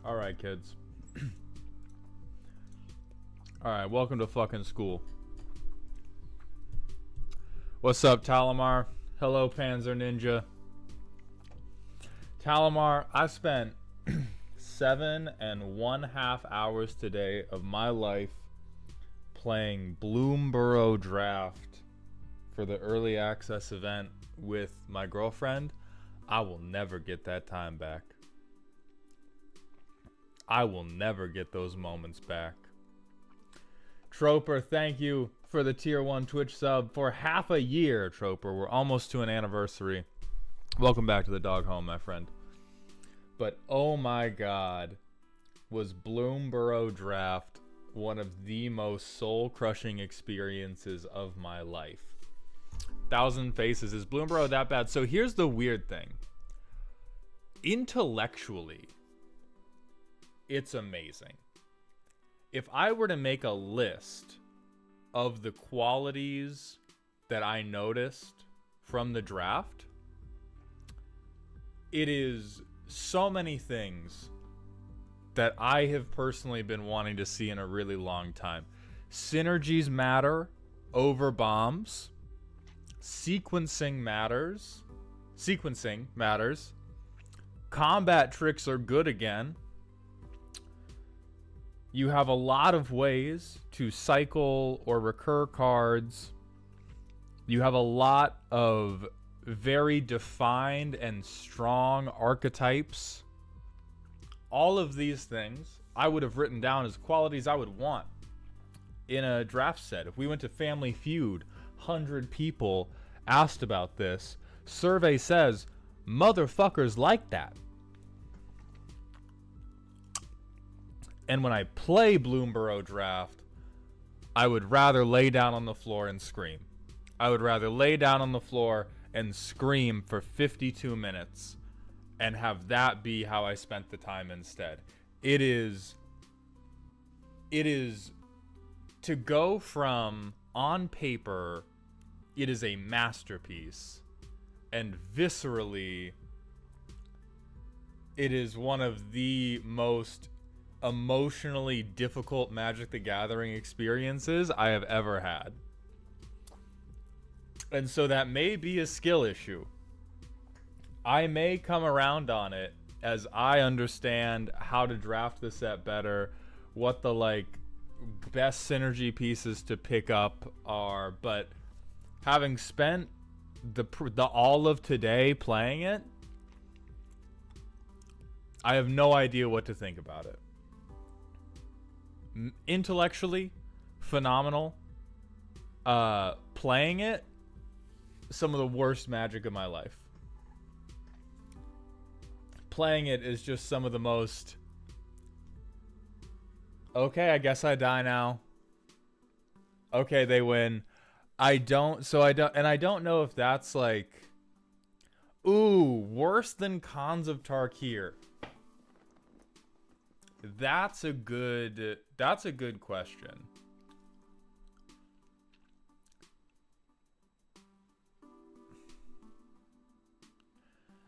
All right, kids. All right, welcome to fucking school. What's up, Talamar? Hello, Panzer Ninja. Talamar, I spent 7.5 hours today of my life playing bloomburrow draft for the early access event with my girlfriend. I will never get that time back. I will never get those moments back. Troper, thank you for the tier 1 Twitch sub for half a year, Troper. We're almost to an anniversary. Welcome back to the dog home, my friend. But oh my god, was bloomburrow draft one of the most soul-crushing experiences of my life. Thousand Faces, is bloomburrow that bad? So here's the weird thing. Intellectually, it's amazing. If I were to make a list of the qualities that I noticed from the draft, it is so many things that I have personally been wanting to see in a really long time. Synergies matter over bombs. Sequencing matters. Combat tricks are good again. You have a lot of ways to cycle or recur cards. You have a lot of very defined and strong archetypes. All of these things I would have written down as qualities I would want in a draft set. If we went to Family Feud, 100 people asked about this. Survey says, motherfuckers like that. And when I play bloomburrow draft, I would rather lay down on the floor and scream. I would rather lay down on the floor and scream for 52 minutes and have that be how I spent the time instead. It is to go from, on paper, it is a masterpiece, and viscerally, it is one of the most emotionally difficult Magic the Gathering experiences I have ever had. And so that may be a skill issue. I may come around on it as I understand how to draft the set better, what the best synergy pieces to pick up are, but having spent the all of today playing it, I have no idea what to think about it. Intellectually phenomenal. Playing it, some of the worst Magic of my life. Playing it is just some of the most, okay, I guess I die now. Okay, they win. I don't know if that's worse than Khans of Tarkir. That's a good question.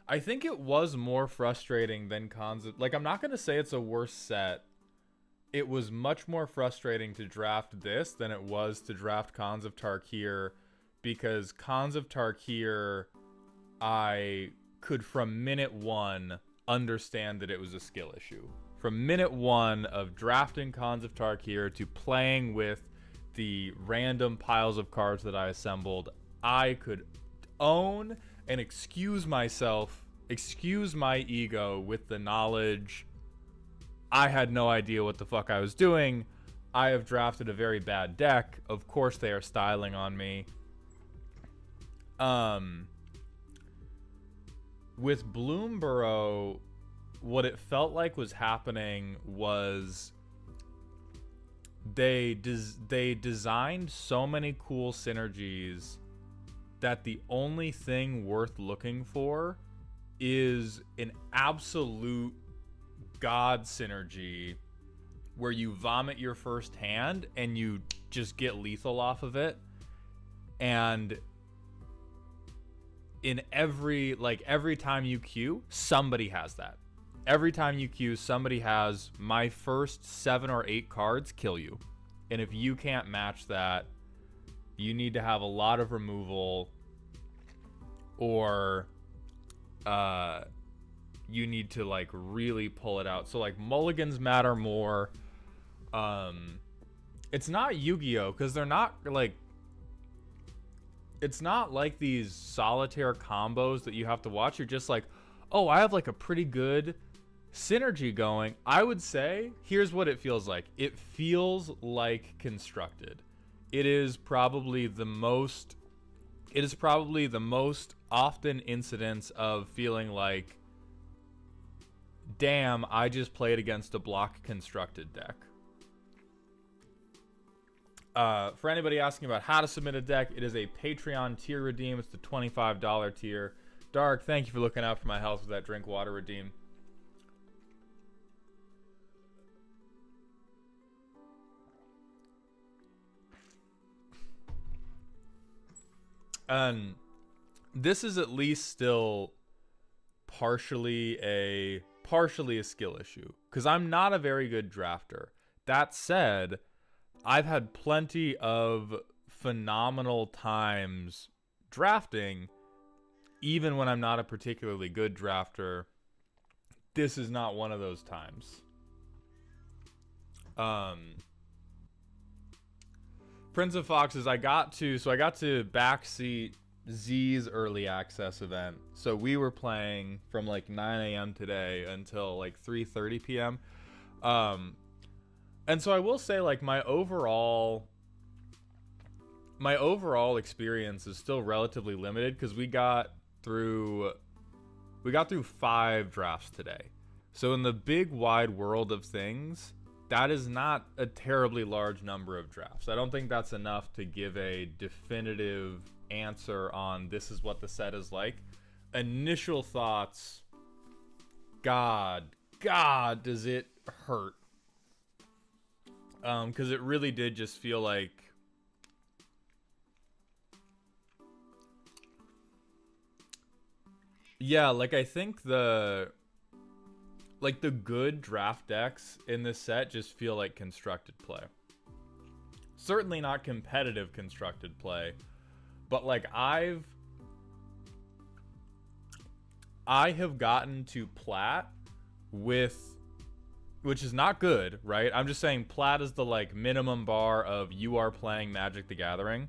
I think it was more frustrating than Khans of... I'm not going to say it's a worse set. It was much more frustrating to draft this than it was to draft Khans of Tarkir, because Khans of Tarkir, I could from minute one understand that it was a skill issue. From minute one of drafting Khans of Tarkir to playing with the random piles of cards that I assembled, I could own and excuse my ego with the knowledge I had no idea what the fuck I was doing. I have drafted a very bad deck. Of course they are styling on me. With bloomburrow, what it felt like was happening was they designed so many cool synergies that the only thing worth looking for is an absolute god synergy where you vomit your first hand and you just get lethal off of it. And in every time you queue, somebody has that. every time you queue, somebody has my first 7 or 8 cards kill you. And if you can't match that, you need to have a lot of removal, or you need to like really pull it out. So like mulligans matter more. It's not Yu-Gi-Oh, because they're not like, it's not like these solitaire combos that you have to watch. You're just like, oh, I have like a pretty good synergy going. I would say, here's what it feels like. It feels like constructed. It is probably the most often incidence of feeling like, damn, I just played against a block constructed deck. For anybody asking about how to submit a deck, it is a Patreon tier redeem. It's the $25 tier. Dark, thank you for looking out for my health with that drink water redeem. And this is at least still partially a skill issue, because I'm not a very good drafter. That said, I've had plenty of phenomenal times drafting, even when I'm not a particularly good drafter. This is not one of those times. Prince of Foxes, I got to backseat Z's early access event. So we were playing from like 9 a.m. today until like 3:30 p.m. And so I will say, like, my overall experience is still relatively limited, because we got through 5 drafts today. So in the big wide world of things, that is not a terribly large number of drafts. I don't think that's enough to give a definitive answer on this is what the set is like. Initial thoughts, God, does it hurt? Because it really did just feel like, yeah, like I think the good draft decks in this set just feel like constructed play. Certainly not competitive constructed play, but like I have gotten to plat with, which is not good, right? I'm just saying plat is the like minimum bar of you are playing Magic the Gathering.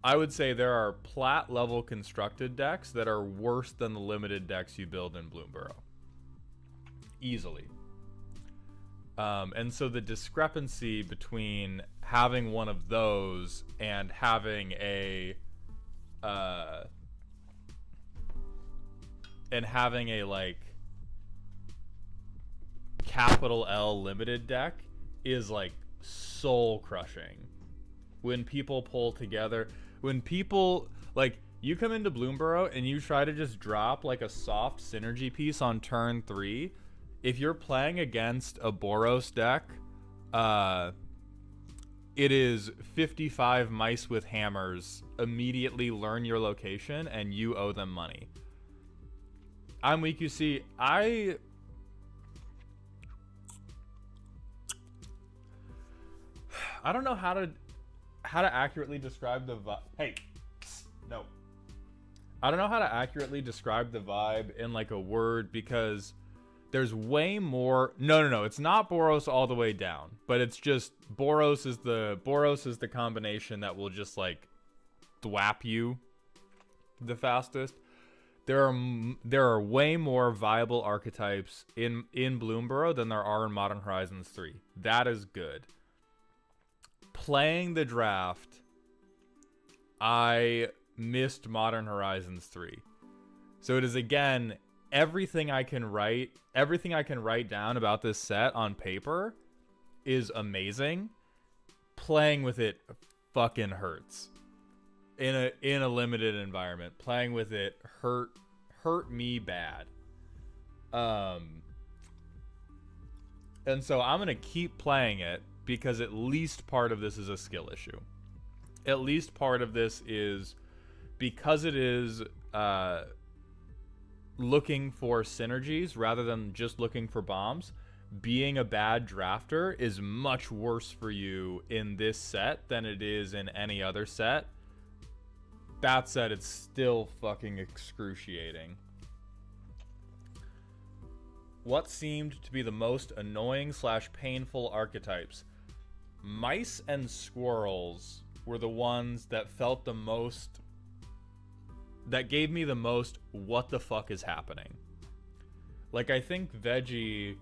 I would say there are plat level constructed decks that are worse than the limited decks you build in bloomburrow. Easily. And so the discrepancy between having one of those and having a like capital L limited deck is like soul crushing. When people pull together, when people like, you come into bloomburrow and you try to just drop like a soft synergy piece on turn 3. If you're playing against a Boros deck, it is 55 mice with hammers, immediately learn your location, and you owe them money. I'm weak, you see. I don't know how to accurately describe the vibe. Hey, no. I don't know how to accurately describe the vibe in like a word, because there's way more. No. It's not Boros all the way down, but it's just Boros is the combination that will just like thwap you the fastest. There are way more viable archetypes in bloomburrow than there are in Modern Horizons 3. That is good. Playing the draft, I missed Modern Horizons 3. So it is, again, everything I can write down about this set on paper is amazing. Playing with it fucking hurts. In a limited environment, playing with it hurt me bad. And so I'm gonna keep playing it, because at least part of this is a skill issue. At least part of this is because it is looking for synergies rather than just looking for bombs, being a bad drafter is much worse for you in this set than it is in any other set. That said, it's still fucking excruciating. What seemed to be the most annoying / painful archetypes? Mice and squirrels were the ones that felt the most, that gave me the most what the fuck is happening. Like, I think veggie,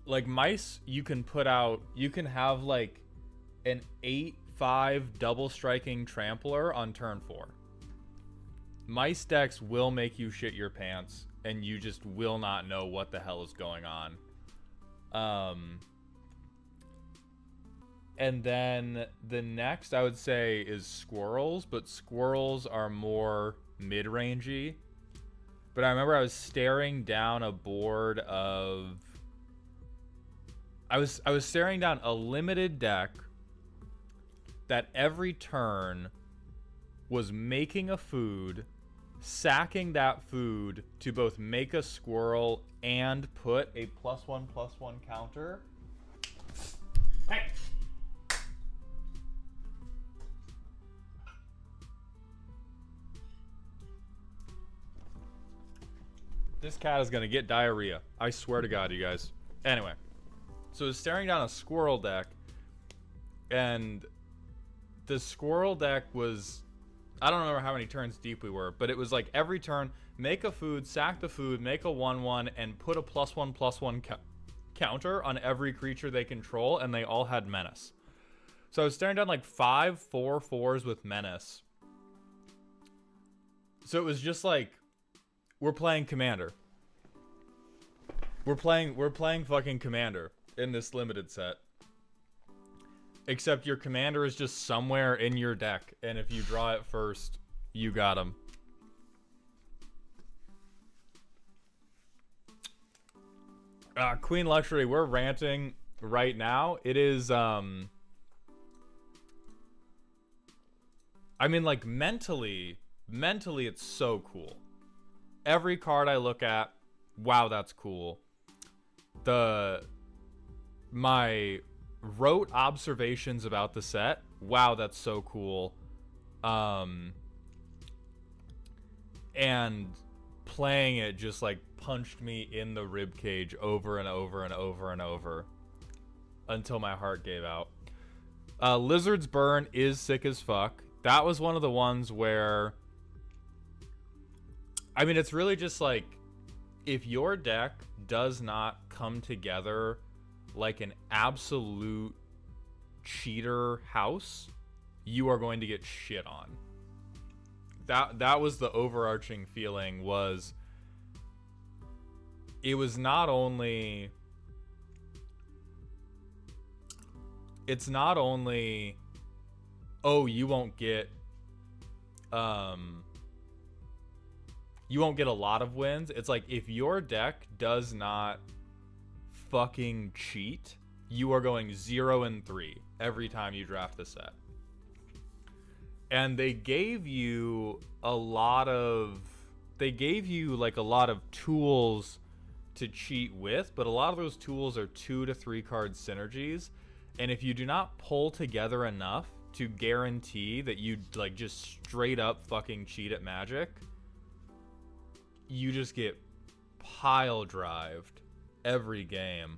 like mice, you can put out, you can have like an 8/5 double striking trampler on turn 4. Mice decks will make you shit your pants, and you just will not know what the hell is going on. And then the next I would say is squirrels, but squirrels are more mid-rangey. But I remember I was staring down a board of... I was staring down a limited deck that every turn was making a food, sacking that food to both make a squirrel and put a +1/+1 counter. Hey! This cat is gonna get diarrhea. I swear to God, you guys. Anyway, so I was staring down a squirrel deck, and the squirrel deck was, I don't remember how many turns deep we were, but it was like every turn, make a food, sack the food, make a 1/1, and put a +1/+1 counter on every creature they control, and they all had menace. So I was staring down like 5 4/4s with menace. So it was just like, we're playing Commander. We're playing fucking Commander in this limited set. Except your Commander is just somewhere in your deck, and if you draw it first, you got him. Queen Luxury, we're ranting right now. It is, I mean, like, mentally, it's so cool. Every card I look at, wow, that's cool. My rote observations about the set, wow, that's so cool. And playing it just like punched me in the ribcage over and over and over and over until my heart gave out. Lizard's Burn is sick as fuck. That was one of the ones where, I mean, it's really just like, if your deck does not come together like an absolute cheater house, you are going to get shit on. That was the overarching feeling, was it was not only, it's not only, oh, you won't get a lot of wins. It's like, if your deck does not fucking cheat, you are going 0-3 every time you draft the set. And they gave you a lot of, like a lot of tools to cheat with, but a lot of those tools are 2 to 3 card synergies. And if you do not pull together enough to guarantee that you like just straight up fucking cheat at Magic, you just get pile drived every game.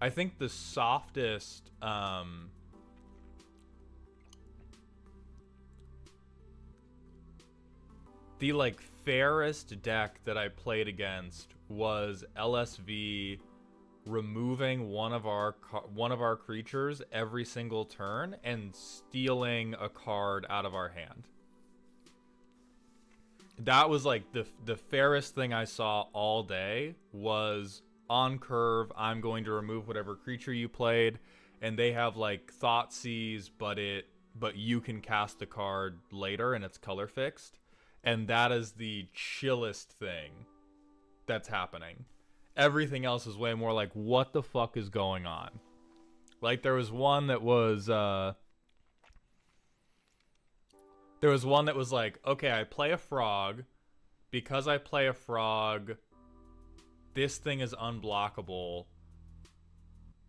I think the softest the like fairest deck that I played against was LSV removing one of our creatures every single turn and stealing a card out of our hand. That was like the fairest thing I saw all day. Was on curve, I'm going to remove whatever creature you played, and they have like Thoughtseize, but you can cast the card later and it's color fixed. And that is the chillest thing that's happening. Everything else is way more like, what the fuck is going on? Like, there was one that was There was one that was like, okay, I play a frog. Because I play a frog, this thing is unblockable.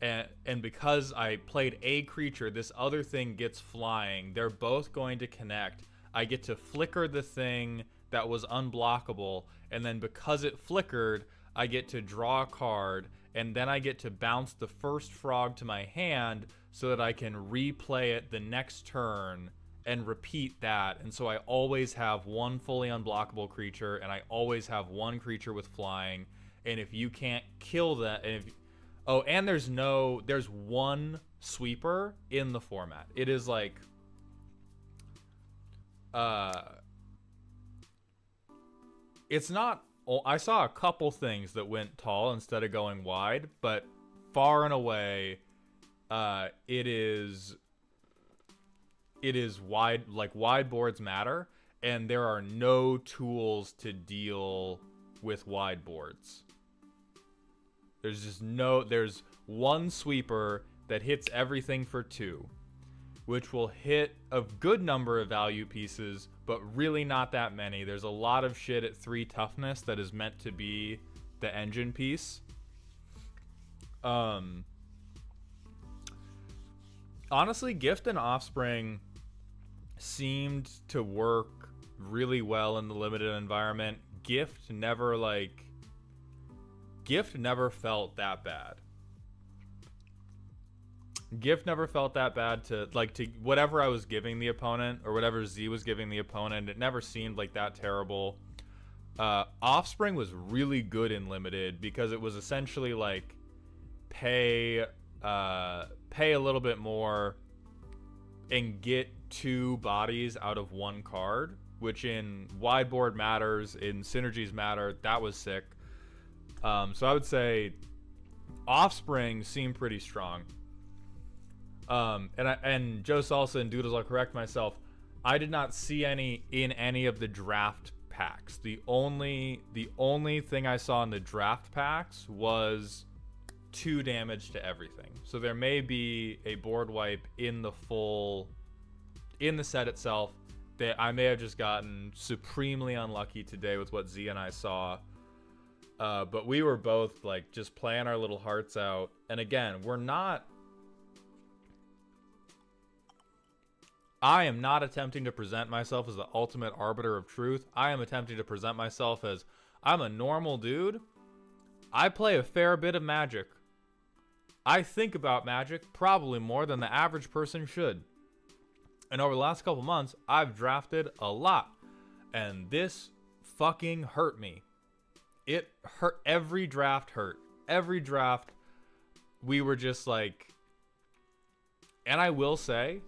And because I played a creature, this other thing gets flying. They're both going to connect. I get to flicker the thing that was unblockable, and then because it flickered, I get to draw a card, and then I get to bounce the first frog to my hand so that I can replay it the next turn and repeat that. And so I always have one fully unblockable creature, and I always have one creature with flying. And if you can't kill that, and there's one sweeper in the format. It is like it's not, I saw a couple things that went tall instead of going wide, but far and away it is wide. Like, wide boards matter, and there are no tools to deal with wide boards. There's one sweeper that hits everything for 2, which will hit a good number of value pieces, but really not that many. There's a lot of shit at 3 toughness that is meant to be the engine piece. Honestly, Gift and Offspring seemed to work really well in the limited environment. Gift never felt that bad. Gift never felt that bad to whatever I was giving the opponent, or whatever Z was giving the opponent. It never seemed like that terrible. Offspring was really good in limited because it was essentially like pay a little bit more and get 2 bodies out of 1 card, which in wide board matters, in synergies matter. That was sick. So I would say Offspring seemed pretty strong. And Joe Salsa and Doodles, I'll correct myself, I did not see any in any of the draft packs. The only thing I saw in the draft packs was 2 damage to everything. So there may be a board wipe in the set itself that I may have just gotten supremely unlucky today with what Z and I saw. But we were both like just playing our little hearts out. And again, I am not attempting to present myself as the ultimate arbiter of truth. I am attempting to present myself as, I'm a normal dude. I play a fair bit of Magic. I think about Magic probably more than the average person should. And over the last couple months, I've drafted a lot. And this fucking hurt me. It hurt. Every draft hurt. Every draft, we were just like... And I will say,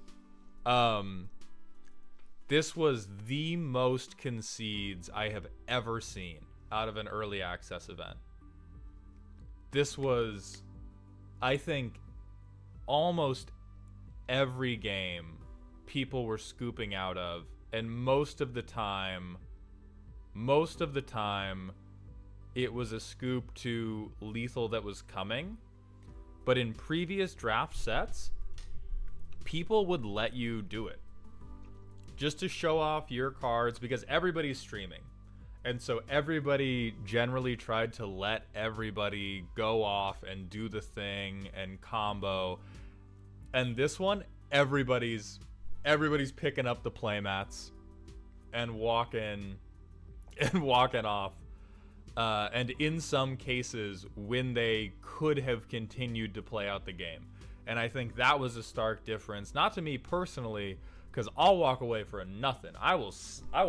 this was the most concedes I have ever seen out of an early access event. This was, I think, almost every game people were scooping out of, and most of the time it was a scoop to lethal that was coming. But in previous draft sets, people would let you do it just to show off your cards because everybody's streaming. And so everybody generally tried to let everybody go off and do the thing and combo. And this one, everybody's picking up the playmats and walking off. And in some cases, when they could have continued to play out the game. And I think that was a stark difference, not to me personally, because I'll walk away for nothing. I will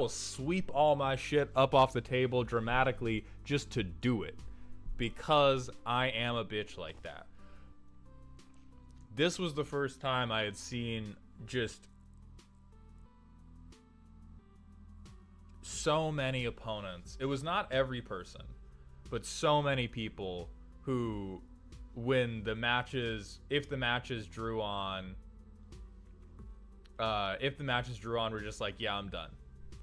sweep all my shit up off the table dramatically just to do it, because I am a bitch like that. This was the first time I had seen just so many opponents. It was not every person, but so many people who, when the matches, if the matches drew on, were just like, yeah, I'm done.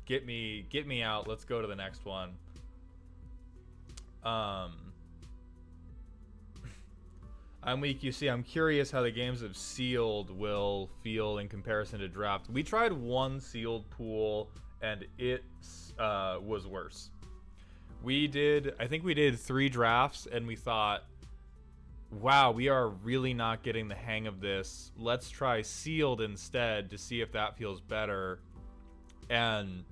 Get me out. Let's go to the next one. I I'm weak. You see, I'm curious how the games of sealed will feel in comparison to draft. We tried one sealed pool, and it was worse. I think we did 3 drafts, and we thought, wow, we are really not getting the hang of this. Let's try sealed instead to see if that feels better. And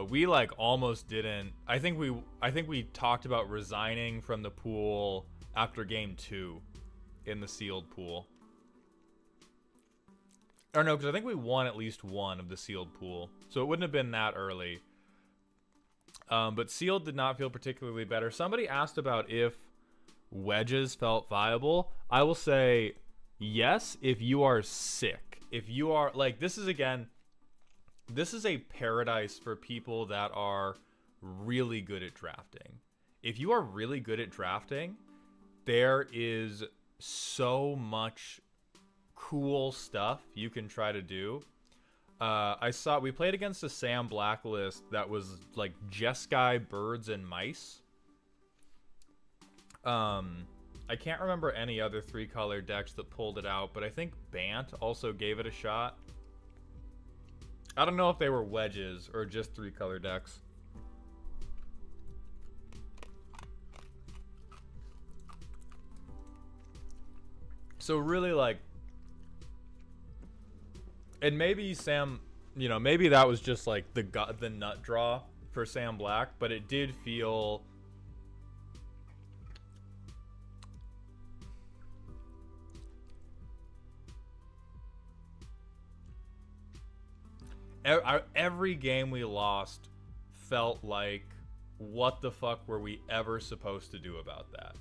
we like almost didn't. I think we talked about resigning from the pool after game 2 in the sealed pool. Or no, because I think we won at least one of the sealed pool, so it wouldn't have been that early. But sealed did not feel particularly better. Somebody asked about if wedges felt viable. I will say yes if you are sick. If you are like, this is a paradise for people that are really good at drafting. If you are really good at drafting, there is so much cool stuff you can try to do. We played against a Sam Blacklist that was like Jeskai, birds, and mice. I can't remember any other 3-color decks that pulled it out, but I think Bant also gave it a shot. I don't know if they were wedges or just 3-color decks. So really, like, and maybe Sam, you know, maybe that was just like the nut draw for Sam Black, but it did feel every game we lost felt like, what the fuck were we ever supposed to do about that?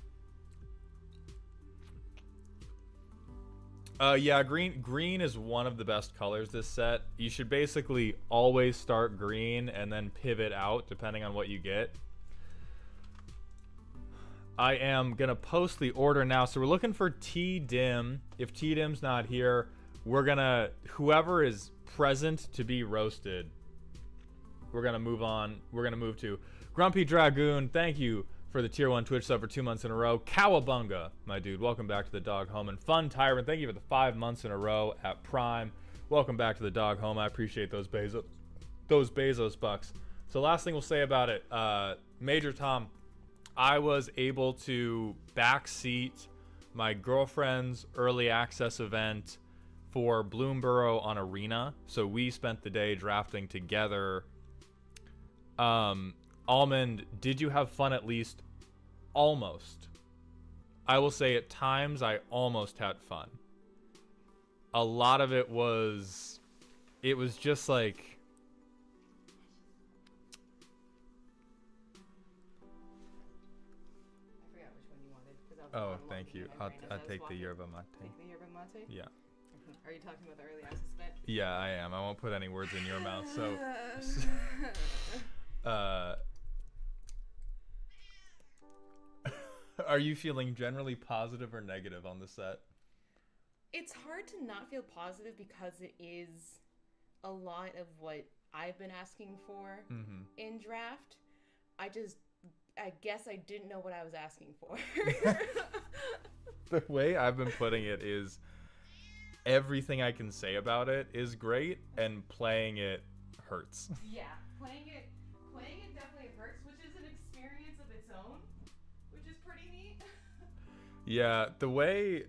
Yeah, green is one of the best colors this set. You should basically always start green and then pivot out depending on what you get. I am gonna post the order now. So we're looking for T-Dim. If T-Dim's not here, whoever is present to be roasted, we're gonna move on. We're gonna move to Grumpy Dragoon. Thank you for the tier 1 Twitch sub for 2 months in a row. Cowabunga, my dude. Welcome back to the Dog Home. And Fun Tyrant, thank you for the 5 months in a row at Prime. Welcome back to the Dog Home. I appreciate those Bezos bucks. So last thing we'll say about it, Major Tom, I was able to backseat my girlfriend's early access event for bloomburrow on Arena. So we spent the day drafting together. Almond, did you have fun at least? Almost. I will say at times I almost had fun. A lot of it was just like, I forgot which one you wanted. Oh, thank you. I'll take the yerba mate. Take the yerba mate? Yeah. Are you talking about the early access event? Yeah, I am. I won't put any words in your mouth. So are you feeling generally positive or negative on the set? It's hard to not feel positive because it is a lot of what I've been asking for in draft. I guess I didn't know what I was asking for. The way I've been putting it is, everything I can say about it is great, and playing it hurts. Yeah, playing it definitely hurts, which is an experience of its own, which is pretty neat. Yeah, the way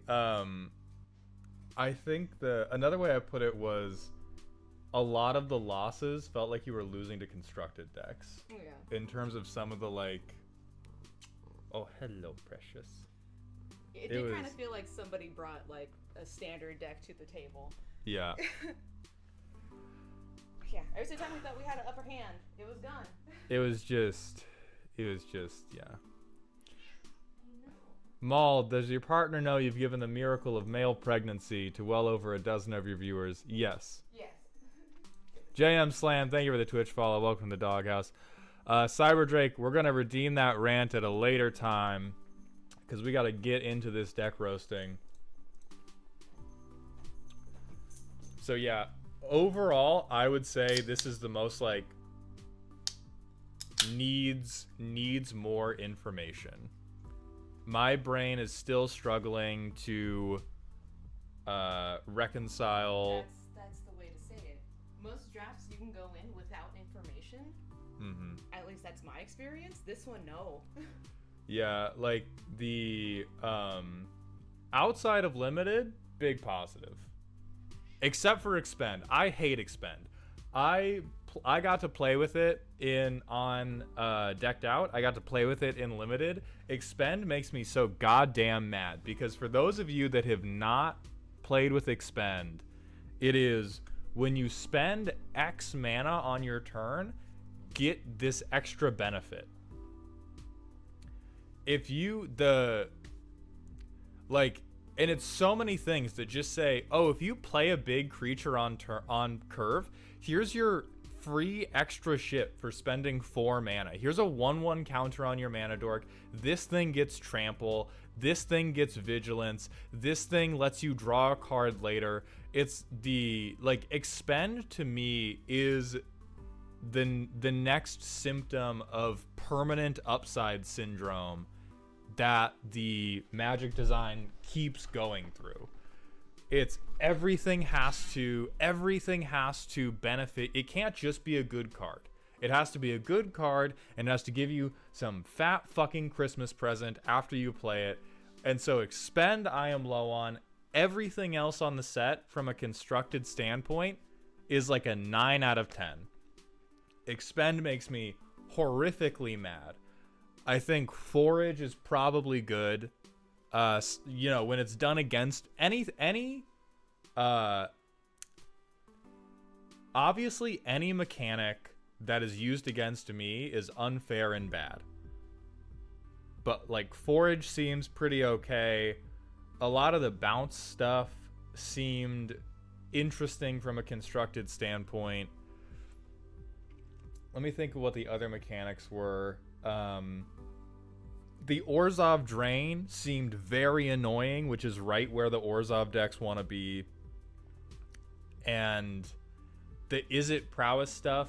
I think another way I put it was, a lot of the losses felt like you were losing to constructed decks. Yeah. In terms of some of the like, oh hello precious. It did kind of feel like somebody brought like a standard deck to the table. Yeah. Yeah. Every single time we thought we had an upper hand, it was gone. It was just, yeah. Maul, does your partner know you've given the miracle of male pregnancy to well over a dozen of your viewers? Yes. Yes. JM Slam, thank you for the Twitch follow. Welcome to Doghouse. Cyber Drake, we're going to redeem that rant at a later time, because we got to get into this deck roasting. So yeah, overall, I would say this is the most like needs more information. 'Cause, like, I think the another way I put it was, a lot of the losses felt like you were losing to constructed decks. In terms of some of the like, oh hello precious. It was, Yeah. it was just, My brain is still struggling to reconcile. That's the way to say it. Most drafts you can go in without information. Mm-hmm. At least that's my experience. This one, no. Yeah, like the outside of limited, big positive. Except for expend. I hate expend. I got to play with it on decked out. I got to play with it in limited. Expend makes me so goddamn mad, because for those of you that have not played with expend, it is when you spend X mana on your turn, get this extra benefit. If you and it's so many things that just say, oh, if you play a big creature on curve, here's your free extra shit for spending 4 mana. Here's a 1/1 counter on your mana dork. This thing gets trample. This thing gets vigilance. This thing lets you draw a card later. It's expend to me is the next symptom of permanent upside syndrome that the Magic design keeps going through. It's everything has to benefit. It can't just be a good card. It has to be a good card, and it has to give you some fat fucking Christmas present after you play it. And so expend, I am low on. Everything else on the set from a constructed standpoint is like a 9 out of 10. Expend makes me horrifically mad. I think forage is probably good. When it's done against obviously any mechanic that is used against me is unfair and bad. But like forage seems pretty okay. A lot of the bounce stuff seemed interesting from a constructed standpoint. Let me think of what the other mechanics were. The Orzhov Drain seemed very annoying, which is right where the Orzhov decks want to be. And the Is It Prowess stuff,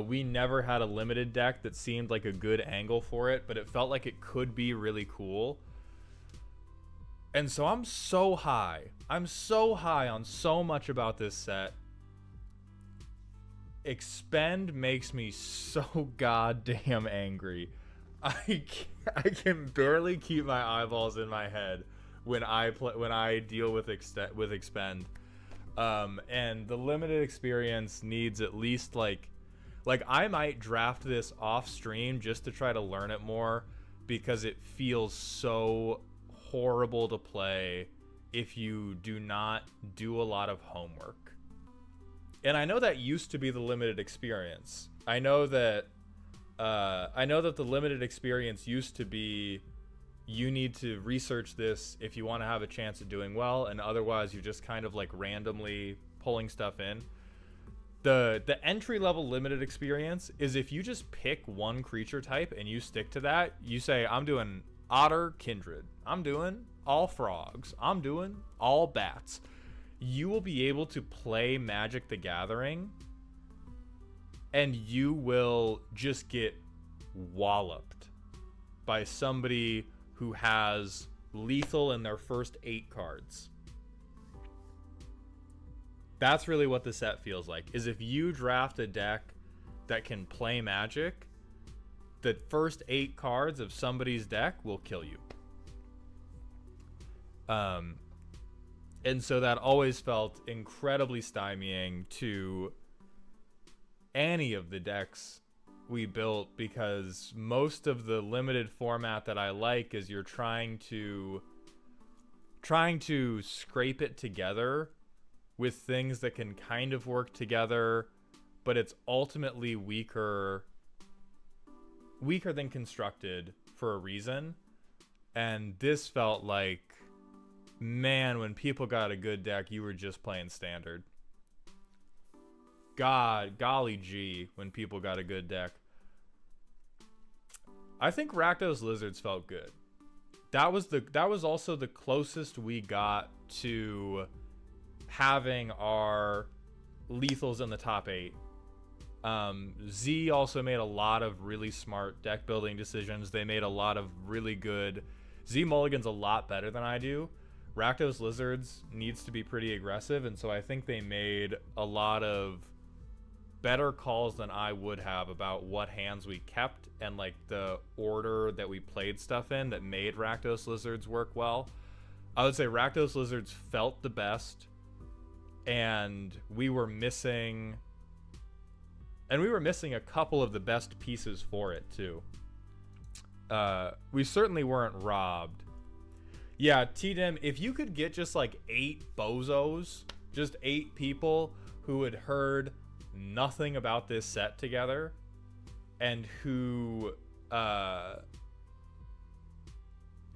we never had a limited deck that seemed like a good angle for it, but it felt like it could be really cool. And so I'm so high on so much about this set. Expend makes me so goddamn angry. I can barely keep my eyeballs in my head when I deal with expend. And the limited experience needs at least like I might draft this off stream just to try to learn it more, because it feels so horrible to play if you do not do a lot of homework. And I know that used to be the limited experience. I know that the limited experience used to be you need to research this if you want to have a chance at doing well, and otherwise you're just kind of like randomly pulling stuff in. The entry level limited experience is if you just pick one creature type and you stick to that. You say, I'm doing otter kindred, I'm doing all frogs, I'm doing all bats. You will be able to play Magic the Gathering and you will just get walloped by somebody who has lethal in their first 8 cards. That's really what the set feels like, is if you draft a deck that can play Magic, the first 8 cards of somebody's deck will kill you. And so that always felt incredibly stymieing to any of the decks we built, because most of the limited format that I like is you're trying to scrape it together with things that can kind of work together, but it's ultimately weaker than constructed for a reason. And this felt like, man, when people got a good deck, you were just playing standard. Golly gee, when people got a good deck. I think Rakdos Lizards felt good. That was also the closest we got to having our lethals in the top 8. Z also made a lot of really smart deck building decisions. They made a lot of really good Z mulligans a lot better than I do. Rakdos Lizards needs to be pretty aggressive, and so I think they made a lot of better calls than I would have about what hands we kept and like the order that we played stuff in that made Rakdos Lizards work well. I would say Rakdos Lizards felt the best, and we were missing a couple of the best pieces for it too. We certainly weren't robbed. Yeah, T-Dim, if you could get just like 8 bozos, just 8 people who had heard nothing about this set together and who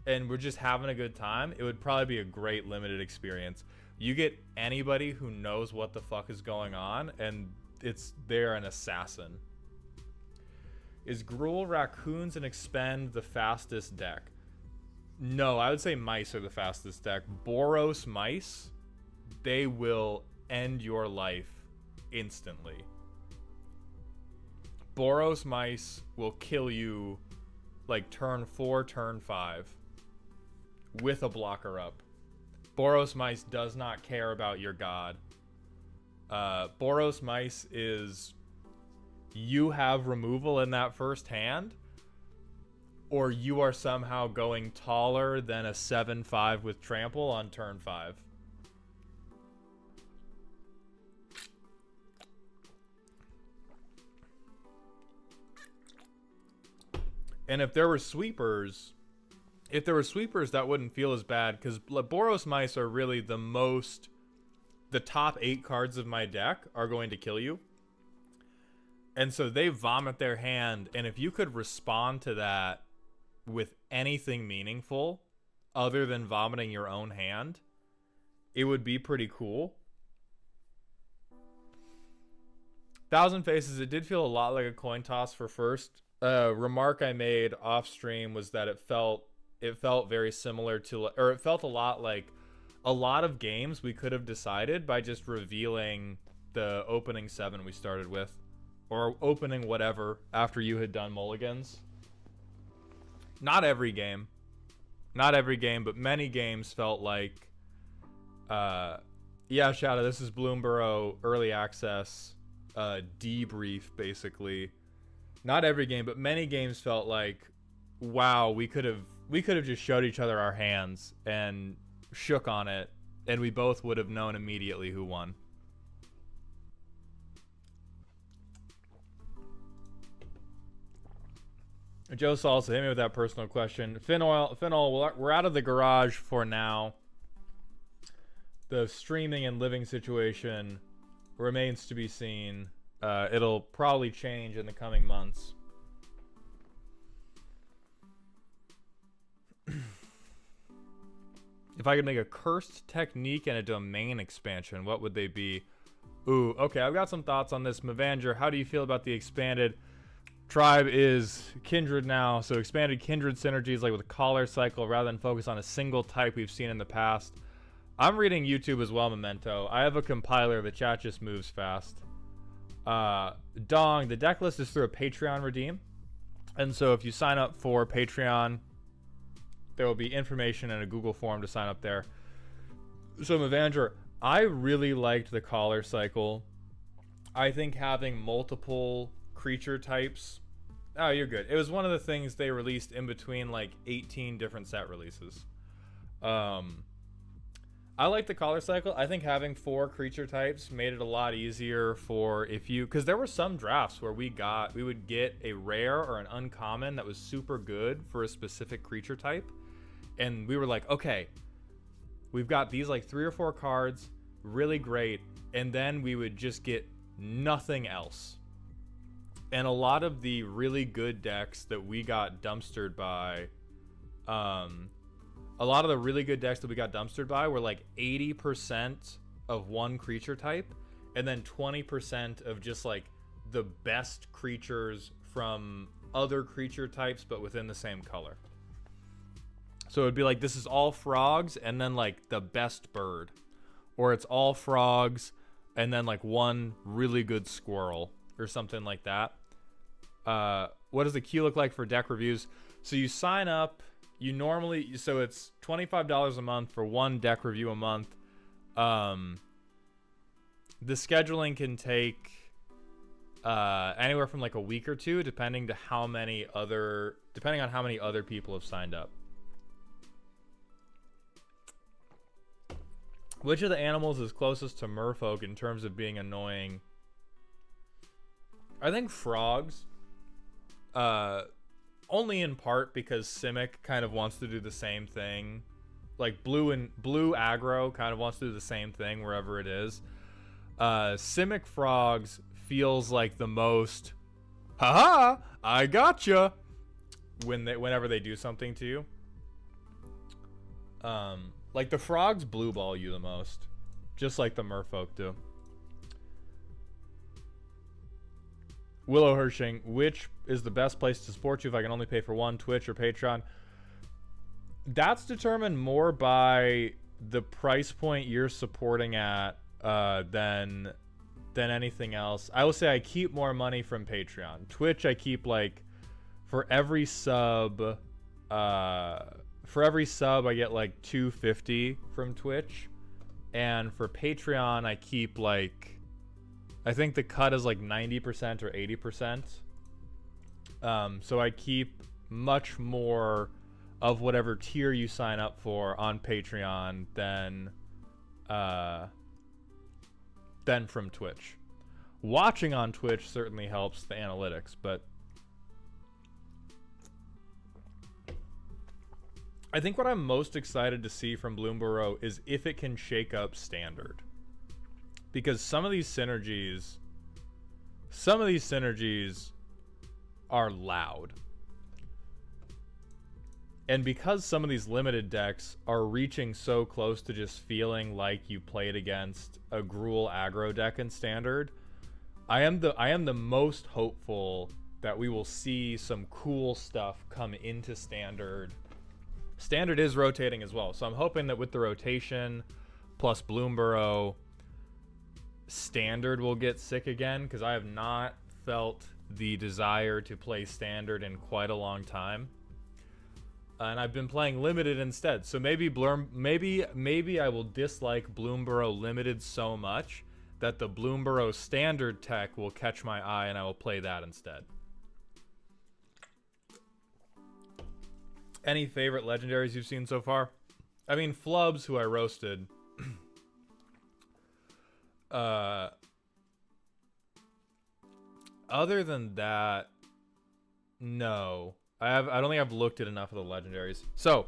and we're just having a good time, it would probably be a great limited experience. You get anybody who knows what the fuck is going on, and they're an assassin. Is Gruul, Raccoons, and Expend the fastest deck? No, I would say Mice are the fastest deck. Boros Mice, they will end your life instantly. Boros Mice will kill you like turn 4, turn 5 with a blocker up. Boros Mice does not care about your god. Boros Mice is you have removal in that first hand, or you are somehow going taller than a 7/5 with trample on turn 5. And if there were sweepers, that wouldn't feel as bad, because Boros Mice are really the top 8 cards of my deck are going to kill you. And so they vomit their hand, and if you could respond to that with anything meaningful other than vomiting your own hand, it would be pretty cool. Thousand Faces, it did feel a lot like a coin toss for first. Remark I made off stream was that it felt very similar to, or it felt a lot like a lot of games we could have decided by just revealing the opening 7 we started with, or opening whatever after you had done mulligans. Not every game, but many games felt like, yeah, Shadow, this is bloomburrow early access debrief, basically. Not every game, but many games felt like, wow, we could have just showed each other our hands and shook on it, and we both would have known immediately who won. Joe Salsa, hit me with that personal question. Finol, we're out of the garage for now. The streaming and living situation remains to be seen. It'll probably change in the coming months. If I could make a cursed technique and a domain expansion, what would they be? Ooh, okay, I've got some thoughts on this. Mavanger, how do you feel about the expanded tribe is kindred now? So expanded kindred synergies like with a collar cycle rather than focus on a single type we've seen in the past. I'm reading YouTube as well, Memento. I have a compiler. The chat just moves fast. Dong, the deck list is through a Patreon redeem. And so if you sign up for Patreon, there will be information and a Google form to sign up there. So Mavanger, I really liked the collar cycle. I think having multiple creature types, oh, you're good. It was one of the things they released in between like 18 different set releases. I like the collar cycle. I think having 4 creature types made it a lot easier for because there were some drafts where we would get a rare or an uncommon that was super good for a specific creature type, and we were like, okay, we've got these like 3 or 4 cards, really great, and then we would just get nothing else. And a lot of the really good decks that we got dumpstered by, were like 80% of one creature type, and then 20% of just like the best creatures from other creature types, but within the same color. So it'd be like, this is all frogs, and then like the best bird, or it's all frogs, and then like one really good squirrel, or something like that. What does the queue look like for deck reviews? So you sign up you normally, so it's $25 a month for one deck review a month. The scheduling can take anywhere from like a week or two, depending on how many other people have signed up. Which of the animals is closest to merfolk in terms of being annoying? I think frogs. Only in part because Simic kind of wants to do the same thing. Like blue aggro kind of wants to do the same thing wherever it is. Simic frogs feels like the most, haha, I gotcha, whenever they do something to you. Like the frogs blue ball you the most, just like the merfolk do. Willow Hershing, which is the best place to support you if I can only pay for one, Twitch or Patreon? That's determined more by the price point you're supporting at than anything else. I will say I keep more money from Patreon. Twitch I keep like for every sub I get like $2.50 from Twitch, and for Patreon I keep like, I think the cut is like 90% or 80%. So I keep much more of whatever tier you sign up for on Patreon than from Twitch. Watching on Twitch certainly helps the analytics, but I think what I'm most excited to see from bloomburrow is if it can shake up standard. Because some of these synergies are loud. And because some of these limited decks are reaching so close to just feeling like you played against a Gruul aggro deck in standard, I am the most hopeful that we will see some cool stuff come into standard. Standard is rotating as well, so I'm hoping that with the rotation plus bloomburrow, standard will get sick again, because I have not felt the desire to play standard in quite a long time, and I've been playing limited instead. So maybe I will dislike bloomburrow limited so much that the bloomburrow standard tech will catch my eye and I will play that instead. Any favorite legendaries you've seen so far? I mean, Flubs, who I roasted. Other than that, no. I don't think I've looked at enough of the legendaries. So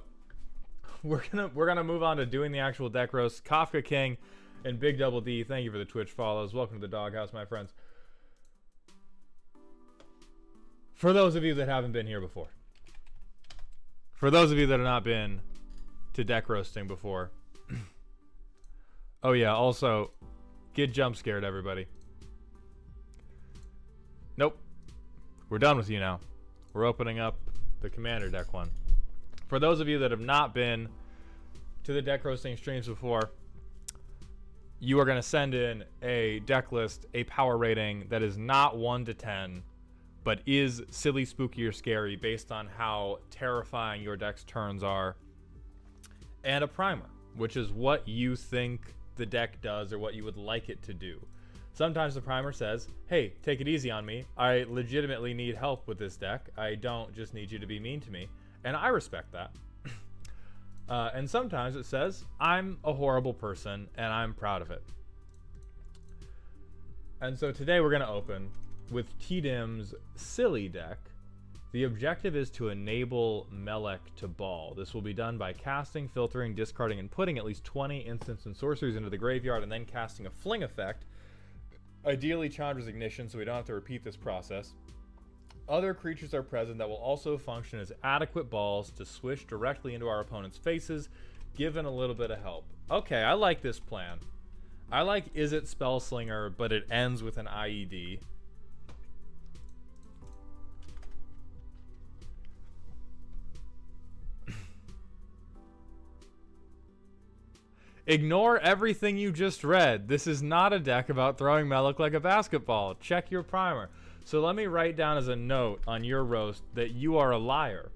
we're gonna move on to doing the actual deck roast. Kafka King and Big Double D, thank you for the Twitch follows. Welcome to the doghouse, my friends. For those of you that haven't been here before, for those of you that have not been to deck roasting before, oh yeah, also get jump scared, everybody. Nope, we're done with you now. We're opening up the Commander deck one. For those of you that have not been to the deck roasting streams before, you are going to send in a deck list, a power rating that is not 1 to 10, but is silly, spooky, or scary based on how terrifying your deck's turns are, and a primer, which is what you think the deck does or what you would like it to do. Sometimes the primer says, hey, take it easy on me. I legitimately need help with this deck. I don't just need you to be mean to me. And I respect that. And sometimes it says, I'm a horrible person and I'm proud of it. And so today we're going to open with TDIM's Silly deck. The objective is to enable Melek to ball. This will be done by casting, filtering, discarding, and putting at least 20 instants and sorceries into the graveyard, and then casting a fling effect. Ideally Chandra's Ignition, so we don't have to repeat this process. Other creatures are present that will also function as adequate balls to swish directly into our opponent's faces, given a little bit of help. Okay, I like this plan. I like Is It Spellslinger, but it ends with an IED. Ignore everything you just read. This is not a deck about throwing Melek like a basketball. Check your primer. So let me write down as a note on your roast that you are a liar.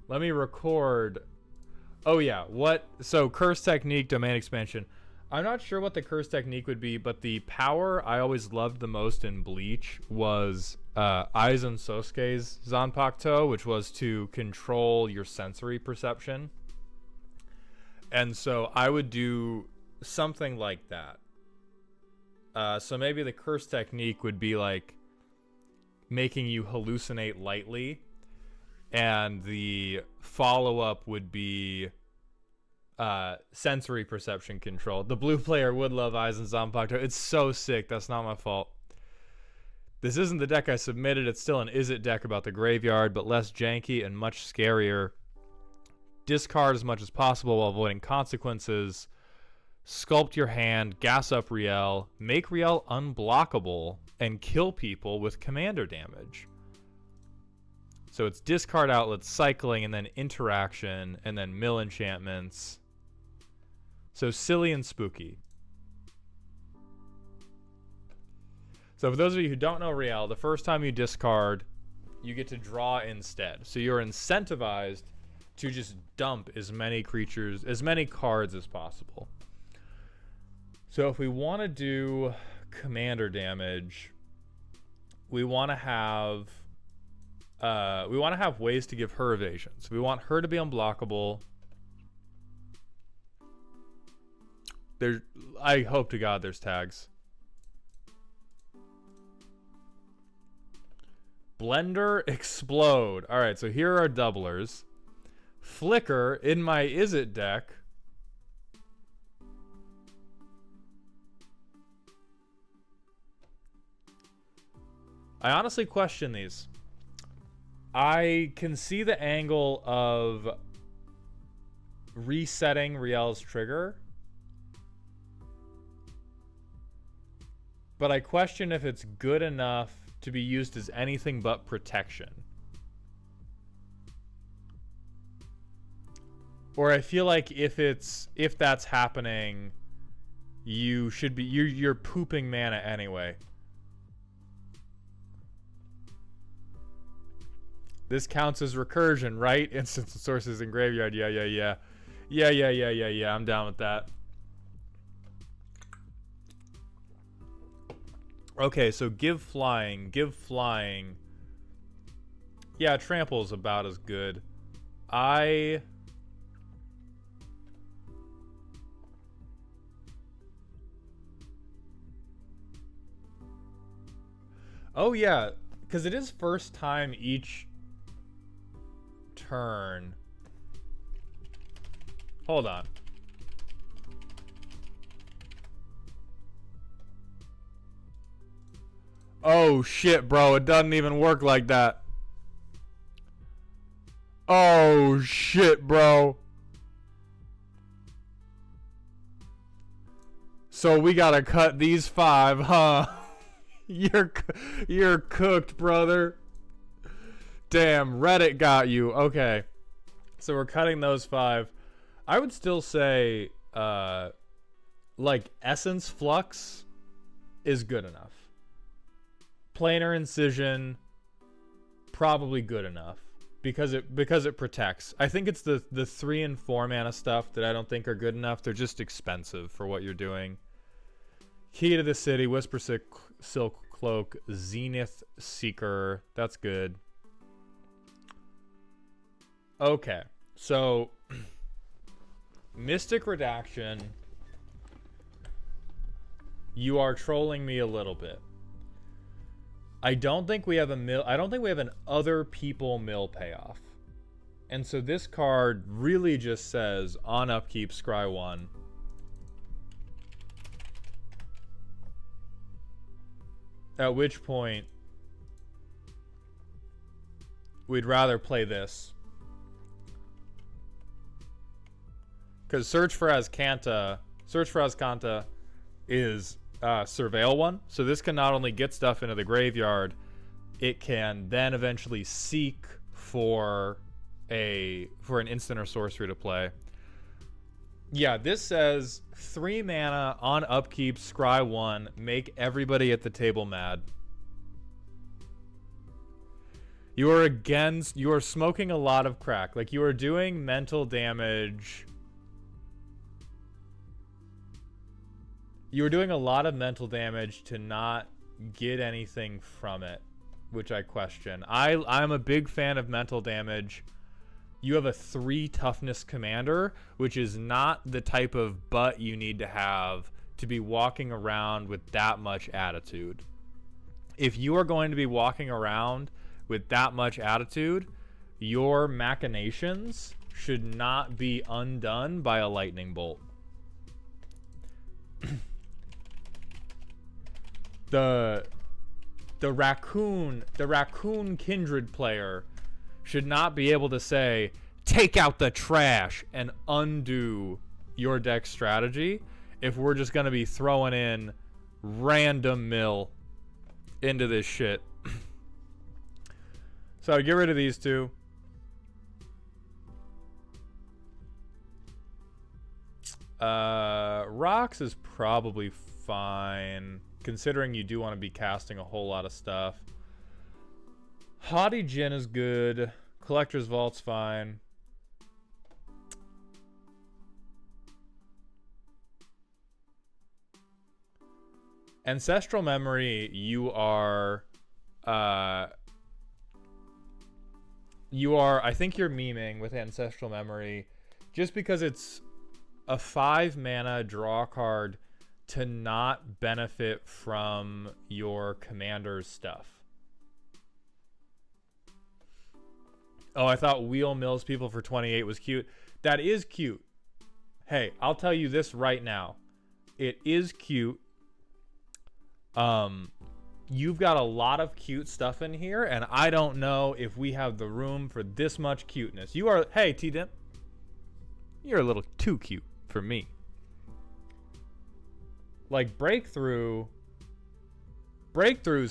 Let me record. Oh yeah, what? So curse technique, domain expansion. I'm not sure what the curse technique would be, but the power I always loved the most in Bleach was Aizen Sosuke's Zanpakuto, which was to control your sensory perception. And so I would do something like that. So maybe the curse technique would be like making you hallucinate lightly, and the follow-up would be sensory perception control. The blue player would love Aizen Zanpakuto. It's so sick. That's not my fault. This isn't the deck I submitted. It's still an Is It deck about the graveyard, but less janky and much scarier. Discard as much as possible while avoiding consequences. Sculpt your hand, gas up Riel, make Riel unblockable, and kill people with commander damage. So it's discard outlets, cycling, and then interaction, and then mill enchantments. So silly and spooky. So for those of you who don't know Riel, the first time you discard, you get to draw instead. So you're incentivized to just dump as many creatures, as many cards as possible. So if we want to do commander damage, we want to have ways to give her evasion. So we want her to be unblockable. I hope to God there's tags. Blender, explode. All right, so here are doublers. Flicker in my Is It deck. I honestly question these. I can see the angle of resetting Riel's trigger, but I question if it's good enough to be used as anything but protection. Or I feel like if that's happening, you're pooping mana anyway. This counts as recursion, right? Instance sources in graveyard. Yeah. I'm down with that. Okay, so give flying. Yeah, trample's about as good. Oh yeah, because it is first time each turn. Hold on. Oh shit, bro, it doesn't even work like that. Oh shit, bro. So we gotta cut these 5, huh? You're cooked, brother. Damn, Reddit got you. Okay. So we're cutting those 5. I would still say, like, Essence Flux is good enough. Planar Incision, probably good enough. Because it protects. I think it's the 3 and 4 mana stuff that I don't think are good enough. They're just expensive for what you're doing. Key to the City, Whisper Silk Cloak, Zenith Seeker. That's good. Okay, so Mystic Redaction, you are trolling me a little bit. I don't think we have an other people mill payoff. And so this card really just says on upkeep scry 1. At which point we'd rather play this. Because Search for Azcanta is Surveil 1. So this can not only get stuff into the graveyard, it can then eventually seek for an instant or sorcery to play. Yeah, this says 3 mana on upkeep, scry 1, make everybody at the table mad. You are smoking a lot of crack. Like, you are doing mental damage. You are doing a lot of mental damage to not get anything from it, which I question. I'm a big fan of mental damage. You have a 3 toughness commander, which is not the type of butt you need to have to be walking around with that much attitude. If you are going to be walking around with that much attitude, your machinations should not be undone by a lightning bolt. The raccoon kindred player should not be able to say, take out the trash, and undo your deck strategy if we're just going to be throwing in random mill into this shit. So get rid of these 2. Rocks is probably fine, considering you do want to be casting a whole lot of stuff. Haughty Djinn is good. Collector's Vault's fine. Ancestral Memory, you are, I think you're memeing with Ancestral Memory just because it's a 5 mana draw card to not benefit from your commander's stuff. Oh, I thought Wheel Mills people for 28 was cute. That is cute. Hey, I'll tell you this right now. It is cute. You've got a lot of cute stuff in here, and I don't know if we have the room for this much cuteness. You are, hey, T-Dimp, you're a little too cute for me. Like, Breakthrough's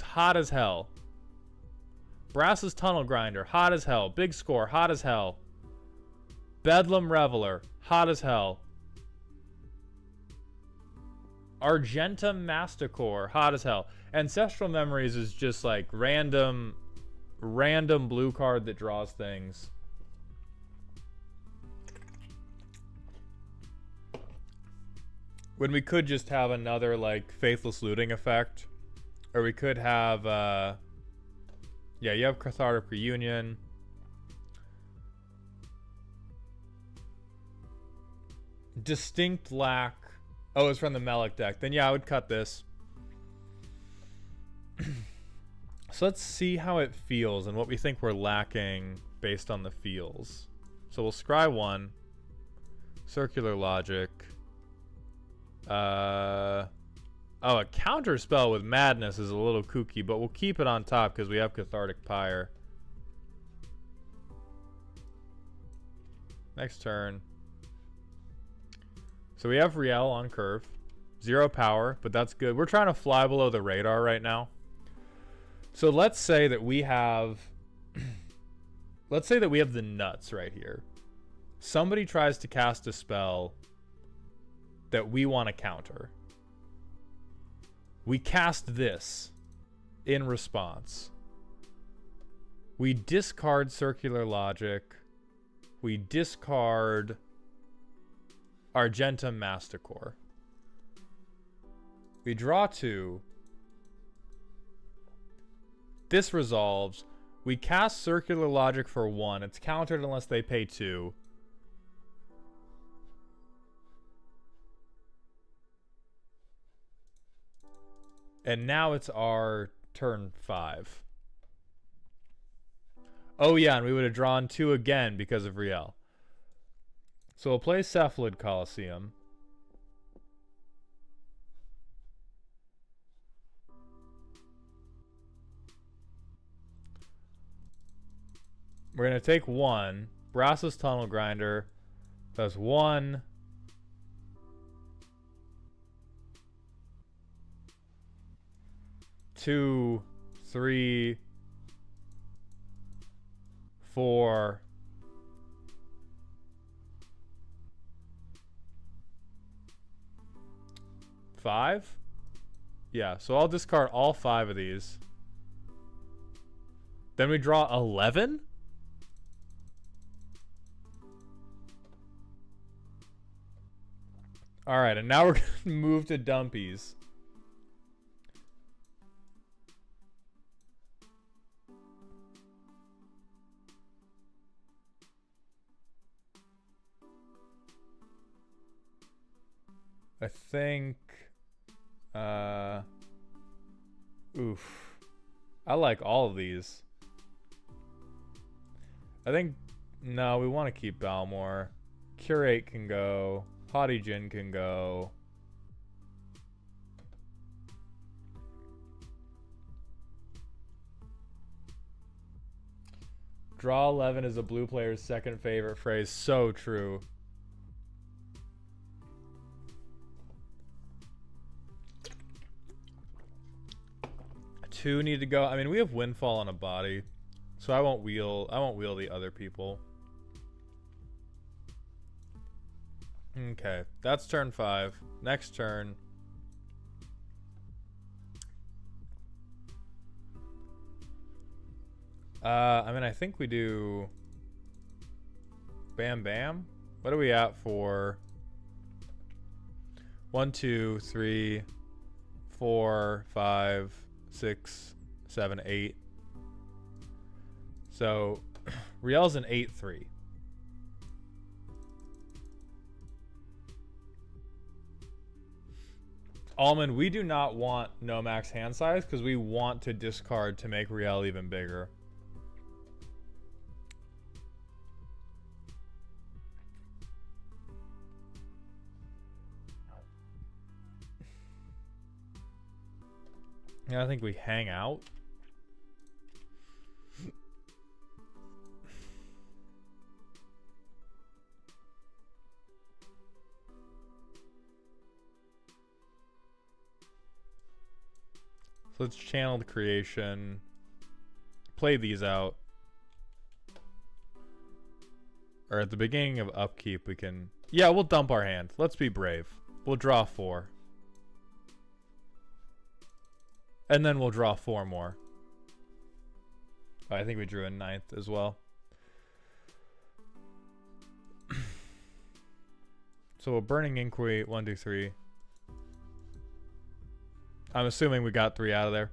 hot as hell. Brass's Tunnel Grinder, hot as hell. Big Score, hot as hell. Bedlam Reveler, hot as hell. Argentum Masticore, hot as hell. Ancestral Memories is just like random blue card that draws things. When we could just have another like Faithless Looting effect. Or we could have yeah, you have Cathartic Reunion. Distinct Lack. Oh, it's from the Melek deck. Then yeah, I would cut this. So let's see how it feels and what we think we're lacking based on the feels. So we'll scry 1. Circular Logic. Oh, a counter spell with Madness is a little kooky, but we'll keep it on top because we have Cathartic Pyre. Next turn. So we have Riel on curve. 0 power, but that's good. We're trying to fly below the radar right now. So let's say that we have let's say that we have the nuts right here. Somebody tries to cast a spell that we want to counter. We cast this in response. We discard Circular Logic. We discard Argentum Masticore. We draw 2. This resolves. We cast Circular Logic for 1. It's countered unless they pay 2. And now it's our turn 5. Oh yeah, and we would have drawn 2 again because of Riel. So we'll play Cephalid Coliseum. We're going to take 1. Brass's Tunnel Grinder. That's 1. 2, 3, 4. 5? Yeah, so I'll discard all 5 of these. Then we draw 11? Alright, and now we're going to move to dumpies. I think... oof. I like all of these. I think... No, we want to keep Balmor. Curate can go. Haughty Jin can go. Draw 11 is a blue player's second favorite phrase. So true. Two need to go. I mean, we have Windfall on a body, so I won't wheel the other people. Okay, that's turn 5. Next turn. I mean, I think we do Bam Bam. What are we at for? 1, 2, 3, 4, 5, 6, 7, 8. So Riel's an 8-3. Almond, we do not want no max hand size because we want to discard to make Riel even bigger. Yeah, I think we hang out. So let's channel the creation. Play these out. Or at the beginning of upkeep we can... Yeah, we'll dump our hand. Let's be brave. We'll draw 4. And then we'll draw 4 more. I think we drew a 9th as well. So a Burning Inquiry, 1, 2, 3. I'm assuming we got 3 out of there.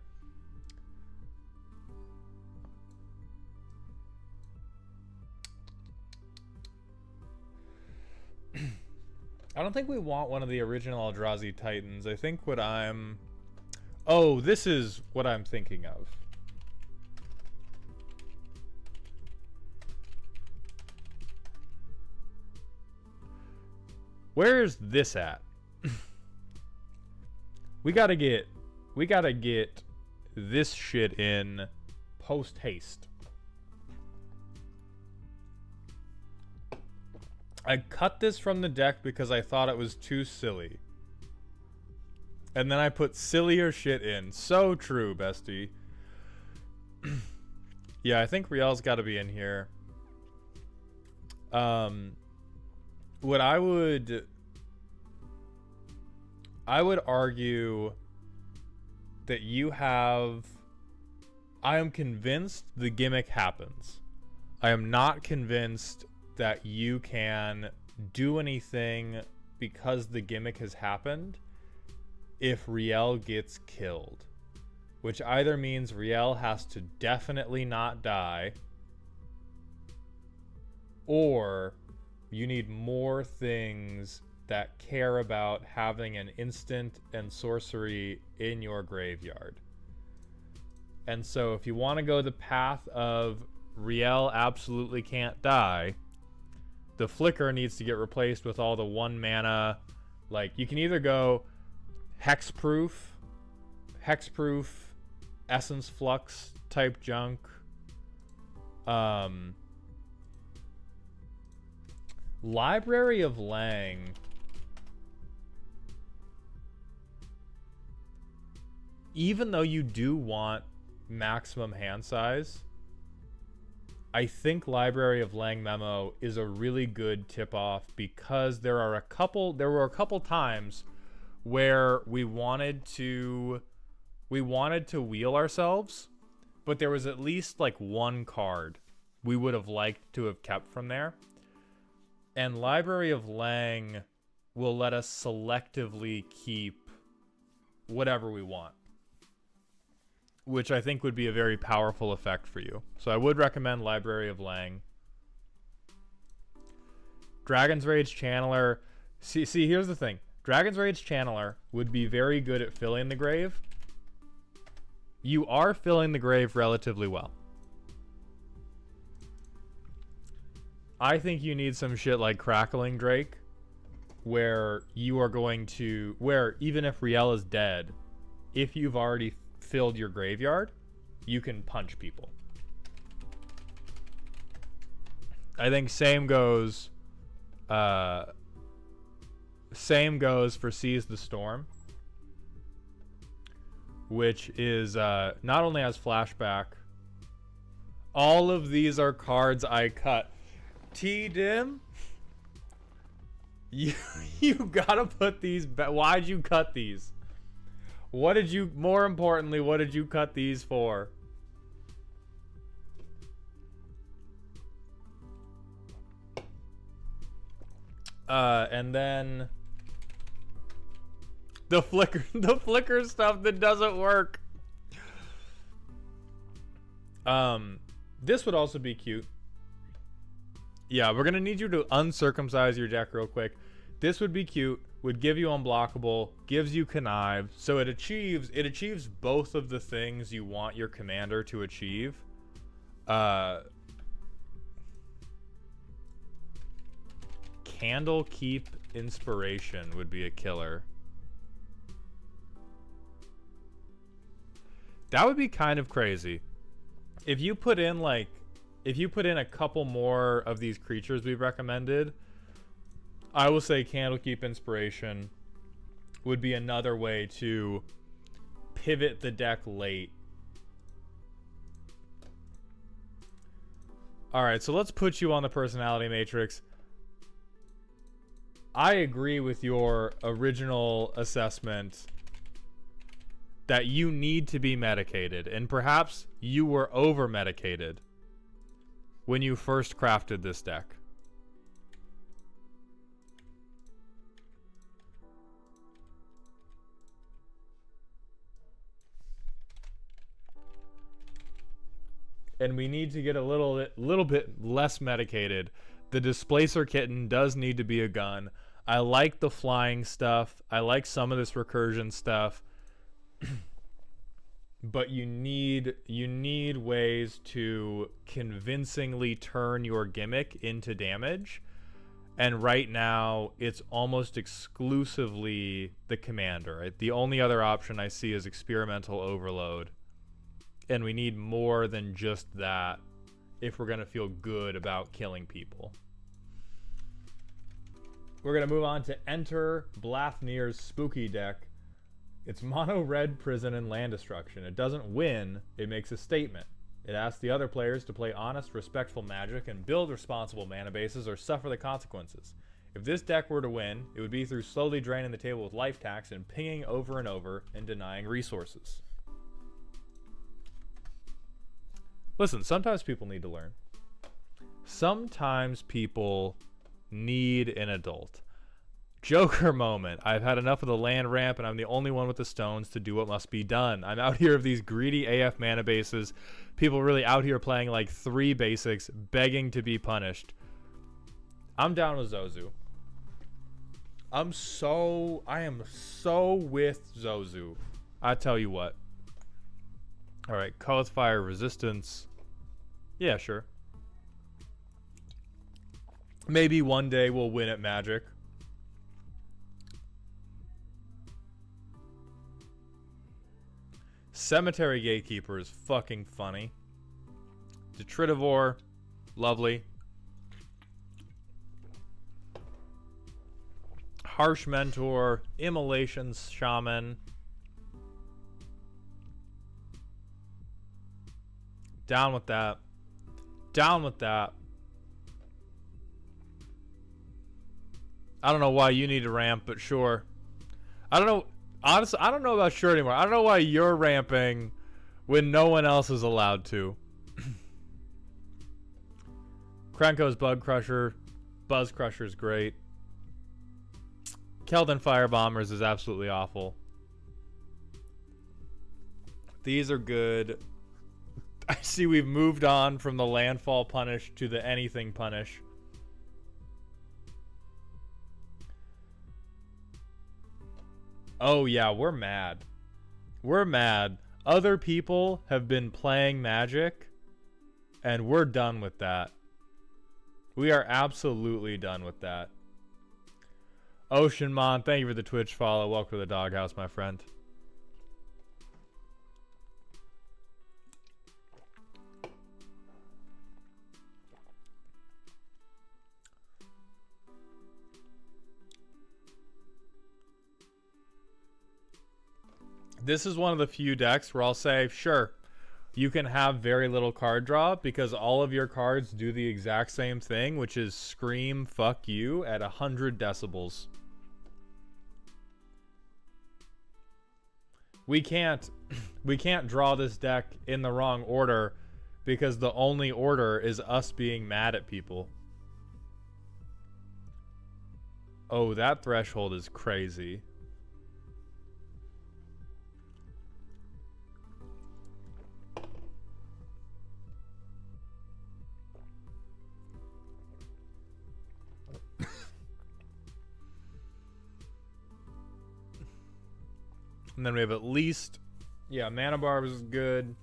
I don't think we want one of the original Eldrazi Titans. I think what I'm... Oh, this is what I'm thinking of. Where's this at? We gotta get this shit in post haste. I cut this from the deck because I thought it was too silly. And then I put sillier shit in. So true, bestie. Yeah, I think Riel's got to be in here. What I would argue that you have... I am convinced the gimmick happens. I am not convinced that you can do anything because the gimmick has happened if Riel gets killed. Which either means Riel has to definitely not die, or you need more things that care about having an instant and sorcery in your graveyard. And so if you want to go the path of Riel absolutely can't die, the flicker needs to get replaced with all the 1 mana. Like, you can either go hexproof, essence flux type junk, Library of Lang. Even though you do want maximum hand size, I think Library of Lang Memo is a really good tip-off because there were a couple times where we wanted to wheel ourselves, but there was at least like one card we would have liked to have kept from there. And Library of Lang will let us selectively keep whatever we want, which I think would be a very powerful effect for you. So I would recommend Library of Lang. Dragon's Rage Channeler. See, here's the thing. Dragon's Rage Channeler would be very good at filling the grave. You are filling the grave relatively well. I think you need some shit like Crackling Drake, where you are going to, where even if Riel is dead, if you've already filled your graveyard, you can punch people. I think same goes for Seize the Storm, which is not only has flashback. All of these are cards I cut. T-Dim, you gotta put these back. Why'd you cut these? What did you, more importantly, what did you cut these for? And then the flicker stuff that doesn't work. This would also be cute. Yeah, we're gonna need you to uncircumcise your deck real quick. This would be cute, would give you unblockable, gives you connive, so it achieves both of the things you want your commander to achieve. Candlekeep Inspiration would be a killer. That would be kind of crazy. If you put in a couple more of these creatures we've recommended, I will say Candlekeep Inspiration would be another way to pivot the deck late. Alright, so let's put you on the personality matrix. I agree with your original assessment that you need to be medicated, and perhaps you were over-medicated when you first crafted this deck. And we need to get a little bit less medicated. The Displacer Kitten does need to be a gun. I like the flying stuff. I like some of this recursion stuff. But you need ways to convincingly turn your gimmick into damage. And right now, it's almost exclusively the commander. Right? The only other option I see is Experimental Overload. And we need more than just that if we're going to feel good about killing people. We're going to move on to Enter Blathnir's Spooky deck. It's mono red, prison, and land destruction. It doesn't win, it makes a statement. It asks the other players to play honest, respectful Magic and build responsible mana bases or suffer the consequences. If this deck were to win, it would be through slowly draining the table with life tax and pinging over and over and denying resources. Listen, sometimes people need to learn. Sometimes people need an adult. Joker moment. I've had enough of the land ramp and I'm the only one with the stones to do what must be done. I'm out here of these greedy AF mana bases. People really out here playing like 3 basics, begging to be punished. I'm down with Zozu. I am so with Zozu. I tell you what. Alright, Cause Fire Resistance. Yeah, sure. Maybe one day we'll win at Magic. Cemetery Gatekeeper is fucking funny. Detritivore, lovely. Harsh Mentor, Immolation Shaman. Down with that. Down with that. I don't know why you need to ramp, but sure. I don't know. Honestly, I don't know about sure anymore. I don't know why you're ramping, when no one else is allowed to. Krenko's Bug Crusher. Buzz Crusher's great. Keldon Fire Bombers is absolutely awful. These are good. I see we've moved on from the Landfall Punish to the Anything Punish. Oh yeah, we're mad. We're mad. Other people have been playing Magic, and we're done with that. We are absolutely done with that. Oceanmon, thank you for the Twitch follow. Welcome to the doghouse, my friend. This is one of the few decks where I'll say, sure, you can have very little card draw because all of your cards do the exact same thing, which is scream fuck you at 100 decibels. We can't draw this deck in the wrong order because the only order is us being mad at people. Oh, that threshold is crazy. And then we have at least, yeah, Mana Barbs is good.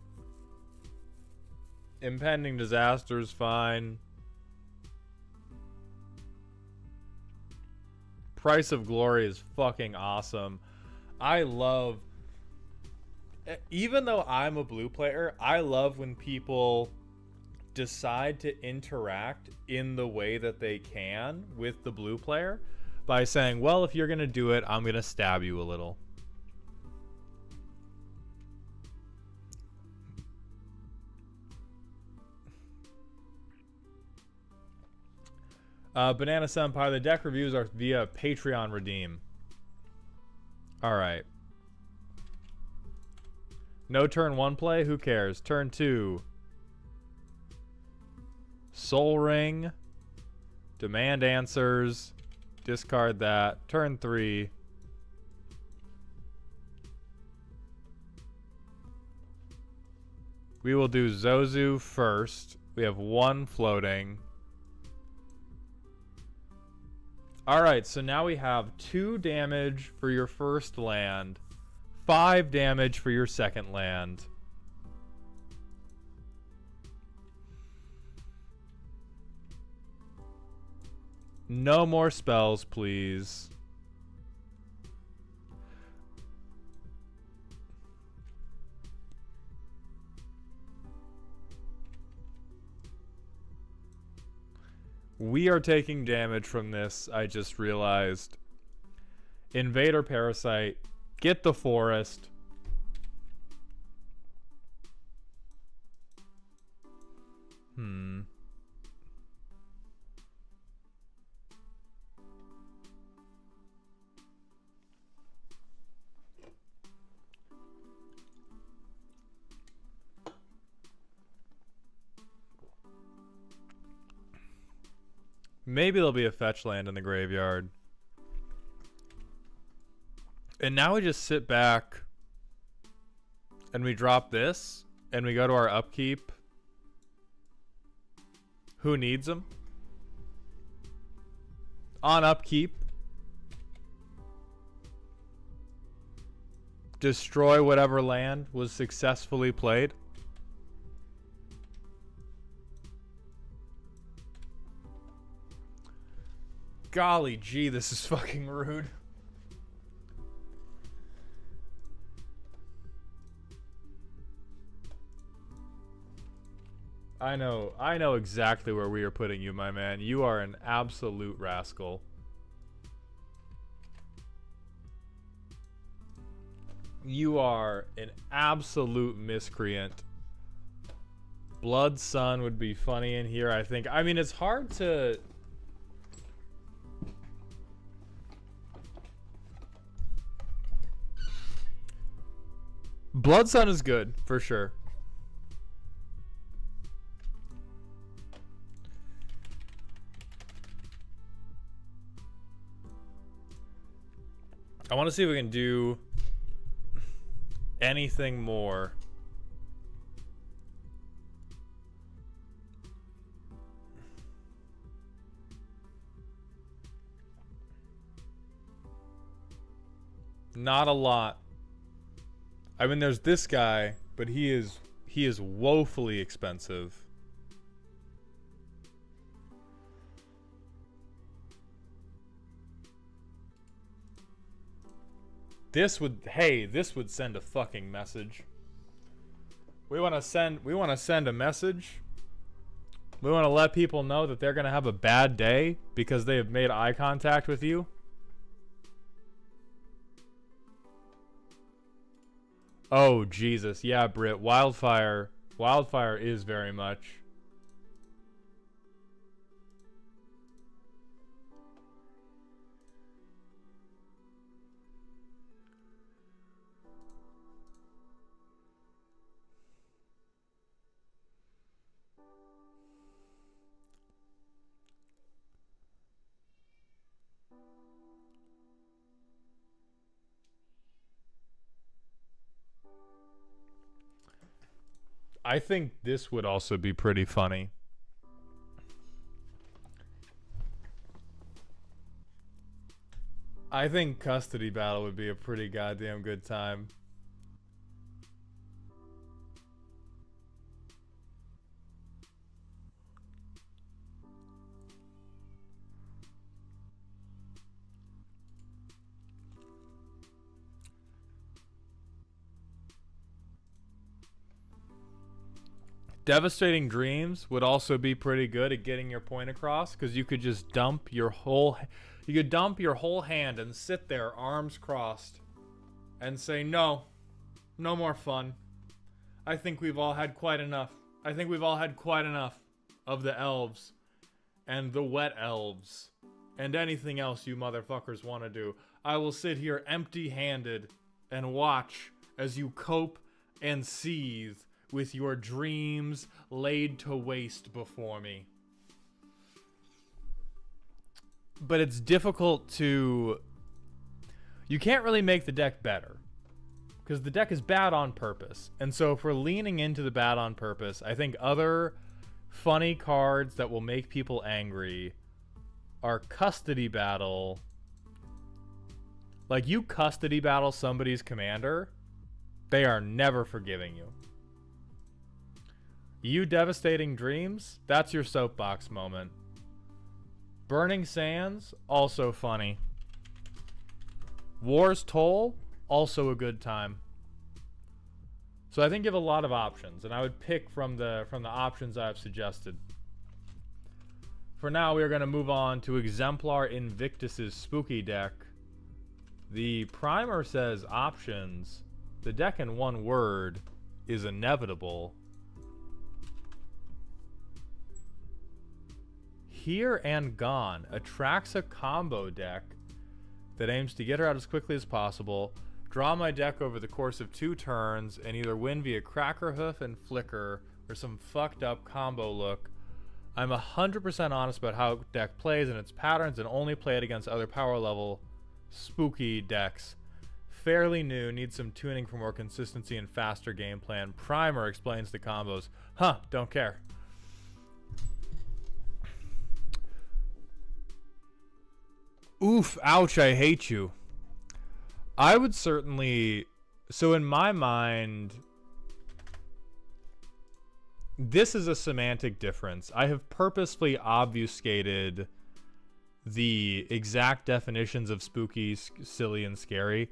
Impending Disaster is fine. Price of Glory is fucking awesome. I love, even though I'm a blue player, I love when people decide to interact in the way that they can with the blue player by saying, well, if you're going to do it, I'm going to stab you a little. Banana Senpai, the deck reviews are via Patreon redeem. Alright. No turn 1 play? Who cares? Turn 2. Soul Ring. Demand Answers. Discard that. Turn 3. We will do Zozu first. We have 1 floating. Alright, so now we have 2 damage for your first land, 5 damage for your second land. No more spells, please. We are taking damage from this, I just realized. Invader Parasite. Get the forest. Maybe there'll be a fetch land in the graveyard. And now we just sit back and we drop this and we go to our upkeep. Who needs them? On upkeep. Destroy whatever land was successfully played. Golly gee, this is fucking rude. I know exactly where we are putting you, my man. You are an absolute rascal. You are an absolute miscreant. Blood Sun would be funny in here, I think. I mean, it's hard to... Blood Sun is good, for sure. I want to see if we can do anything more. Not a lot. I mean, there's this guy, but he is woefully expensive. This would send a fucking message. We want to send a message. We want to let people know that they're going to have a bad day because they have made eye contact with you. Oh, Jesus. Yeah, Britt. Wildfire is very much. I think this would also be pretty funny. I think Custody Battle would be a pretty goddamn good time. Devastating Dreams would also be pretty good at getting your point across, because you could just dump your whole hand and sit there, arms crossed, and say, no more fun. I think we've all had quite enough. I think we've all had quite enough of the elves and the wet elves and anything else you motherfuckers want to do. I will sit here empty-handed and watch as you cope and seethe with your dreams laid to waste before me. But it's difficult to... You can't really make the deck better, because the deck is bad on purpose. And so if we're leaning into the bad on purpose, I think other funny cards that will make people angry are Custody Battle. Like, you Custody Battle somebody's commander, they are never forgiving you. You Devastating Dreams, that's your soapbox moment. Burning Sands, also funny. War's Toll, also a good time. So I think you have a lot of options, and I would pick from the options I've suggested. For now, we are going to move on to Exemplar Invictus's spooky deck. The primer says options. The deck in one word is inevitable. Here and Gone attracts a combo deck that aims to get her out as quickly as possible, draw my deck over the course of 2 turns, and either win via Crackerhoof and Flicker or some fucked up combo look. I'm 100% honest about how deck plays and its patterns, and only play it against other power level spooky decks. Fairly new, needs some tuning for more consistency and faster game plan. Primer explains the combos. Huh, don't care. Oof, ouch, I hate you. I would certainly... So in my mind, this is a semantic difference. I have purposefully obfuscated the exact definitions of spooky, silly, and scary.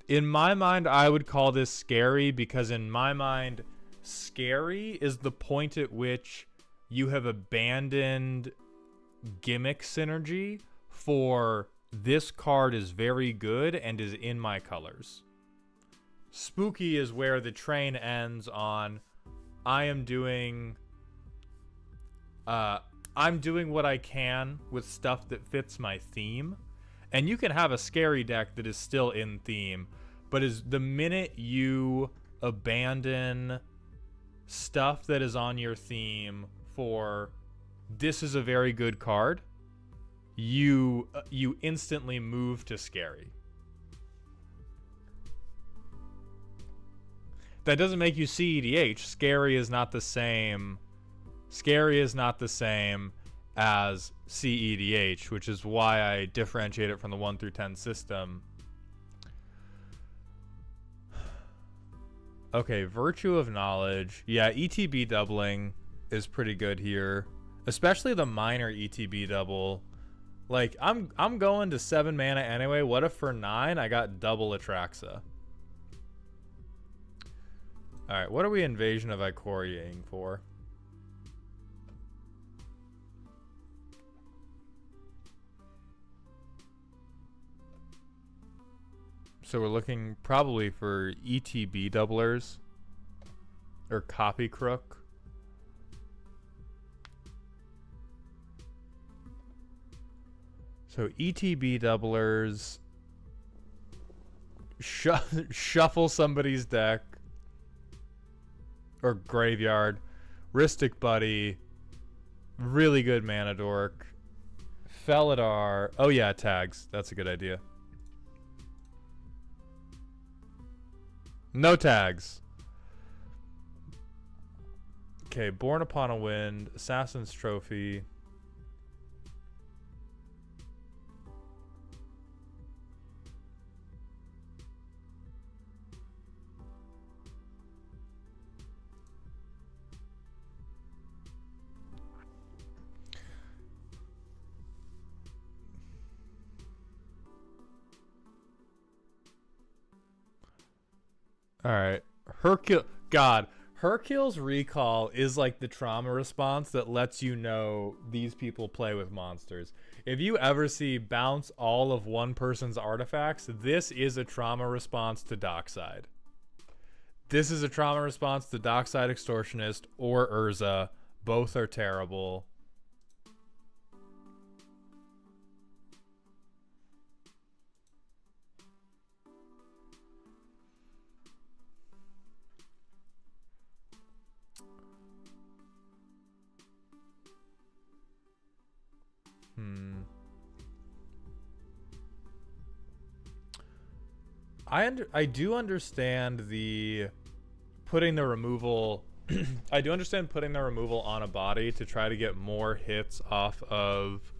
In my mind, I would call this scary because in my mind, scary is the point at which you have abandoned gimmick synergy for this card is very good and is in my colors. Spooky is where the train ends on I'm doing what I can with stuff that fits my theme. And you can have a scary deck that is still in theme, but is the minute you abandon stuff that is on your theme for this is a very good card, you instantly move to scary. That doesn't make you CEDH. Scary is not the same. Scary is not the same as CEDH, which is why I differentiate it from the 1 through 10 system. Okay, Virtue of Knowledge. Yeah, ETB doubling is pretty good here, especially the minor ETB double. Like, I'm going to 7 mana anyway. What if for 9 I got double Atraxa? Alright, what are we Invasion of Ikoria-ing for? So we're looking probably for ETB doublers. Or Copy Crook. So ETB doublers. Shuffle somebody's deck. Or graveyard. Rhystic Buddy. Really good mana dork. Felidar. Oh yeah, tags. That's a good idea. No tags. Okay, Born Upon a Wind. Assassin's Trophy. Alright. Hercule's Recall is like the trauma response that lets you know these people play with monsters. If you ever see bounce all of one person's artifacts, this is a trauma response to Dockside. This is a trauma response to Dockside Extortionist or Urza. Both are terrible. I do understand the putting the removal I do understand putting the removal on a body to try to get more hits off of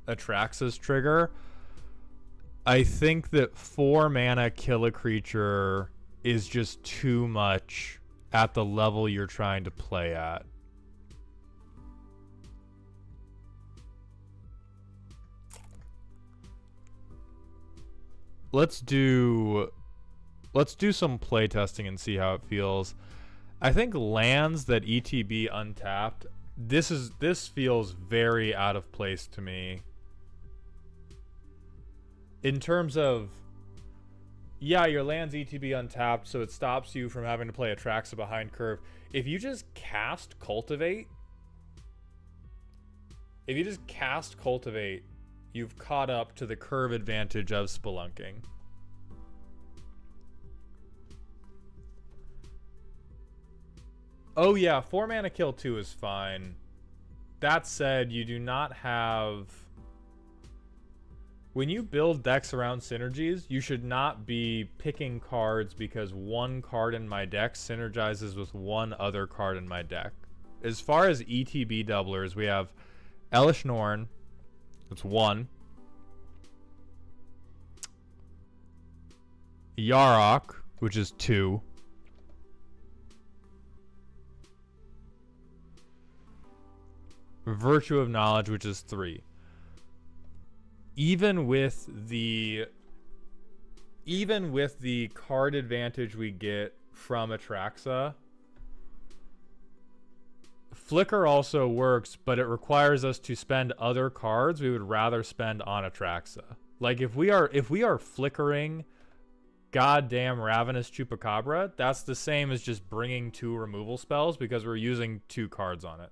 Atraxa's trigger. I think that 4 mana kill a creature is just too much at the level you're trying to play at. Let's do some play testing and see how it feels. I think lands that ETB untapped, this feels very out of place to me. In terms of, yeah, your land's ETB untapped, so it stops you from having to play Atraxa behind curve. If you just cast Cultivate, you've caught up to the curve advantage of Spelunking. Oh yeah, 4 mana kill 2 is fine. That said, you do not have... When you build decks around synergies, you should not be picking cards because one card in my deck synergizes with one other card in my deck. As far as ETB doublers, we have Elish Norn. That's 1. Yarok, which is 2. Virtue of Knowledge, which is 3. Even with the card advantage we get from Atraxa, Flicker also works, but it requires us to spend other cards we would rather spend on Atraxa. Like if we are flickering goddamn Ravenous Chupacabra, that's the same as just bringing 2 removal spells because we're using 2 cards on it.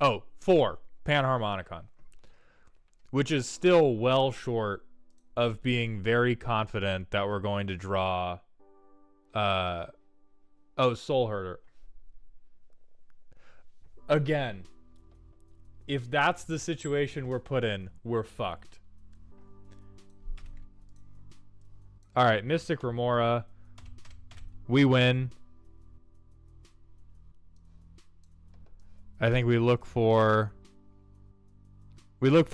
Oh, 4, Panharmonicon. Which is still well short of being very confident that we're going to draw Soul Herder. Again, if that's the situation we're put in, we're fucked. Alright, Mystic Remora. We win. I think we look for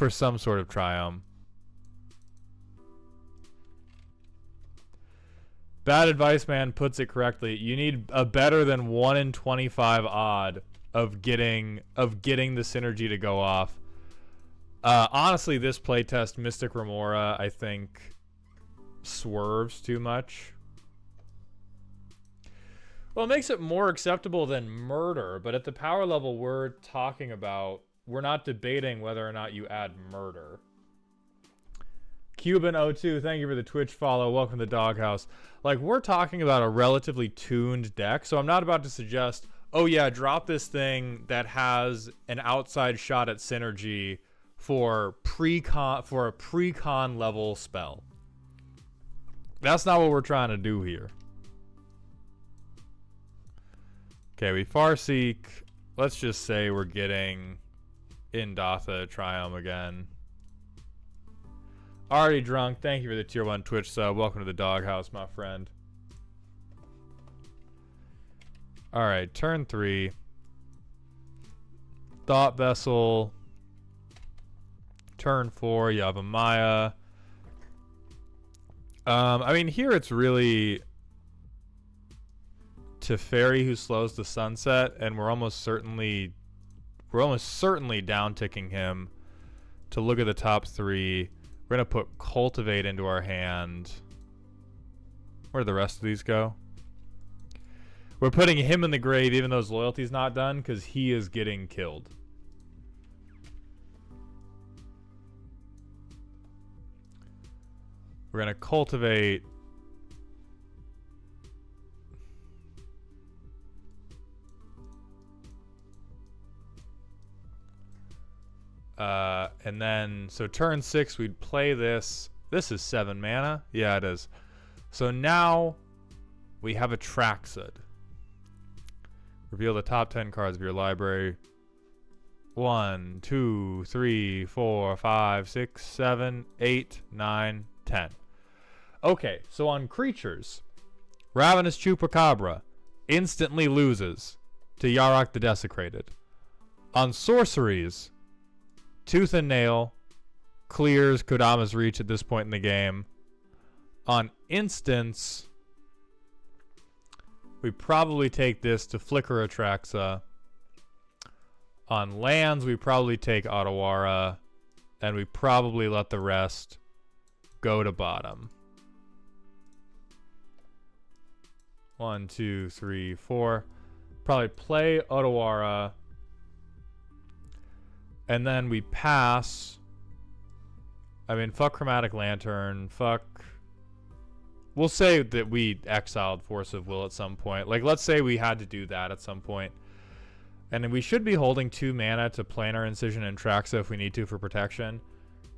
some sort of triumph. Bad Advice Man puts it correctly. You need a better than 1 in 25 odd of getting the synergy to go off. Honestly, this playtest, Mystic Remora, I think swerves too much. Well, it makes it more acceptable than murder, but at the power level we're talking about, we're not debating whether or not you add murder. Cuban02, thank you for the Twitch follow. Welcome to the Doghouse. Like, we're talking about a relatively tuned deck, so I'm not about to suggest, oh yeah, drop this thing that has an outside shot at synergy for a pre-con level spell. That's not what we're trying to do here. Okay, we Farseek. Let's just say we're getting Indatha Triumph again. Already drunk. Thank you for the tier 1 Twitch sub. Welcome to the Doghouse, my friend. Alright, turn 3. Thought Vessel. Turn 4, Yavimaya. I mean, here it's really Teferi who slows the sunset, and we're almost certainly down ticking him to look at the top 3. We're gonna put Cultivate into our hand. Where'd the rest of these go? We're putting him in the grave even though his loyalty's not done, because he is getting killed. We're gonna Cultivate. And then, so turn 6, we'd play this. This is 7 mana. Yeah, it is. So now we have a Traxid. Reveal the top 10 cards of your library. 1, 2, 3, 4, 5, 6, 7, 8, 9, 10. Okay, so on creatures, Ravenous Chupacabra instantly loses to Yarok the Desecrated. On sorceries, Tooth and Nail clears Kodama's Reach at this point in the game. On instants, we probably take this to Flicker Atraxa. On lands, we probably take Otawara, and we probably let the rest go to bottom. 1, 2, 3, 4. Probably play Otawara. And then we pass. I mean, fuck Chromatic Lantern. Fuck. We'll say that we exiled Force of Will at some point. Like, let's say we had to do that at some point. And then we should be holding 2 mana to Planar Incision and Traxa if we need to for protection.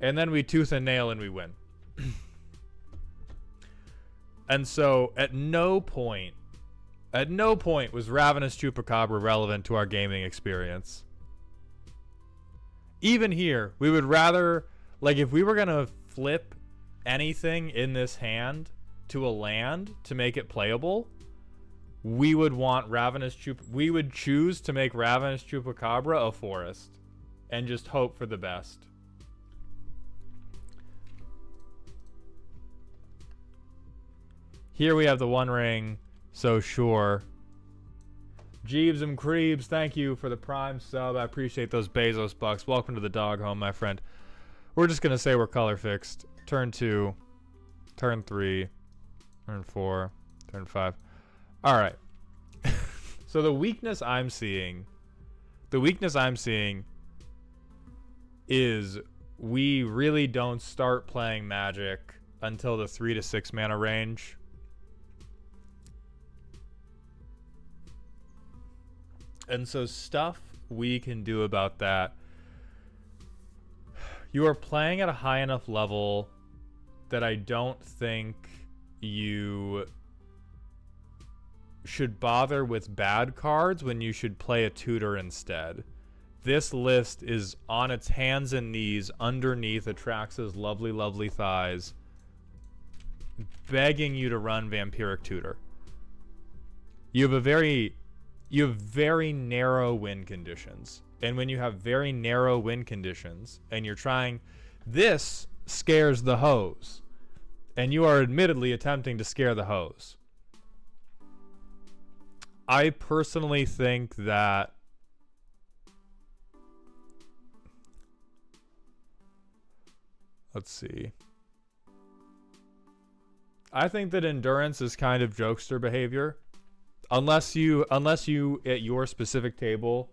And then we Tooth and Nail and we win. And so at no point was Ravenous Chupacabra relevant to our gaming experience. Even here, we would rather, like, if we were going to flip anything in this hand to a land to make it playable, we would want we would choose to make Ravenous Chupacabra a forest and just hope for the best. Here we have the One Ring, so sure. Jeeves and Creebs, thank you for the Prime sub. I appreciate those Bezos bucks. Welcome to the dog home, my friend. We're just going to say we're color fixed. Turn 2, turn 3, turn 4, turn 5. All right. So the weakness I'm seeing is we really don't start playing Magic until the 3 to 6 mana range. And so stuff we can do about that. You are playing at a high enough level that I don't think you should bother with bad cards when you should play a tutor instead. This list is on its hands and knees underneath Atraxa's lovely, lovely thighs, begging you to run Vampiric Tutor. You have very narrow win conditions. And when you have very narrow win conditions and you're trying, this scares the hose. And you are admittedly attempting to scare the hose. I personally think that let's see. I think that endurance is kind of jokester behavior. Unless you at your specific table,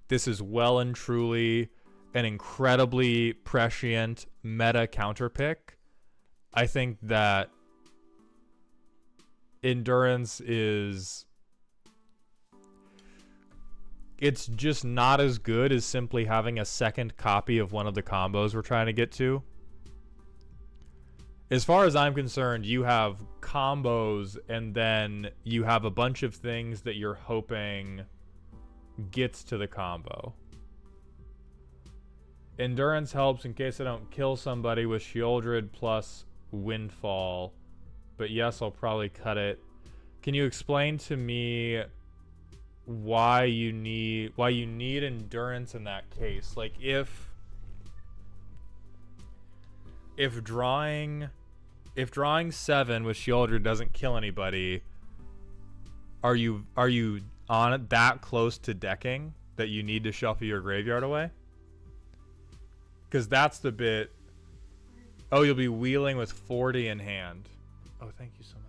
this is well and truly an incredibly prescient meta counter pick. I think that endurance it's just not as good as simply having a second copy of one of the combos we're trying to get to. As far as I'm concerned, you have combos and then you have a bunch of things that you're hoping gets to the combo. Endurance helps in case I don't kill somebody with Sheoldred plus Windfall. But yes, I'll probably cut it. Can you explain to me why you need endurance in that case? Like if drawing 7 with Sheoldred doesn't kill anybody, are you on it that close to decking that you need to shuffle your graveyard away? Because that's the bit. Oh, you'll be wheeling with 40 in hand. Oh, thank you so much.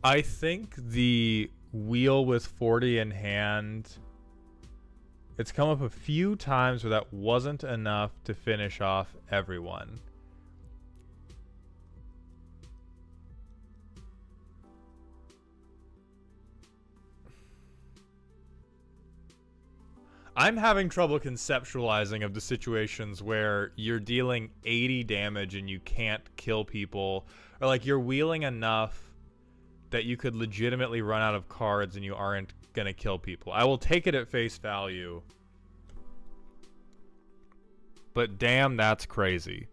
I think the wheel with 40 in hand, it's come up a few times where that wasn't enough to finish off everyone. I'm having trouble conceptualizing of the situations where you're dealing 80 damage and you can't kill people, or like you're wheeling enough that you could legitimately run out of cards and you aren't gonna kill people. I will take it at face value. But damn, that's crazy.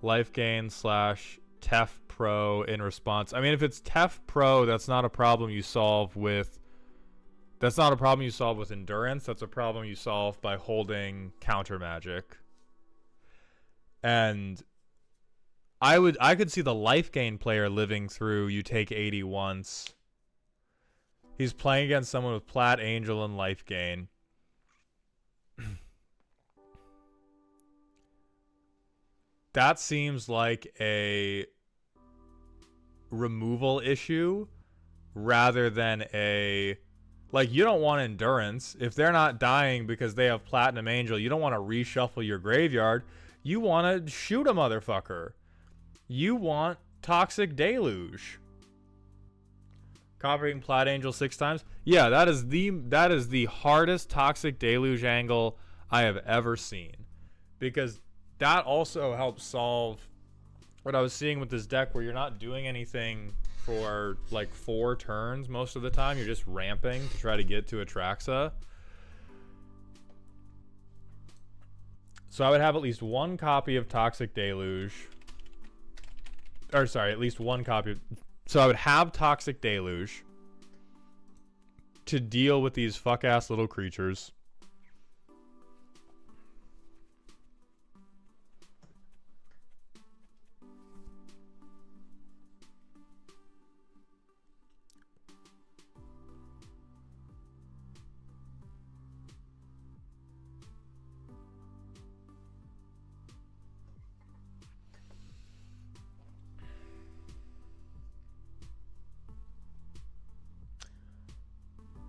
Life gain / Tef Pro in response. I mean, if it's Tef Pro, that's not a problem you solve with. That's not a problem you solve with endurance. That's a problem you solve by holding counter magic. And I could see the life gain player living through you take 80 once. He's playing against someone with Plat Angel and life gain. That seems like a removal issue rather than a... Like, you don't want endurance. If they're not dying because they have Platinum Angel, you don't want to reshuffle your graveyard. You want to shoot a motherfucker. You want Toxic Deluge. Copying Plat Angel 6 times? Yeah, that is the hardest Toxic Deluge angle I have ever seen. Because that also helps solve what I was seeing with this deck where you're not doing anything for like 4 turns most of the time. You're just ramping to try to get to Atraxa. So I would have at least one copy of Toxic Deluge. Or sorry, at least one copy. So I would have Toxic Deluge to deal with these fuck-ass little creatures.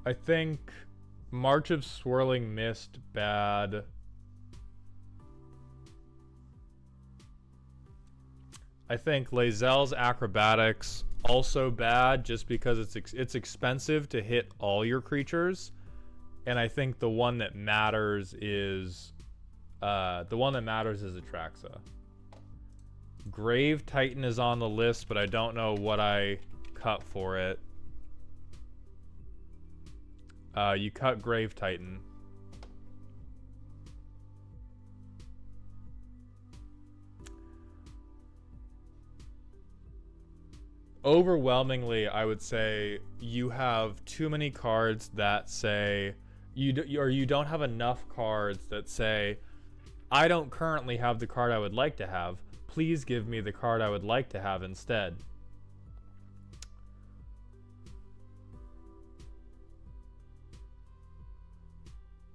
I think March of Swirling Mist, bad. I think Lae'zel's Acrobatics, also bad, just because it's expensive to hit all your creatures. And I think the one that matters is Atraxa. Grave Titan is on the list, but I don't know what I cut for it. You cut Grave Titan. Overwhelmingly, I would say you have too many cards that say you don't have enough cards that say, I don't currently have the card I would like to have. Please give me the card I would like to have instead.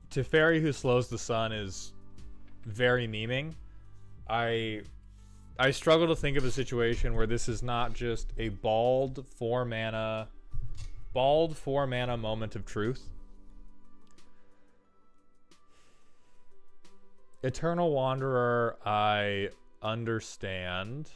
Teferi Who Slows the Sun is very meming. I struggle to think of a situation where this is not just a bald 4-mana moment of truth. Eternal Wanderer, I understand.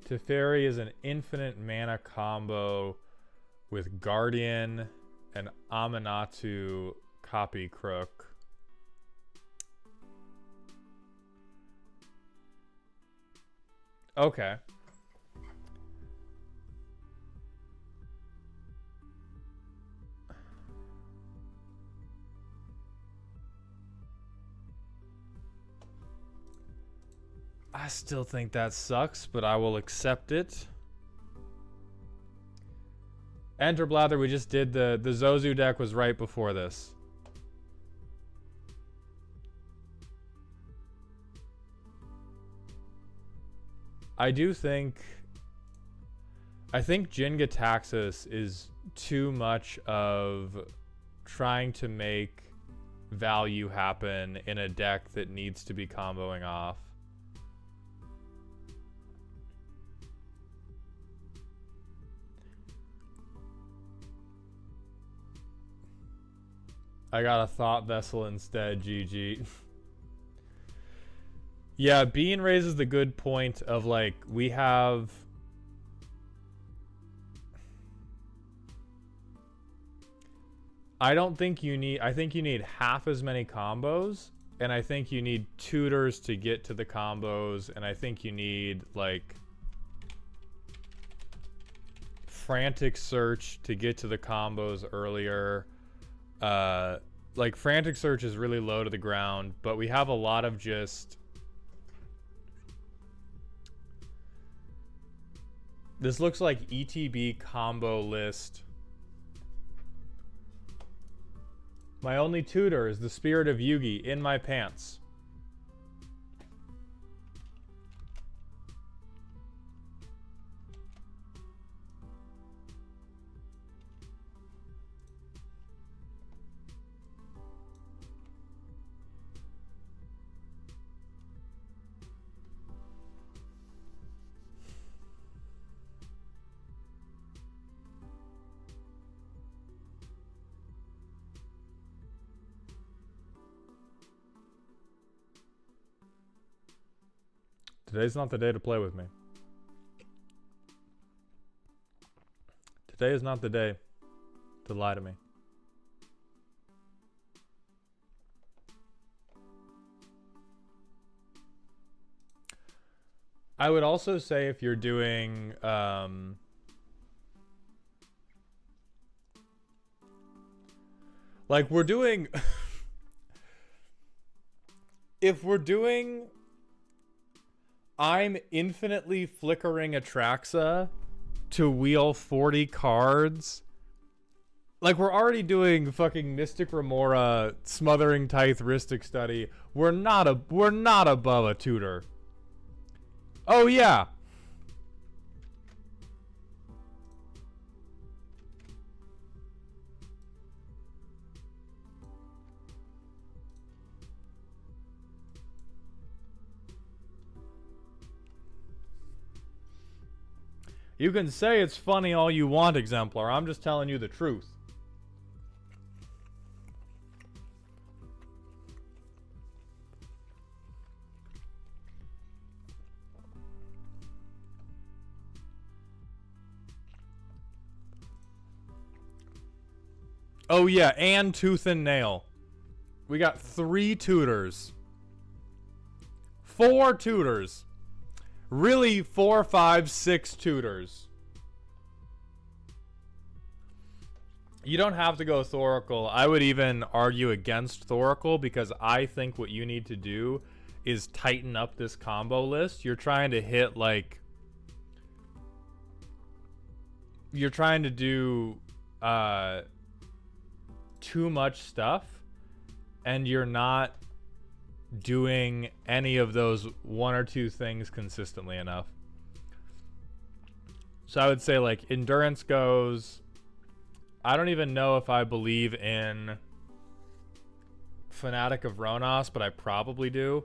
Teferi is an infinite mana combo with Guardian and Aminatou Copy Crook. Okay. I still think that sucks, but I will accept it. Enter Blather, we just did the Zozu deck was right before this. I think Jin-Gitaxias is too much of trying to make value happen in a deck that needs to be comboing off. I got a Thought Vessel instead, GG. Yeah, Bean raises the good point of, like, we have... I think you need half as many combos, and I think you need tutors to get to the combos, and I think you need, like, Frantic Search to get to the combos earlier. Like, Frantic Search is really low to the ground, but we have a lot of just... This looks like ETB combo list. My only tutor is the Spirit of Yugi in my pants. Today's not the day to play with me. Today is not the day to lie to me. I would also say if you're doing like we're doing if we're doing I'm infinitely flickering Atraxa to wheel 40 cards. Like, we're already doing fucking Mystic Remora, Smothering Tithe, Rhystic Study. We're not above a tutor. Oh yeah. You can say it's funny all you want, Exemplar. I'm just telling you the truth. Oh yeah, and Tooth and Nail. We got 3 tutors. 4 tutors. Really 4, 5, 6 tutors. You don't have to go Thoracle. I would even argue against Thoracle because I think what you need to do is tighten up this combo list. You're trying to hit like... You're trying to do too much stuff and you're not doing any of those 1 or 2 things consistently enough. So I would say like endurance goes. I don't even know if I believe in Fanatic of Ronos, but I probably do.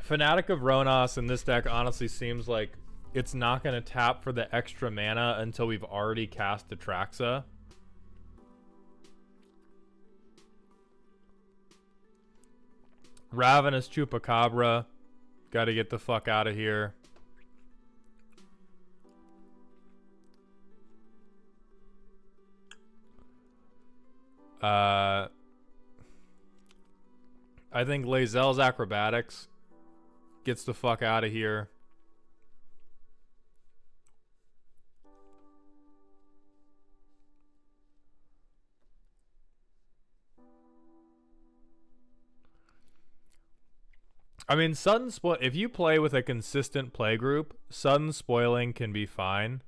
Fanatic of Ronos in this deck honestly seems like it's not going to tap for the extra mana until we've already cast Atraxa. Ravenous Chupacabra. Got to get the fuck out of here. I think Lae'zel's Acrobatics gets the fuck out of here. I mean, sudden spoil. If you play with a consistent play group, sudden spoiling can be fine.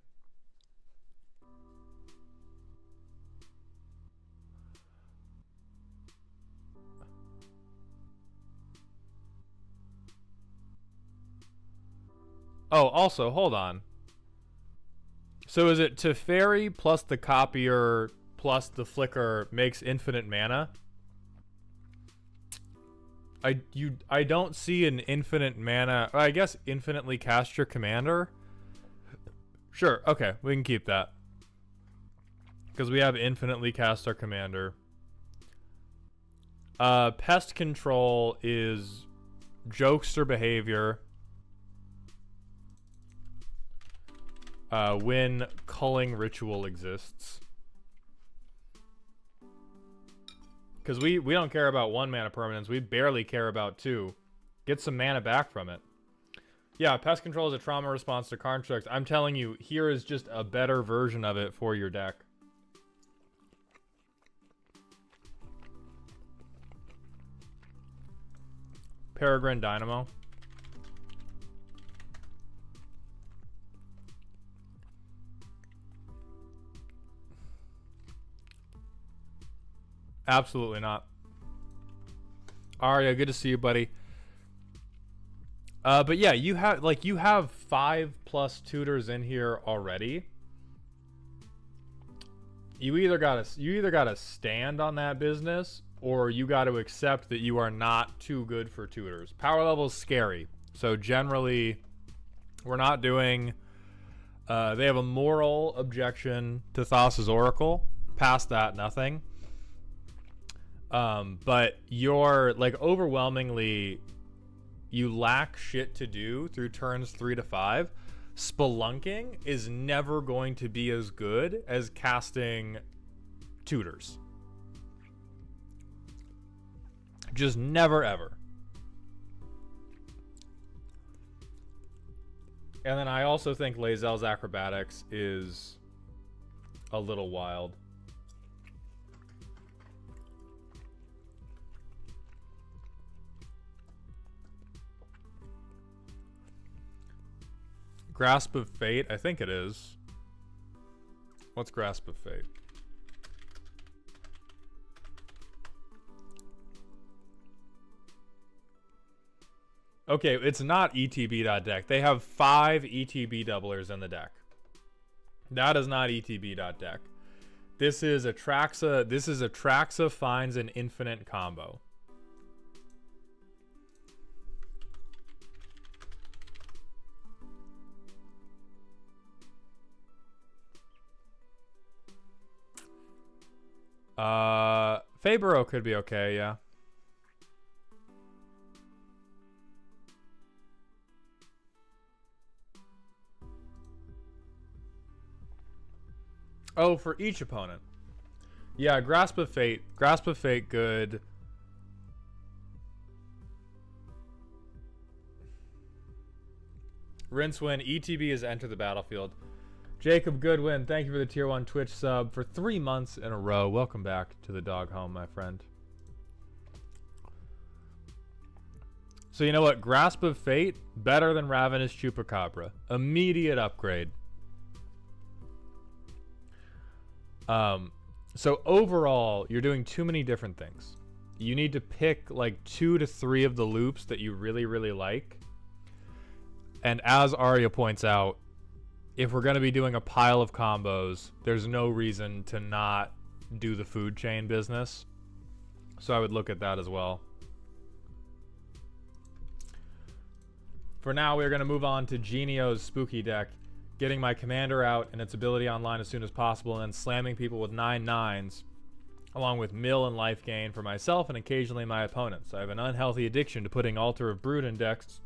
Oh, also, hold on. So is it Teferi plus the Copier plus the Flicker makes infinite mana? I don't see an infinite mana. I guess infinitely cast your commander. Sure, okay, we can keep that. Because we have infinitely cast our commander. Pest control is jokester behavior. When culling ritual exists. Because we don't care about 1 mana permanence. We barely care about 2. Get some mana back from it. Yeah, pest control is a trauma response to construct. I'm telling you, here is just a better version of it for your deck. Peregrine Dynamo. Absolutely not. Arya, good to see you, buddy. But yeah, you have 5+ tutors in here already. You either gotta stand on that business, or you got to accept that you are not too good for tutors. Power level is scary, so generally, we're not doing. They have a moral objection to Thassa's Oracle. Past that, nothing. But you're like overwhelmingly, you lack shit to do through turns 3 to 5. Spelunking is never going to be as good as casting tutors. Just never ever. And then I also think Lae'zel's Acrobatics is a little wild. Grasp of Fate? I think it is. What's Grasp of Fate? Okay, it's not ETB.deck. They have 5 ETB doublers in the deck. That is not ETB.deck. This is Atraxa. This is Atraxa finds an infinite combo. Fabro could be okay, yeah. Oh, for each opponent. Yeah, Grasp of Fate. Grasp of Fate, good. Rincewind, ETB has entered the battlefield. Jacob Goodwin, thank you for the tier 1 Twitch sub for 3 months in a row. Welcome back to the dog home, my friend. So you know what? Grasp of Fate, better than Ravenous Chupacabra. Immediate upgrade. So overall, you're doing too many different things. You need to pick like 2 to 3 of the loops that you really, really like. And as Arya points out, if we're going to be doing a pile of combos, there's no reason to not do the food chain business. So I would look at that as well. For now, we're going to move on to Genio's spooky deck, getting my commander out and its ability online as soon as possible, and then slamming people with 9/9s, along with mill and life gain for myself and occasionally my opponents. I have an unhealthy addiction to putting Altar of Brood in decks.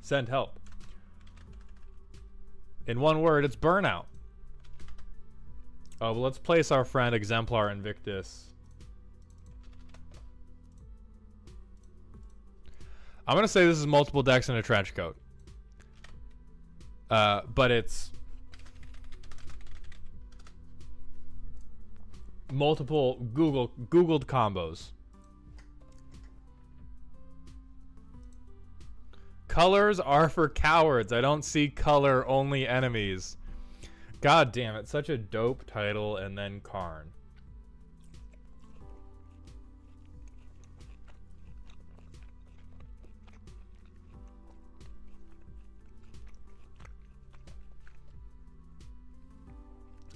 Send help. In one word, it's burnout. Oh, well, let's place our friend Exemplar Invictus. I'm going to say this is multiple decks in a trench coat. But it's multiple Googled combos. Colors are for cowards. I don't see color-only enemies. God damn it. Such a dope title, and then Karn.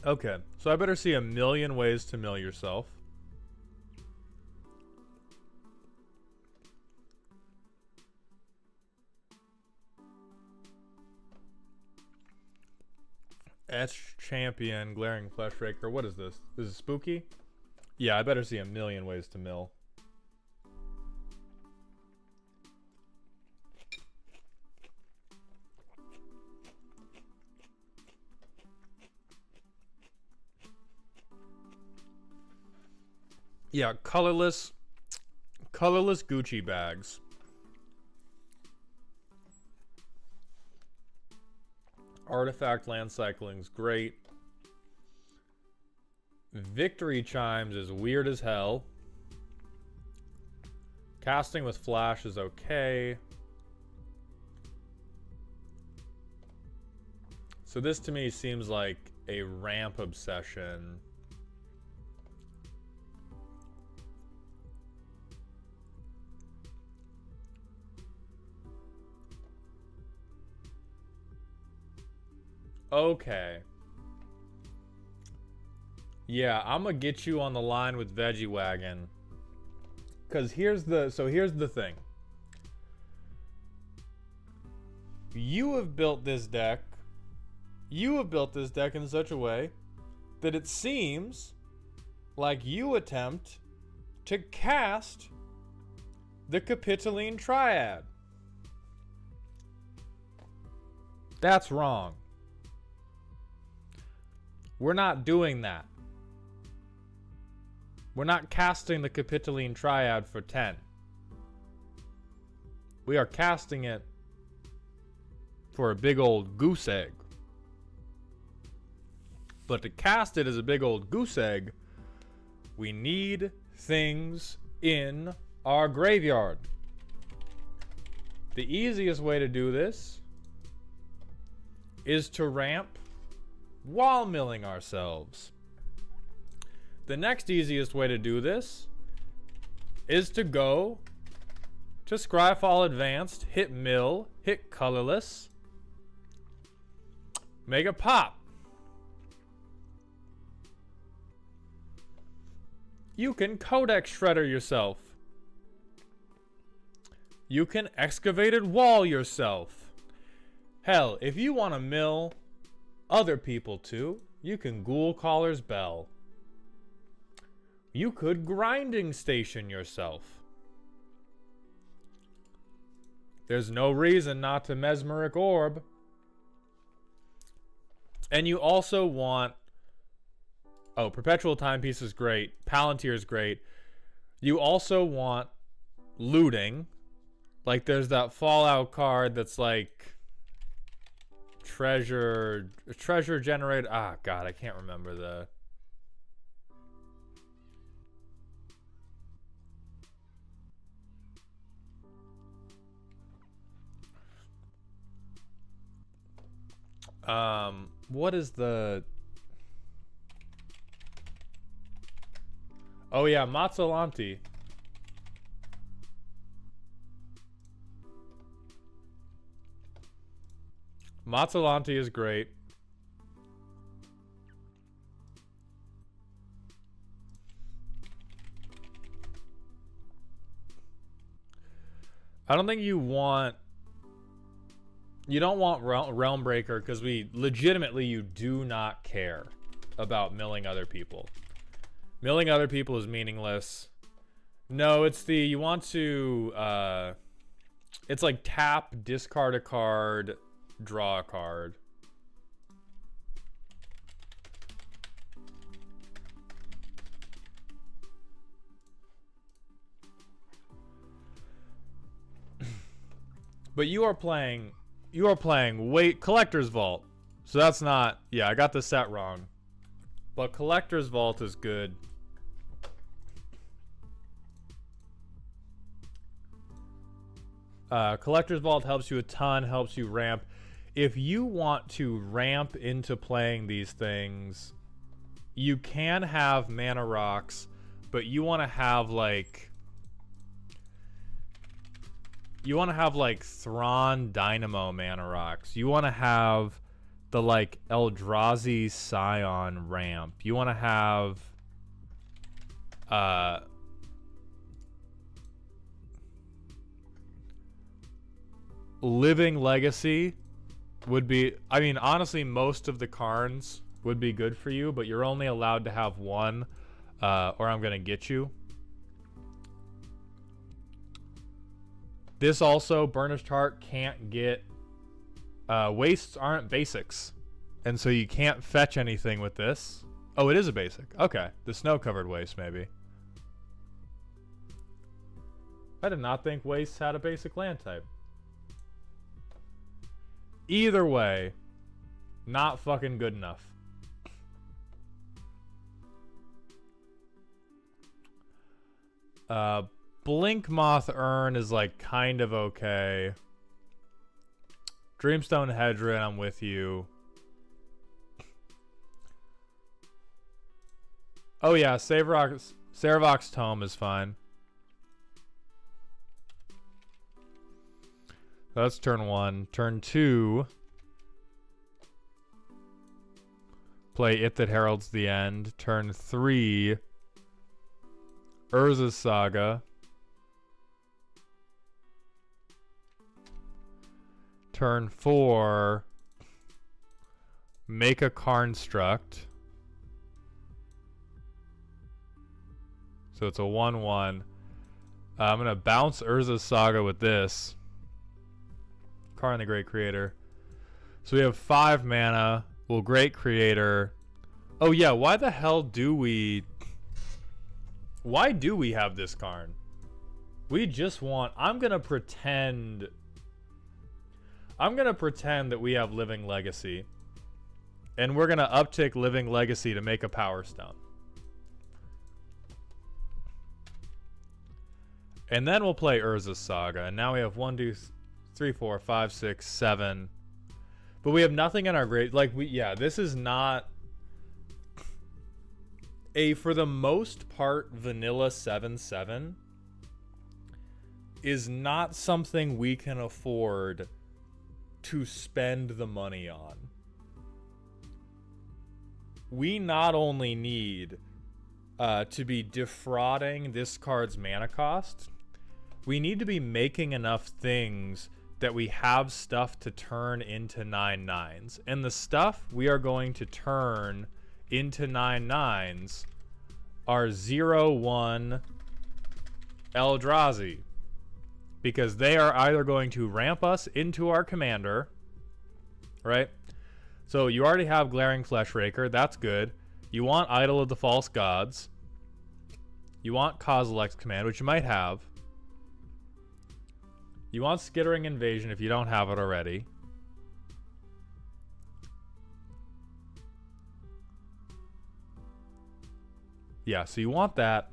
Okay, so I better see a million ways to mill yourself. Etched Champion, Glaring Fleshraker. What is this? This is spooky? Yeah, I better see a million ways to mill. Yeah, colorless Gucci bags. Artifact land cycling's great. Victory Chimes is weird as hell. Casting with Flash is okay. So this to me seems like a ramp obsession. Okay. Yeah, I'm gonna get you on the line with Veggie Wagon. Cause here's the thing. You have built this deck in such a way that it seems like you attempt to cast the Capitoline Triad. That's wrong. We're not doing that. We're not casting the Capitoline Triad for 10. We are casting it for a big old goose egg. But to cast it as a big old goose egg, we need things in our graveyard. The easiest way to do this is to ramp while milling ourselves. The next easiest way to do this is to go to Scryfall Advanced, hit mill, hit colorless, make a pop. You can Codex Shredder yourself. You can Excavated Wall yourself. Hell, if you want to mill other people too, you can Ghoul Caller's Bell. You could grinding station yourself. There's no reason not to mesmeric orb. And you also want... Oh, perpetual timepiece is great. Palantir is great. You also want looting. Like, there's that Fallout card that's like... Treasure generated... Ah, God, I can't remember the... What is the... Oh yeah, Mazzolanti. Mazzolanti is great. I don't think you want... You don't want Realm Breaker because you do not care about milling other people. Milling other people is meaningless. No, it's the, you want to, it's like tap, discard a card, draw a card. But you are playing Collector's Vault. So that's not, yeah, I got the set wrong. But Collector's Vault is good. Collector's Vault helps you a ton, helps you ramp. If you want to ramp into playing these things, you can have mana rocks, but you want to have like... You want to have like Thrawn Dynamo mana rocks. You want to have the like Eldrazi Scion ramp. You want to have Living Legacy would be, I mean, honestly, most of the Karns would be good for you, but you're only allowed to have one, or I'm going to get you. This also, Burnished Heart can't get... wastes aren't basics. And so you can't fetch anything with this. Oh, it is a basic. Okay. The snow-covered waste, maybe. I did not think wastes had a basic land type. Either way, not fucking good enough. Blink Moth Urn is like kind of okay. Dreamstone Hedron, I'm with you. Oh yeah, Saravox Tome is fine. That's turn 1. Turn 2. Play It That Heralds the End. Turn 3. Urza's Saga. Turn 4. Make a Karnstruct. So it's a 1/1. I'm going to bounce Urza's Saga with this. Karn the Great Creator. So we have 5 mana. Well, Great Creator. Oh yeah, why the hell do we... Why do we have this Karn? We just want... I'm going to pretend that we have Living Legacy. And we're going to uptick Living Legacy to make a Power Stone. And then we'll play Urza's Saga. And now we have 1, 2, 3, 4, 5, 6, 7. But we have nothing in our grade. Like, this is not a, for the most part, vanilla 7/7 is not something we can afford to spend the money on. We not only need to be defrauding this card's mana cost, we need to be making enough things that we have stuff to turn into 9/9s. And the stuff we are going to turn into 9/9s are 0-1 Eldrazi. Because they are either going to ramp us into our commander, right? So you already have Glaring Fleshraker. That's good. You want Idol of the False Gods. You want Kozilek's Command, which you might have. You want Skittering Invasion if you don't have it already. Yeah, so you want that.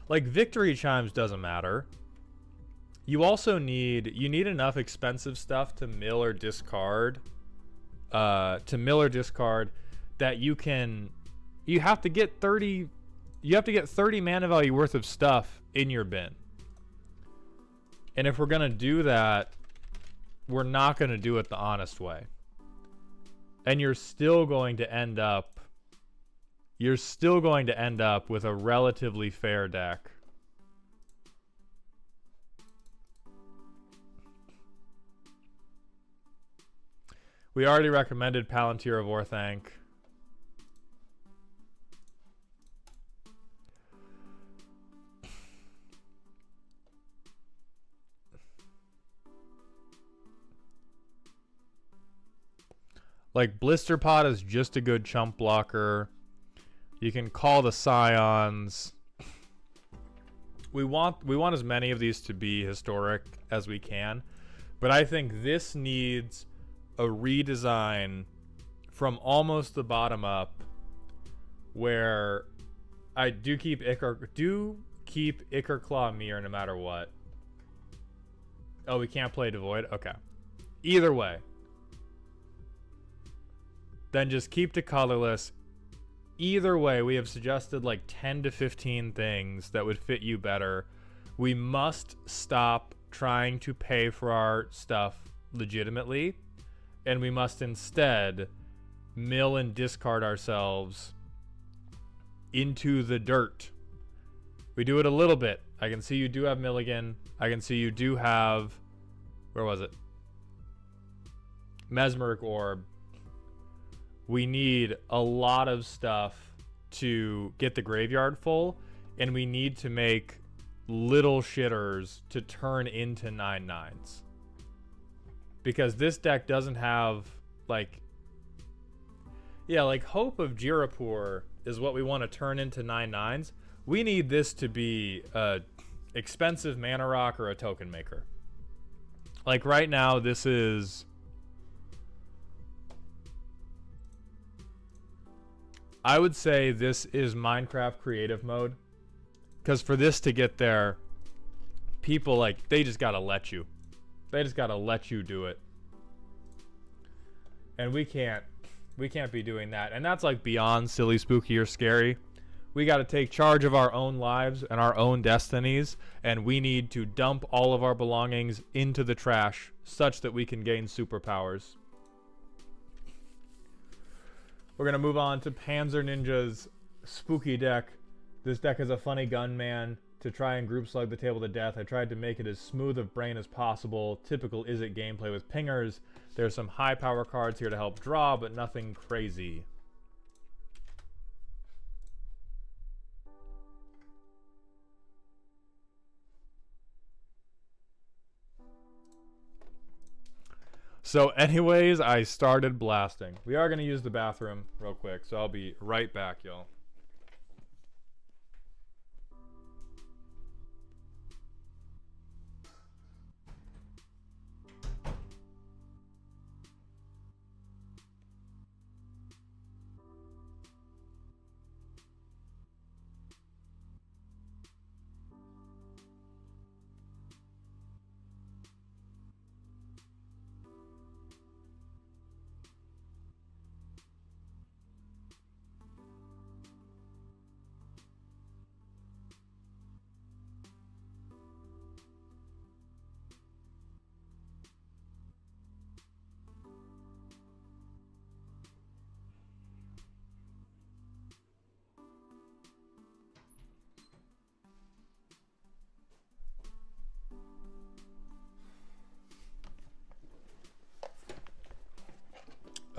Like, Victory Chimes doesn't matter. You also need enough expensive stuff to mill or discard. That you have to get 30 mana value worth of stuff in your bin. And if we're gonna do that, we're not gonna do it the honest way. And you're still going to end up with a relatively fair deck. We already recommended Palantir of Orthanc. Like, Blister Pot is just a good chump blocker. You can call the Scions. We want as many of these to be historic as we can. But I think this needs a redesign from almost the bottom up, where I do keep Ichor Mirror no matter what. Oh, we can't play Devoid? Okay. Either way. Then just keep the Colorless. Either way, we have suggested like 10 to 15 things that would fit you better. We must stop trying to pay for our stuff legitimately. And we must instead mill and discard ourselves into the dirt. We do it a little bit. I can see you do have Milligan. I can see you do have... Where was it? Mesmeric Orb. We need a lot of stuff to get the graveyard full. And we need to make little shitters to turn into 9/9s. Because this deck doesn't have, like... Yeah, like, Hope of Jirapur is what we want to turn into 9/9s. We need this to be a expensive mana rock or a token maker. Like, right now, this is... I would say this is Minecraft creative mode. Because for this to get there, people, like, they just gotta let you. They just gotta let you do it. And we can't be doing that. And that's like beyond silly, spooky, or scary. We gotta take charge of our own lives and our own destinies. And we need to dump all of our belongings into the trash such that we can gain superpowers. We're gonna move on to Panzer Ninja's spooky deck. This deck is a funny gunman to try and group slug the table to death. I tried to make it as smooth of brain as possible. Typical Is It gameplay with pingers. There's some high power cards here to help draw, but nothing crazy. So anyways, I started blasting. We are going to use the bathroom real quick, so I'll be right back, y'all.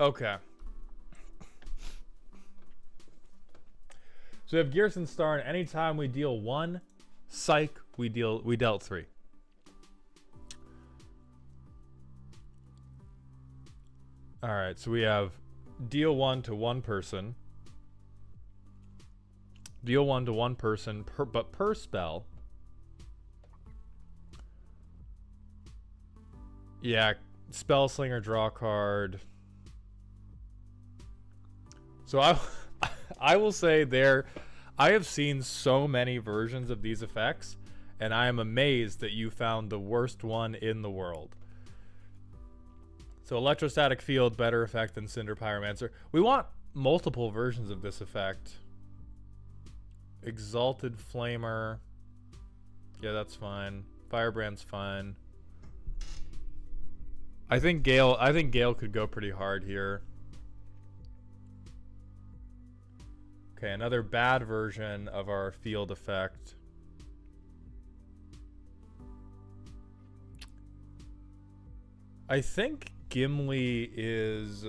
Okay. So we have Gearson Star, and anytime we deal 1, psych, we dealt 3. Alright, so we have deal 1 to 1 person. Deal 1 to 1 person, but per spell. Yeah, spellslinger, draw a card. So I will say I have seen so many versions of these effects, and I am amazed that you found the worst one in the world. So electrostatic field, better effect than Cinder Pyromancer. We want multiple versions of this effect. Exalted Flamer. Yeah, that's fine. Firebrand's fine. I think Gale could go pretty hard here. Okay, another bad version of our field effect. I think Gimli is...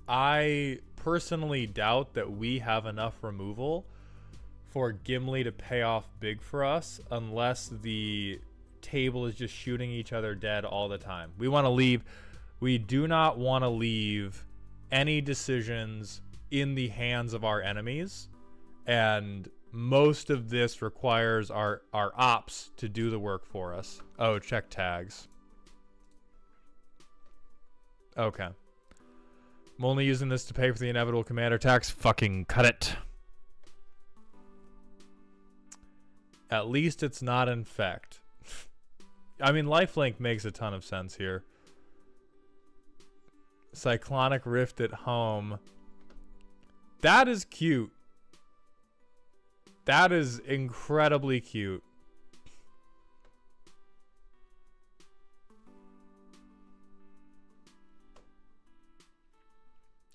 I personally doubt that we have enough removal for Gimli to pay off big for us unless the table is just shooting each other dead all the time. We do not want to leave any decisions in the hands of our enemies, and most of this requires our ops to do the work for us. Oh, check tags. Okay. I'm only using this to pay for the inevitable commander tax. Fucking cut it. At least it's not infect. I mean, lifelink makes a ton of sense here. Cyclonic Rift at home. That is cute. That is incredibly cute.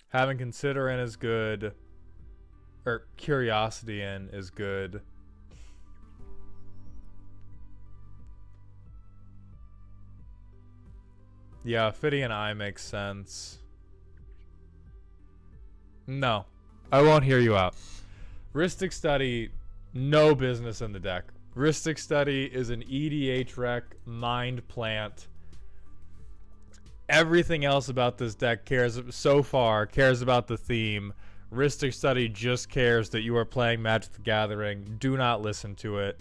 Having Consider in is good. Or Curiosity in is good. Yeah, Ophidian Eye makes sense. No. I won't hear you out. Rhystic Study, no business in the deck. Rhystic Study is an EDH rec, mind plant. Everything else about this deck cares about the theme. Rhystic Study just cares that you are playing Magic the Gathering. Do not listen to it.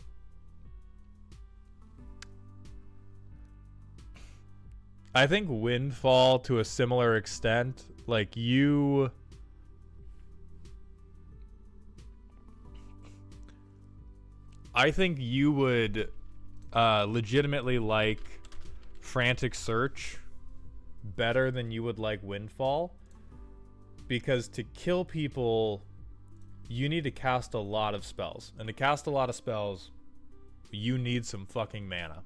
I think Windfall, to a similar extent, like you... I think you would legitimately like Frantic Search better than you would like Windfall, because to kill people you need to cast a lot of spells, and to cast a lot of spells you need some fucking mana.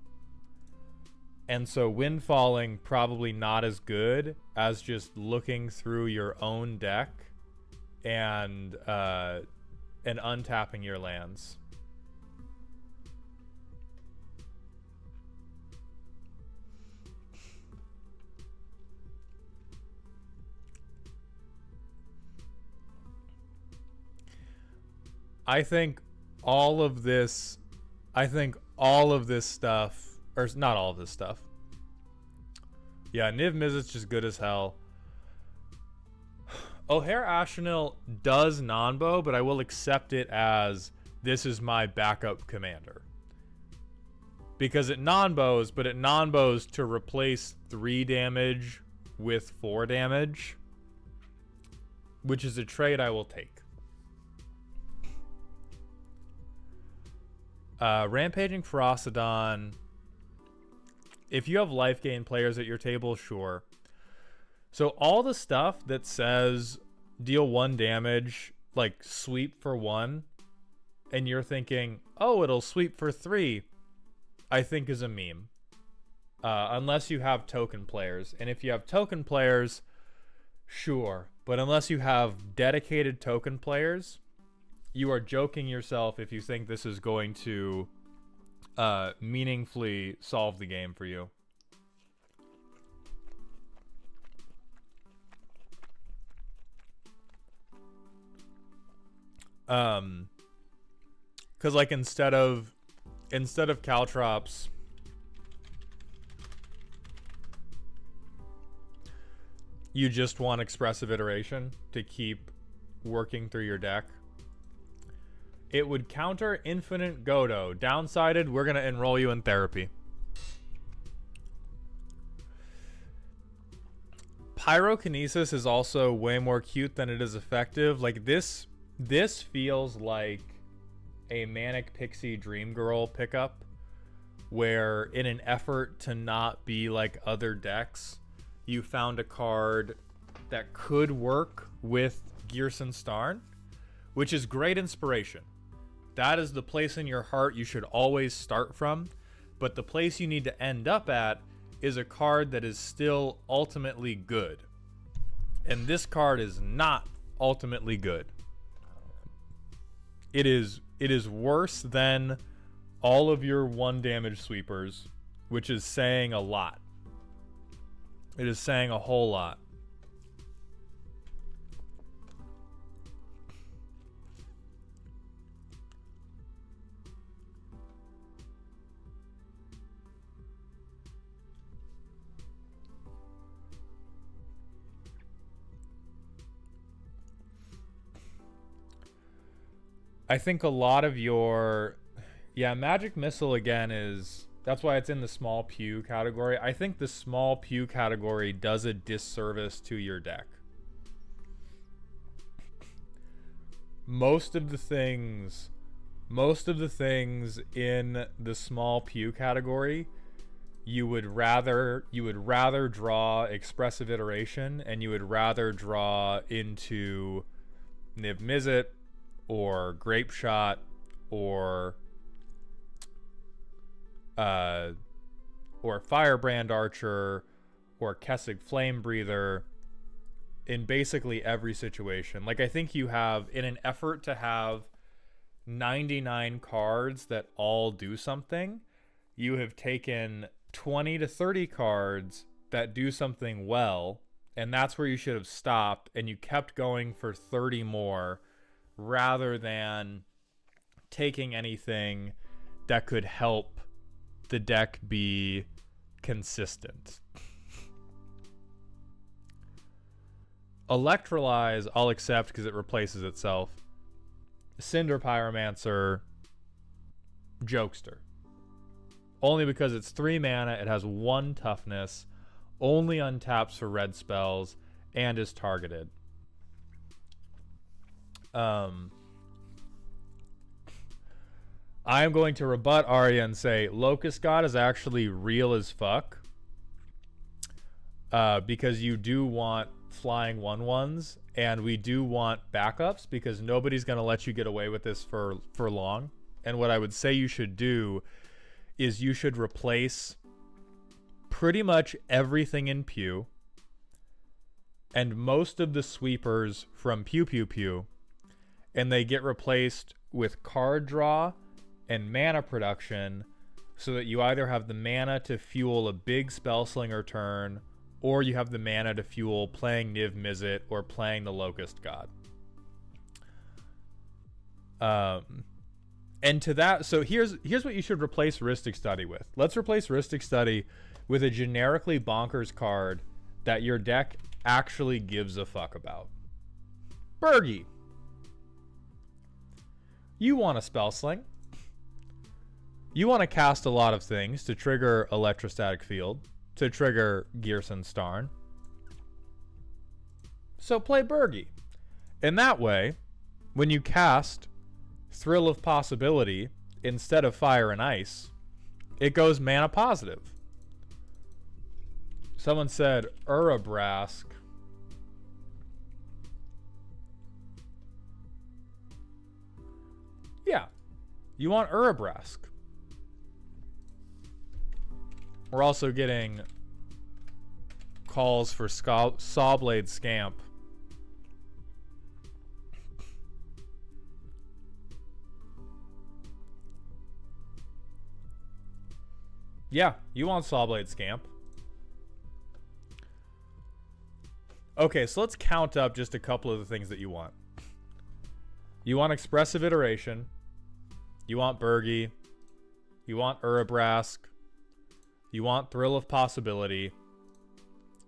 And so Windfalling probably not as good as just looking through your own deck and untapping your lands. I think all of this stuff, or not all of this stuff. Yeah, Niv Mizzet's is good as hell. O'Hare Ashenil does non-bow, but I will accept it as this is my backup commander. Because it non-bows, but it non-bows to replace 3 damage with 4 damage, which is a trade I will take. Rampaging Ferocidon. If you have life gain players at your table, sure. So all the stuff that says deal 1 damage, like sweep for 1, and you're thinking, oh, it'll sweep for 3, I think is a meme. Unless you have token players. And if you have token players, sure. But unless you have dedicated token players, you are joking yourself if you think this is going to meaningfully solve the game for you. Because like instead of caltrops, you just want expressive iteration to keep working through your deck. It would counter infinite Godo. Downsided, we're gonna enroll you in therapy. Pyrokinesis is also way more cute than it is effective. Like this feels like a Manic Pixie Dream Girl pickup, where in an effort to not be like other decks, you found a card that could work with Gearson Starn, which is great inspiration. That is the place in your heart you should always start from, but the place you need to end up at is a card that is still ultimately good. And this card is not ultimately good. It is worse than all of your 1 damage sweepers, which is saying a lot. It is saying a whole lot. I think a lot of your... Yeah, Magic Missile again is... That's why it's in the small pew category. I think the small pew category does a disservice to your deck. Most of the things in the small pew category, you would rather draw expressive iteration, and you would rather draw into Niv Mizzet or Grape Shot or Firebrand Archer or Kessig Flame Breather in basically every situation. Like, I think you have, in an effort to have 99 cards that all do something, you have taken 20 to 30 cards that do something well, and that's where you should have stopped, and you kept going for 30 more rather than taking anything that could help the deck be consistent. Electrolyze, I'll accept because it replaces itself. Cinder Pyromancer, Jokester. Only because it's 3 mana, it has 1 toughness, only untaps for red spells, and is targeted. I'm going to rebut Arya and say Locust God is actually real as fuck. Because you do want flying 1/1s, and we do want backups, because nobody's going to let you get away with this for long. And what I would say you should do is you should replace pretty much everything in Pew and most of the sweepers from Pew Pew Pew, and they get replaced with card draw and mana production, so that you either have the mana to fuel a big Spellslinger turn, or you have the mana to fuel playing Niv Mizzet or playing the Locust God. And to that, so here's what you should replace Rhystic Study with. Let's replace Rhystic Study with a generically bonkers card that your deck actually gives a fuck about. Bergie. You want a Spell Sling. You want to cast a lot of things to trigger Electrostatic Field, to trigger Gearson Starn. So play Bergie. In that way, when you cast Thrill of Possibility instead of Fire and Ice, it goes mana positive. Someone said Urabrask. Yeah, you want Urabrask. We're also getting calls for Sawblade Scamp. Yeah, you want Sawblade Scamp. Okay, so let's count up just a couple of the things that you want. You want expressive iteration. You want Bergie. You want Urabrask. You want Thrill of Possibility.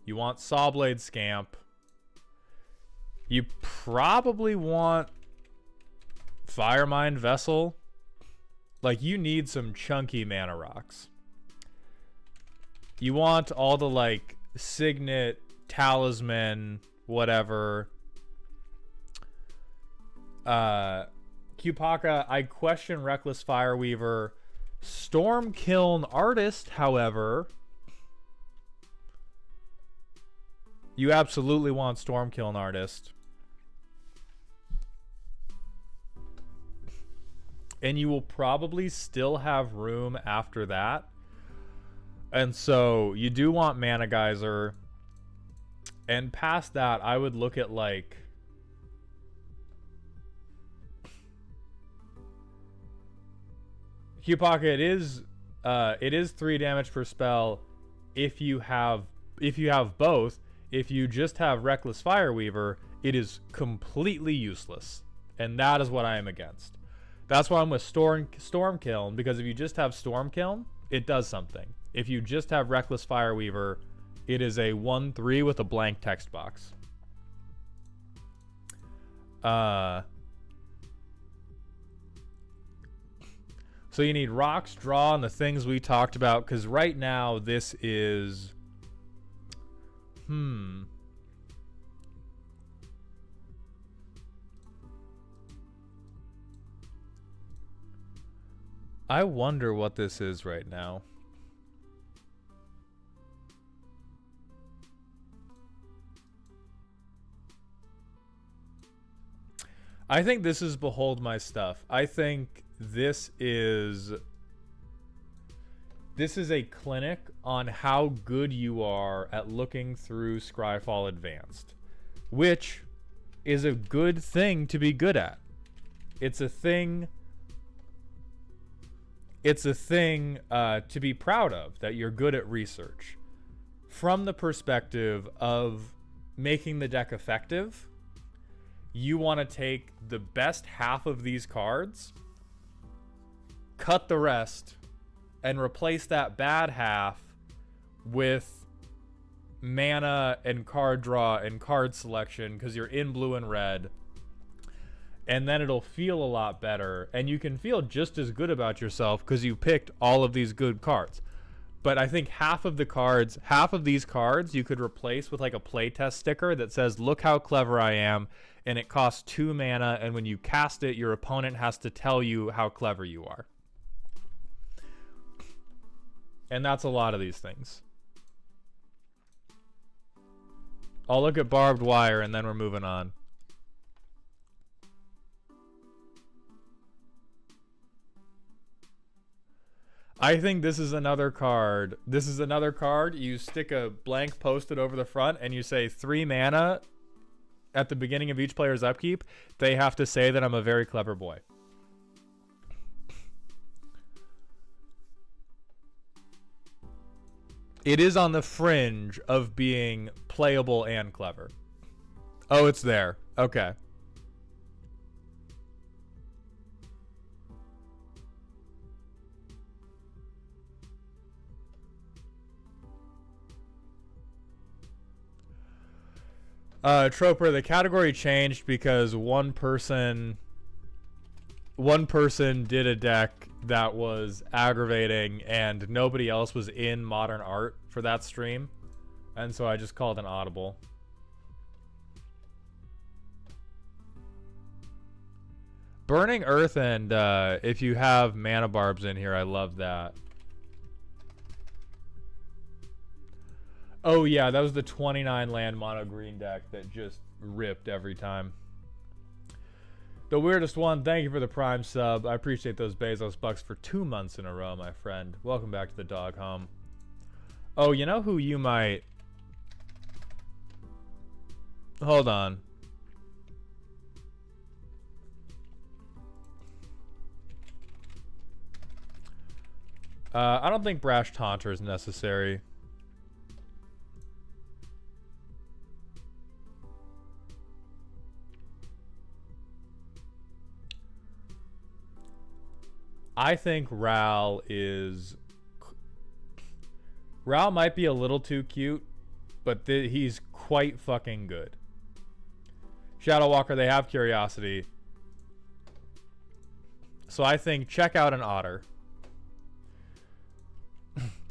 You want Sawblade Scamp. You probably want Firemind Vessel. Like, you need some chunky mana rocks. You want all the, like, Signet, Talisman, whatever. Kupaka, I question Reckless Fireweaver. Stormkiln Artist, however, you absolutely want Stormkiln Artist. And you will probably still have room after that. And so you do want Mana Geyser. And past that, I would look at like... Kupaka, it is 3 damage per spell if you have both. If you just have Reckless Fireweaver, it is completely useless. And that is what I am against. That's why I'm with Stormkiln, because if you just have Stormkiln, it does something. If you just have Reckless Fireweaver, it is a 1/3 with a blank text box. So you need rocks, draw, and the things we talked about, because right now this is... I wonder what this is right now. I think this is Behold My Stuff. I think this is a clinic on how good you are at looking through Scryfall Advanced, which is a good thing to be good at. It's a thing to be proud of, that you're good at research. From the perspective of making the deck effective, you want to take the best half of these cards, cut the rest, and replace that bad half with mana and card draw and card selection, because you're in blue and red. And then it'll feel a lot better, and you can feel just as good about yourself because you picked all of these good cards. But I think half of these cards you could replace with like a playtest sticker that says, look how clever I am, and it costs 2 mana, and when you cast it, your opponent has to tell you how clever you are. And that's a lot of these things. I'll look at Barbed Wire, and then we're moving on. I think this is another card. This is another card. You stick a blank post-it over the front and you say 3 mana at the beginning of each player's upkeep. They have to say that I'm a very clever boy. It is on the fringe of being playable and clever. Oh, it's there. Okay. Troper, the category changed because one person did a deck that was aggravating and nobody else was in Modern Art for that stream, and so I just called an audible. Burning Earth, and if you have Mana Barbs in here, I love that. Oh yeah, that was the 29 land mono green deck that just ripped every time. The weirdest one, thank you for the Prime sub. I appreciate those Bezos bucks for 2 months in a row, my friend. Welcome back to the dog home. Oh, you know who you might... Hold on. I don't think Brash Taunter is necessary. I think Ral might be a little too cute, but he's quite fucking good. Shadow Walker, they have curiosity. So I think check out an otter.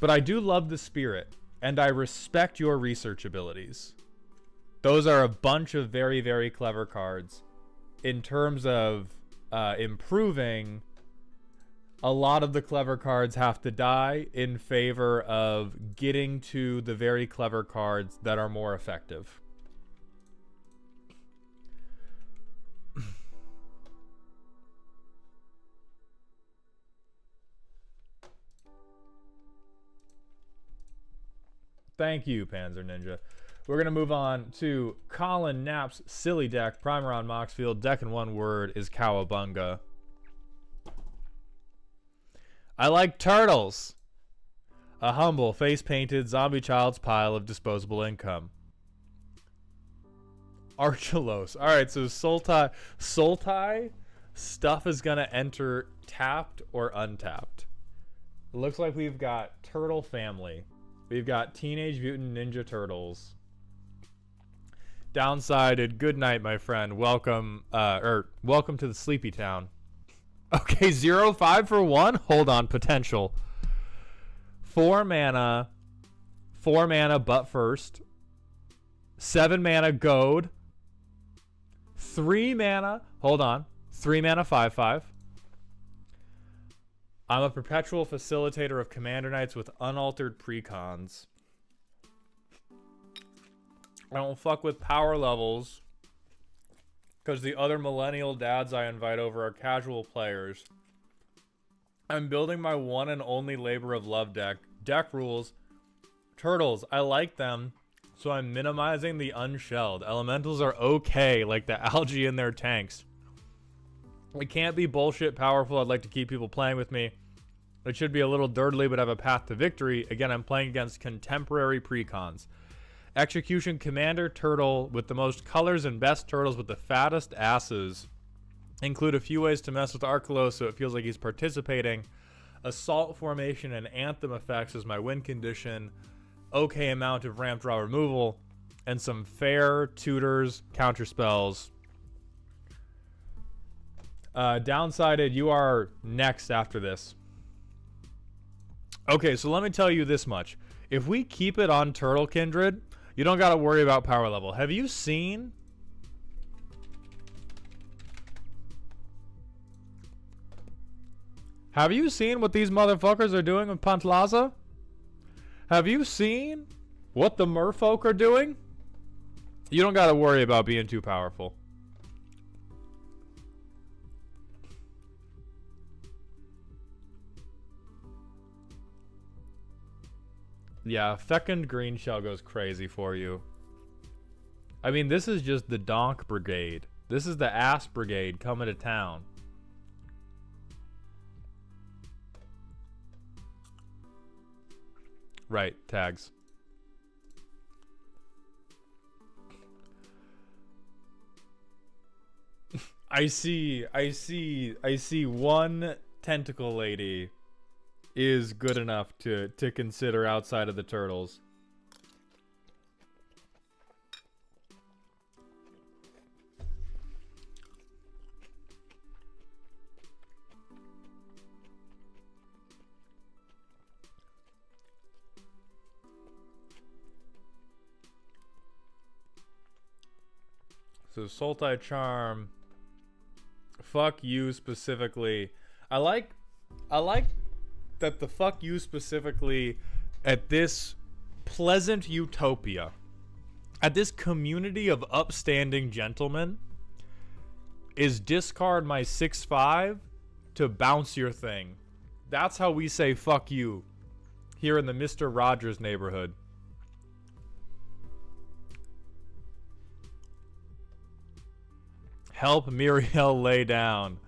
But I do love the spirit, and I respect your research abilities. Those are a bunch of very, very clever cards. In terms of improving, a lot of the clever cards have to die in favor of getting to the very clever cards that are more effective. Thank you, Panzer Ninja. We're going to move on to Colin Knapp's silly deck. Primer on Moxfield. Deck in one word is Cowabunga. I like turtles. A humble, face-painted, zombie child's pile of disposable income. Archelos. Alright, so Sultai stuff is going to enter tapped or untapped. It looks like we've got Turtle Family. We've got Teenage Mutant Ninja Turtles. Downsided, good night, my friend. Welcome to the Sleepy Town. Okay, 0-5 for 1. Hold on, potential. 4 mana, but first. 7 mana, goad. 3 mana, hold on. 3 mana, 5/5. I'm a perpetual facilitator of Commander Knights with unaltered precons. I don't fuck with power levels because the other millennial dads I invite over are casual players. I'm building my one and only labor of love deck. Deck rules. Turtles, I like them, so I'm minimizing the unshelled. Elementals are okay, like the algae in their tanks. It can't be bullshit powerful. I'd like to keep people playing with me. It should be a little dirtly, but have a path to victory. Again, I'm playing against contemporary precons. Execution Commander Turtle with the most colors and best turtles with the fattest asses. Include a few ways to mess with Archetypes so it feels like he's participating. Assault Formation and Anthem effects is my win condition. Okay amount of ramp draw removal. And some fair tutors, counter spells. Downsided, you are next after this. Okay, so let me tell you this much. If we keep it on Turtle Kindred, you don't got to worry about power level. Have you seen? Have you seen what these motherfuckers are doing with Pantlaza? Have you seen what the merfolk are doing? You don't got to worry about being too powerful. Yeah, Fecund Green Shell goes crazy for you. I mean, this is just the Donk Brigade. This is the Ass Brigade coming to town. Right, tags. I see one tentacle lady is good enough to consider outside of the turtles. So Sultai Charm. Fuck you specifically. I like that the fuck you specifically at this pleasant utopia, at this community of upstanding gentlemen, is discard my 6/5 to bounce your thing. That's how we say fuck you here in the Mr. Rogers neighborhood. Help Muriel lay down.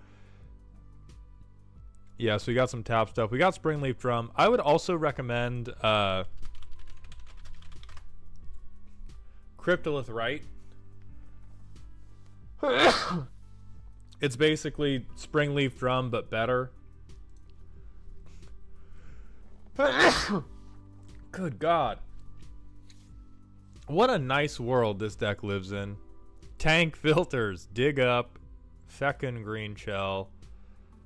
Yeah, so we got some tap stuff. We got Springleaf Drum. I would also recommend Cryptolith Right. It's basically Springleaf Drum, but better. Good God. What a nice world this deck lives in. Tank filters, dig up, Fecund green shell,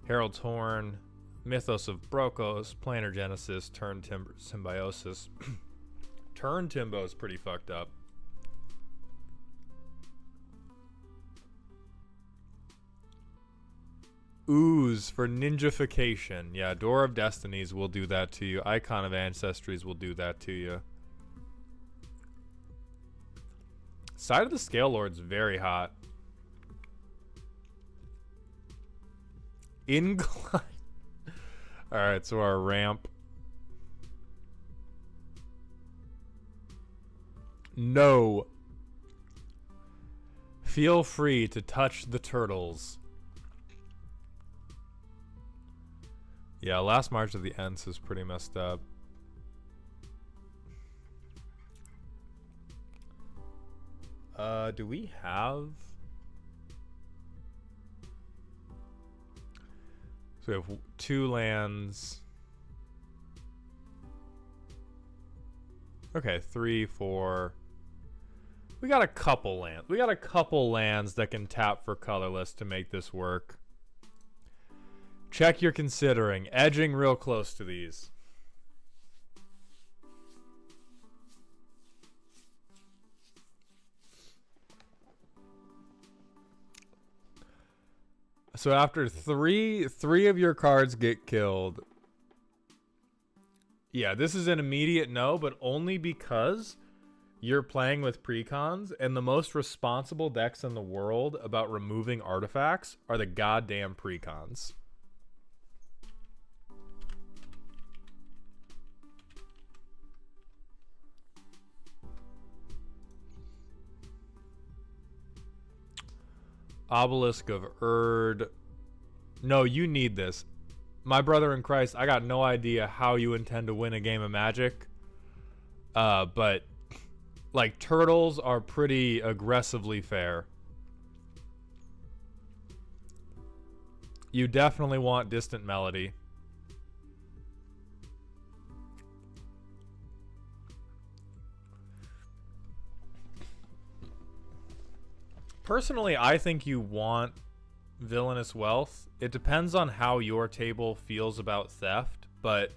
Herald's Horn, Mythos of Brokos, Planar Genesis, Turn Timber Symbiosis. Turn Timbo is pretty fucked up. Ooze for ninjafication. Yeah, Door of Destinies will do that to you. Icon of Ancestries will do that to you. Side of the Scale Lord's very hot. Incline. Alright, so our ramp. No. Feel free to touch the turtles. Yeah, Last March of the Ents is pretty messed up. Do we have... So we have 2 lands. Okay, 3, 4. We got a couple lands. We got a couple lands that can tap for colorless to make this work. Check you're considering. Edging real close to these. So after three of your cards get killed. Yeah, this is an immediate no, but only because you're playing with precons, and the most responsible decks in the world about removing artifacts are the goddamn precons. Obelisk of Erd. No, you need this. My brother in Christ, I got no idea how you intend to win a game of Magic. But, like, turtles are pretty aggressively fair. You definitely want Distant Melody. Personally, I think you want Villainous Wealth. It depends on how your table feels about theft, but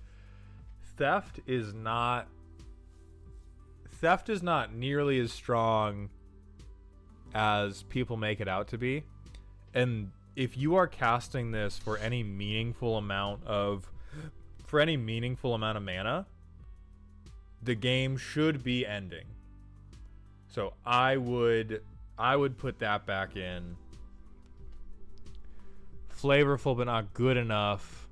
theft is not nearly as strong as people make it out to be. And if you are casting this for any meaningful amount of mana, the game should be ending. So I would put that back in. Flavorful but not good enough.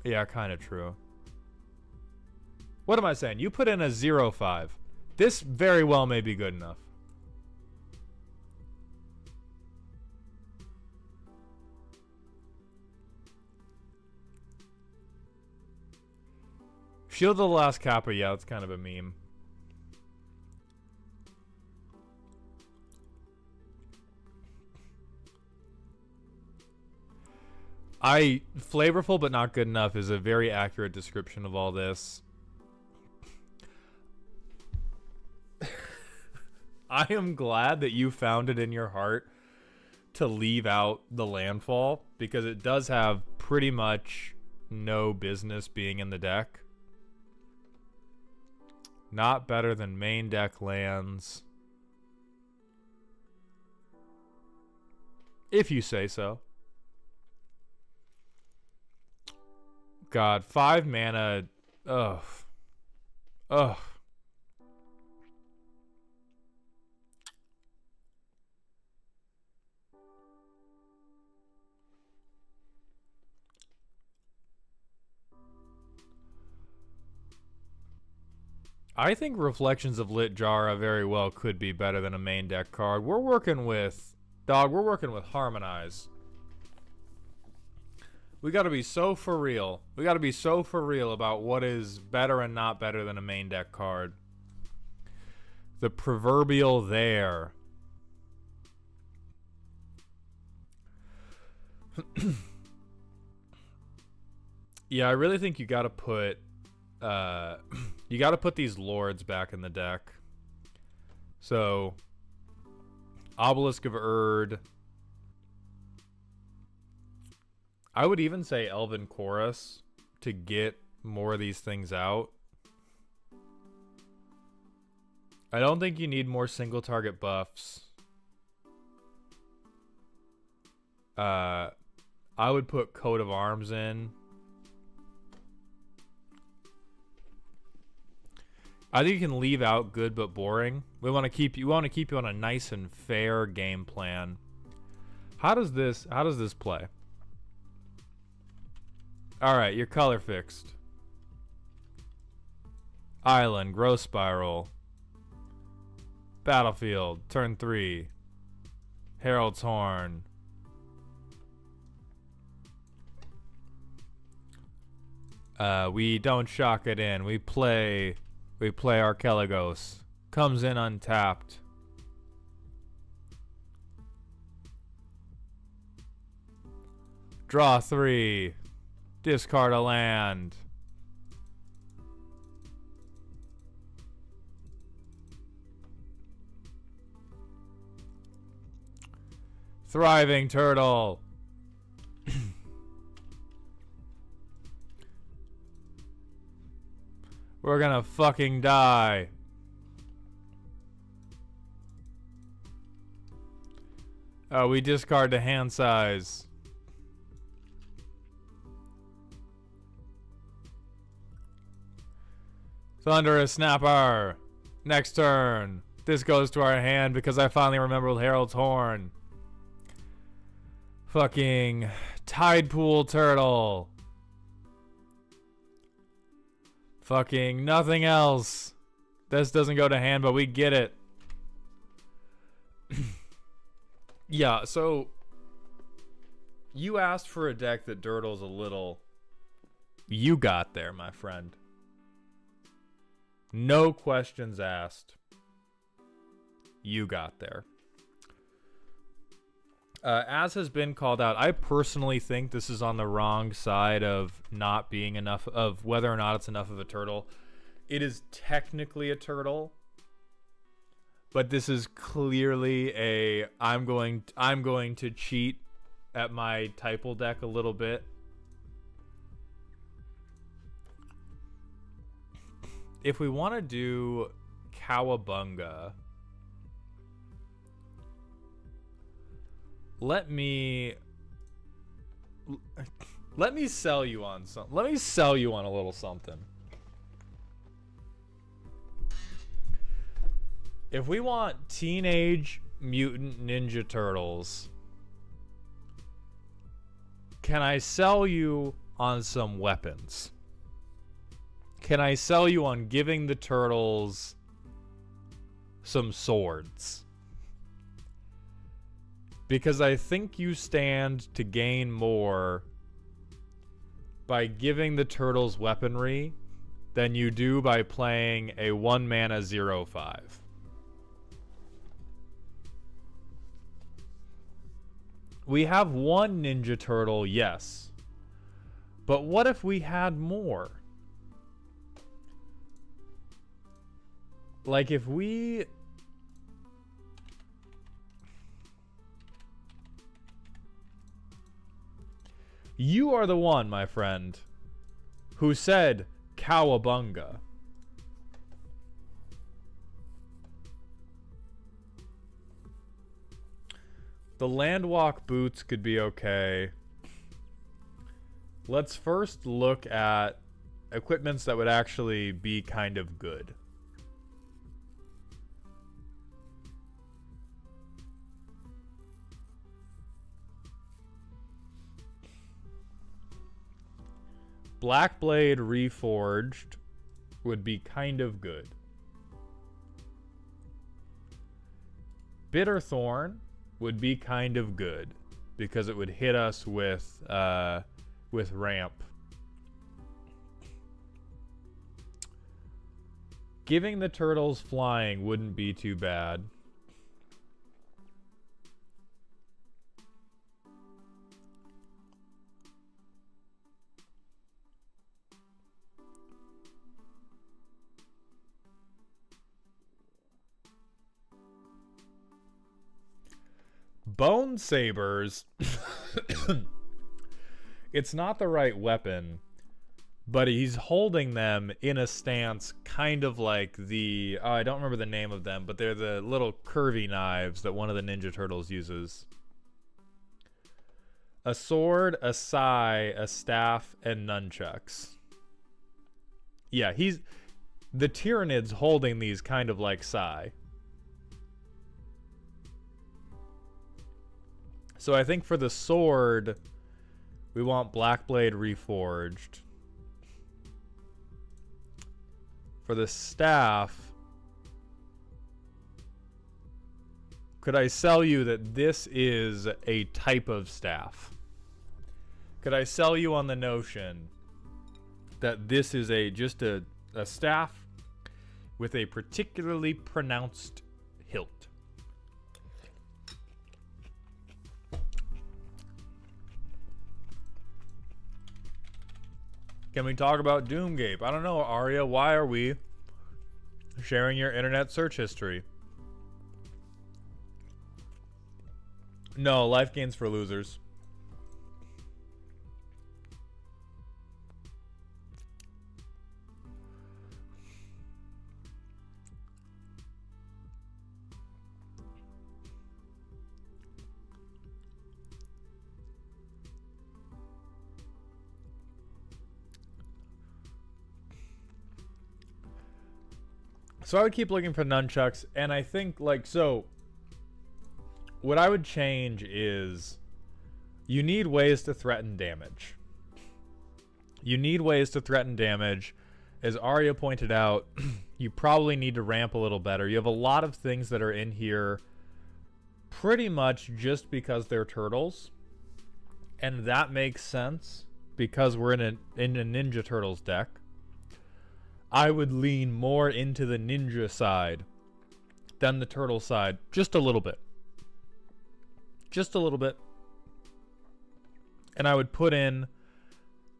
Yeah, kind of true. What am I saying? You put in a 0-5. This very well may be good enough. Shield of the Last Kappa, yeah, it's kind of a meme. Flavorful but not good enough is a very accurate description of all this. I am glad that you found it in your heart to leave out the landfall, because it does have pretty much no business being in the deck. Not better than main deck lands. If you say so. God, 5 mana. Ugh. Ugh. I think Reflections of Lit Jara very well could be better than a main deck card. We're working with Harmonize. We gotta be so for real. We gotta be so for real about what is better and not better than a main deck card. The proverbial there. Yeah, I really think you gotta put you gotta put these lords back in the deck. So Obelisk of Erd. I would even say Elven Chorus to get more of these things out. I don't think you need more single target buffs. I would put Coat of Arms in. I think you can leave out good but boring. We want to keep you on a nice and fair game plan. How does this play? All right, you're color fixed. Island, Growth Spiral. Battlefield, turn 3. Herald's Horn. We don't shock it in. We play Archetypes. Comes in untapped. Draw 3. Discard a land. Thriving Turtle. We're gonna fucking die. Oh, we discard the hand size. Thunderous Snapper. Next turn. This goes to our hand because I finally remembered Herald's Horn. Fucking Tide Pool Turtle. Fucking nothing else. This doesn't go to hand, but we get it. Yeah, so you asked for a deck that dirtles a little. You got there, my friend. No questions asked. You got there. As has been called out, I personally think this is on the wrong side of not being enough, of whether or not it's enough of a turtle. It is technically a turtle, but this is clearly a I'm going to cheat at my typal deck a little bit. If we want to do Cowabunga, let me sell you on something. Let me sell you on a little something. If we want Teenage Mutant Ninja Turtles, can I sell you on some weapons? Can I sell you on giving the turtles some swords? Because I think you stand to gain more by giving the turtles weaponry than you do by playing a 1-mana 0/5. We have one Ninja Turtle, yes. But what if we had more? Like if we... You are the one, my friend, who said Cowabunga. The Landwalk boots could be okay. Let's first look at equipments that would actually be kind of good. Blackblade Reforged would be kind of good. Bitterthorn would be kind of good because it would hit us with ramp. Giving the turtles flying wouldn't be too bad. bone sabers. It's not the right weapon, but he's holding them in a stance kind of like the... Oh, I don't remember the name of them, but they're the little curvy knives that one of the Ninja Turtles uses. A sword, a sai, a staff, and nunchucks. Yeah, he's... The Tyrannid's holding these kind of like sai. So I think for the sword, we want Blackblade Reforged. For the staff, could I sell you that this is a type of staff? Could I sell you on the notion that this is just a staff with a particularly pronounced hilt? Can we talk about Doomgape? I don't know, Arya. Why are we sharing your internet search history? No, life gains for losers. So I would keep looking for nunchucks, and I think, like, so what I would change is you need ways to threaten damage. You need ways to threaten damage. As Arya pointed out, you probably need to ramp a little better. You have a lot of things that are in here pretty much just because they're turtles, and that makes sense because we're in a Ninja Turtles deck. I would lean more into the ninja side than the turtle side. Just a little bit. Just a little bit. And I would put in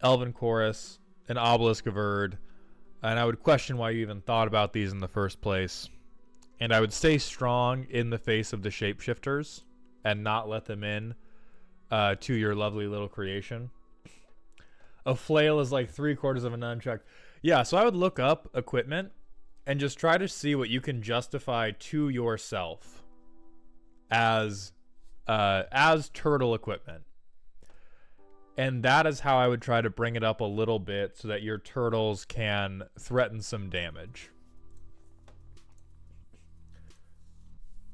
Elven Chorus and Obelisk of Erd, and I would question why you even thought about these in the first place. And I would stay strong in the face of the shapeshifters and not let them in to your lovely little creation. A flail is like 3/4 of a nunchuck. Yeah, so I would look up equipment and just try to see what you can justify to yourself as turtle equipment. And that is how I would try to bring it up a little bit so that your turtles can threaten some damage.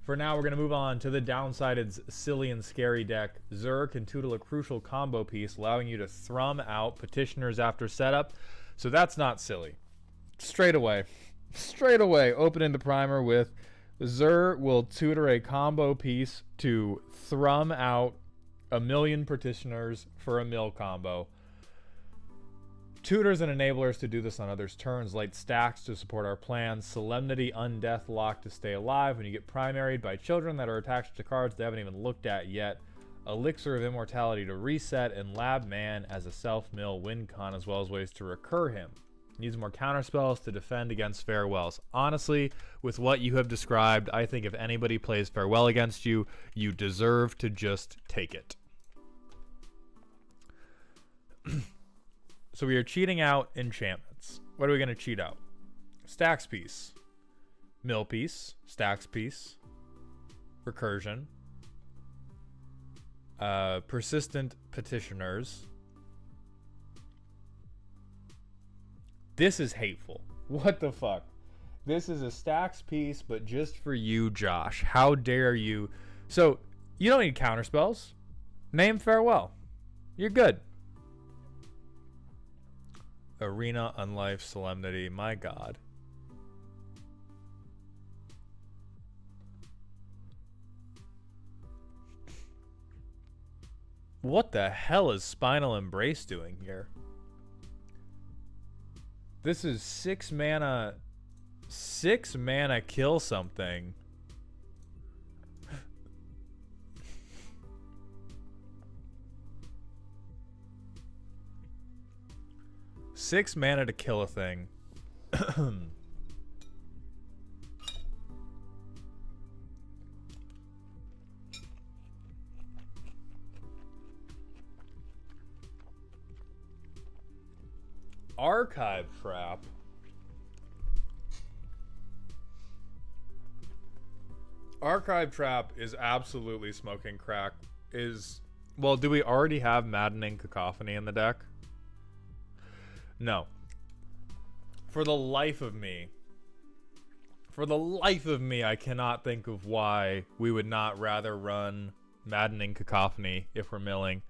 For now, we're going to move on to the downsided silly and scary deck. Zur can tutel a crucial combo piece, allowing you to thrum out petitioners after setup. So that's not silly. Straight away, opening the primer with Zur will tutor a combo piece to thrum out 1,000,000 petitioners for a mill combo. Tutors and enablers to do this on others' turns. Light stacks to support our plans. Solemnity, undeath lock to stay alive when you get primaried by children that are attached to cards they haven't even looked at yet. Elixir of Immortality to reset, and Lab Man as a self-mill win con, as well as ways to recur him. Needs more counterspells to defend against farewells. Honestly, with what you have described, I think if anybody plays farewell against you, you deserve to just take it. So we are cheating out enchantments. What are we going to cheat out? Stacks piece, mill piece, stacks piece, recursion, persistent petitioners. This is hateful. What the fuck? This is a stacks piece, but just for you, Josh. How dare you? So, you don't need counterspells. Name farewell. You're good. Arena, Unlife, Solemnity. My god. What the hell is Spinal Embrace doing here? This is 6 mana. 6 mana kill something. Six mana to kill a thing. archive trap. Archive trap is absolutely smoking crack. Well, do we already have maddening cacophony in the deck? No. For the life of me, I cannot think of why we would not rather run maddening cacophony if we're milling.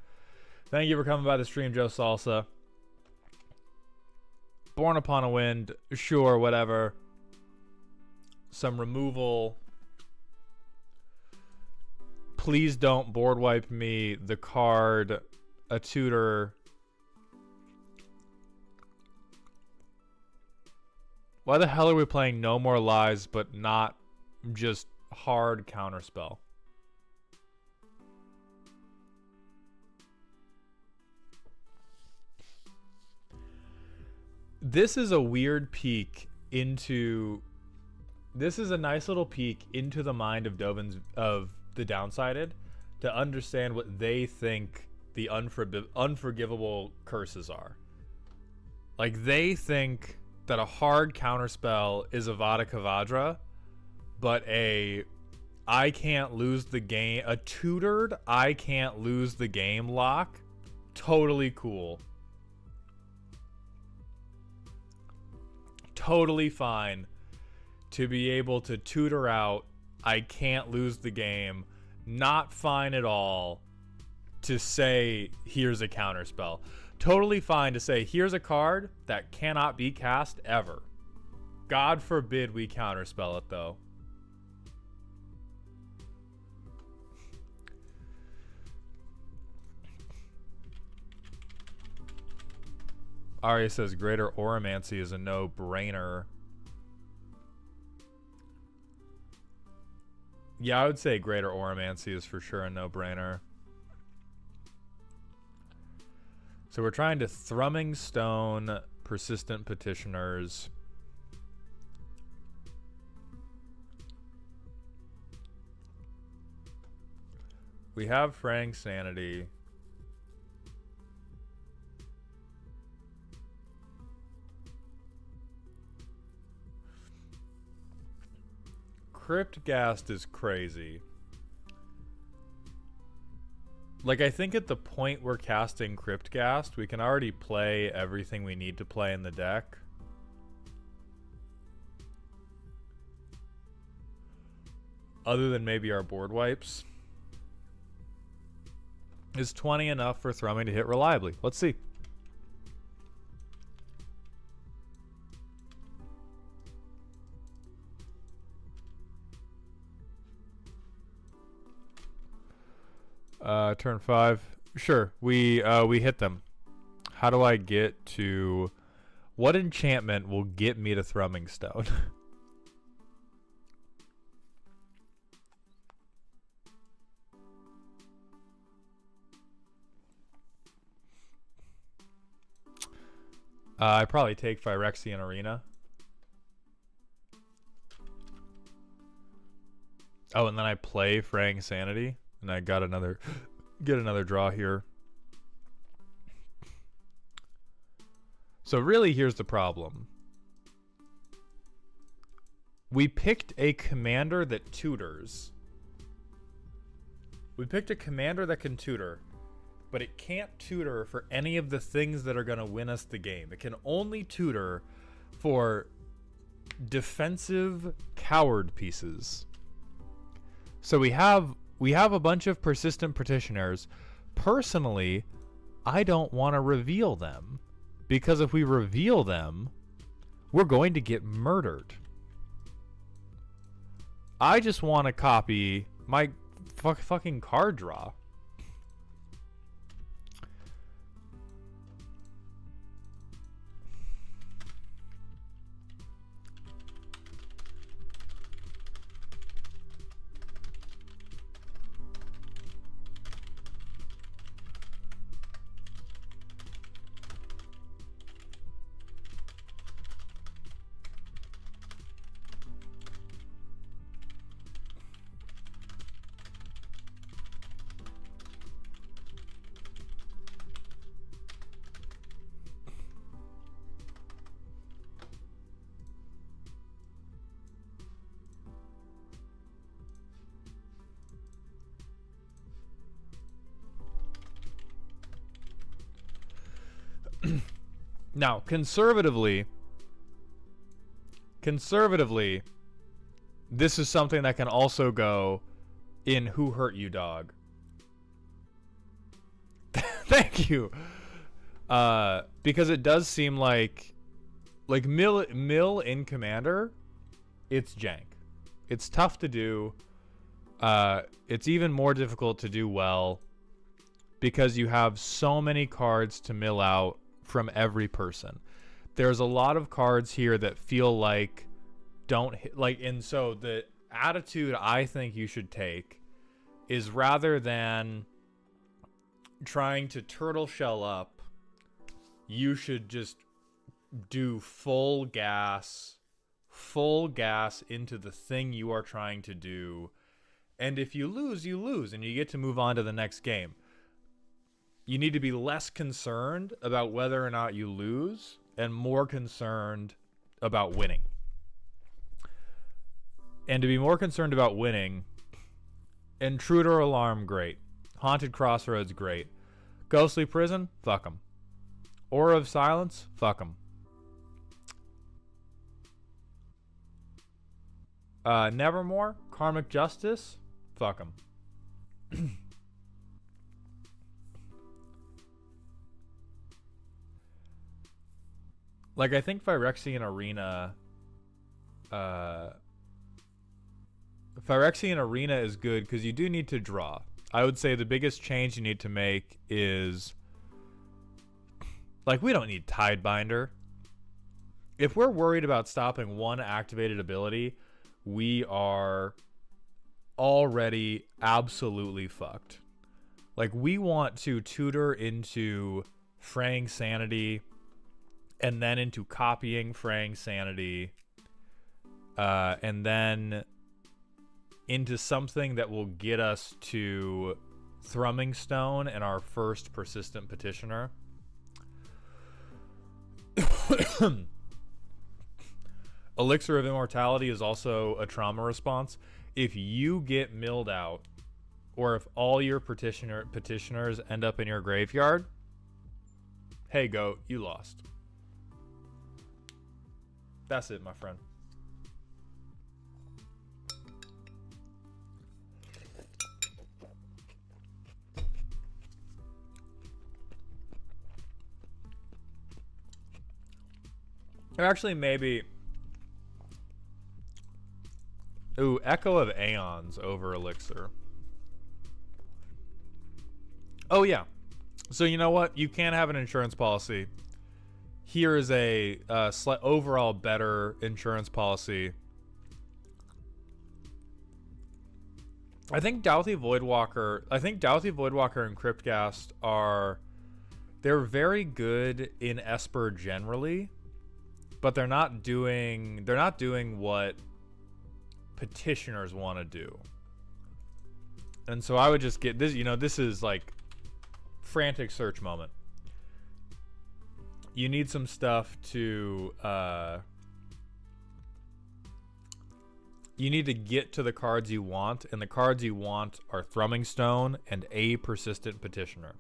Thank you for coming by the stream, Joe Salsa. Born Upon a Wind, sure, whatever. Some removal. Please don't board wipe me. The card, a tutor. Why the hell are we playing No More Lies but not just hard counterspell? This is a weird peek into... This is a nice little peek into the mind of Dovin's... of the Downsided to understand what they think the unforgivable curses are. Like, they think that a hard counterspell is Avada Kedavra, but a I can't lose the game, a tutored I can't lose the game lock, totally cool. Totally fine to be able to tutor out I can't lose the game. Not fine at all to say here's a counterspell. Totally fine to say here's a card that cannot be cast ever. God forbid we counterspell it though. Arya says Greater Oromancy is a no-brainer. Yeah, I would say Greater Oromancy is for sure a no-brainer. So we're trying to Thrumming Stone, Persistent Petitioners. We have Fraying Sanity. Cryptghast is crazy. Like, I think at the point we're casting Cryptghast, we can already play everything we need to play in the deck. Other than maybe our board wipes. Is 20 enough for Thrumming to hit reliably? Let's see. Turn 5. Sure, we hit them. How do I get to... What enchantment will get me to Thrumming Stone? I probably take Phyrexian Arena. Oh, and then I play Fraying Sanity. And I got another... get another draw here. So really, here's the problem. We picked a commander that tutors. We picked a commander that can tutor. But it can't tutor for any of the things that are going to win us the game. It can only tutor for defensive coward pieces. So we have a bunch of Persistent Petitioners. Personally, I don't want to reveal them. Because if we reveal them, we're going to get murdered. I just want to copy my fucking card draw. Now, conservatively, this is something that can also go in Who Hurt You, Dog. Thank you. Because it does seem like mill in Commander, it's jank. It's tough to do. It's even more difficult to do well because you have so many cards to mill out from every person. There's a lot of cards here that feel like don't hit, like, and so the attitude I think you should take is rather than trying to turtle shell up, you should just do full gas into the thing you are trying to do. And if you lose, you lose, and you get to move on to the next game. You need to be less concerned about whether or not you lose and more concerned about winning. And to be more concerned about winning, Intruder Alarm, great. Haunted Crossroads, great. Ghostly Prison, fuck 'em. Aura of Silence, fuck 'em. Nevermore, Karmic Justice, fuck 'em. Like, I think Phyrexian Arena... Phyrexian Arena is good because you do need to draw. I would say the biggest change you need to make is... Like, we don't need Tidebinder. If we're worried about stopping one activated ability, we are already absolutely fucked. Like, we want to tutor into Fraying Sanity and then into copying Fraying Sanity, and then into something that will get us to Thrumming Stone and our first persistent petitioner. Elixir of Immortality is also a trauma response. If you get milled out, or if all your petitioners end up in your graveyard, hey goat, you lost. That's it, my friend. Or actually, maybe... Ooh, Echo of Aeons over Elixir. Oh, yeah. So, you know what? You can have an insurance policy. Here is a overall better insurance policy. I think Douthie Voidwalker and Cryptghast are... They're very good in Esper generally, but they're not doing what petitioners want to do. And so I would just get this, this is like frantic search moment. You need some stuff to you need to get to the cards you want, and the cards you want are Thrumming Stone and a persistent petitioner.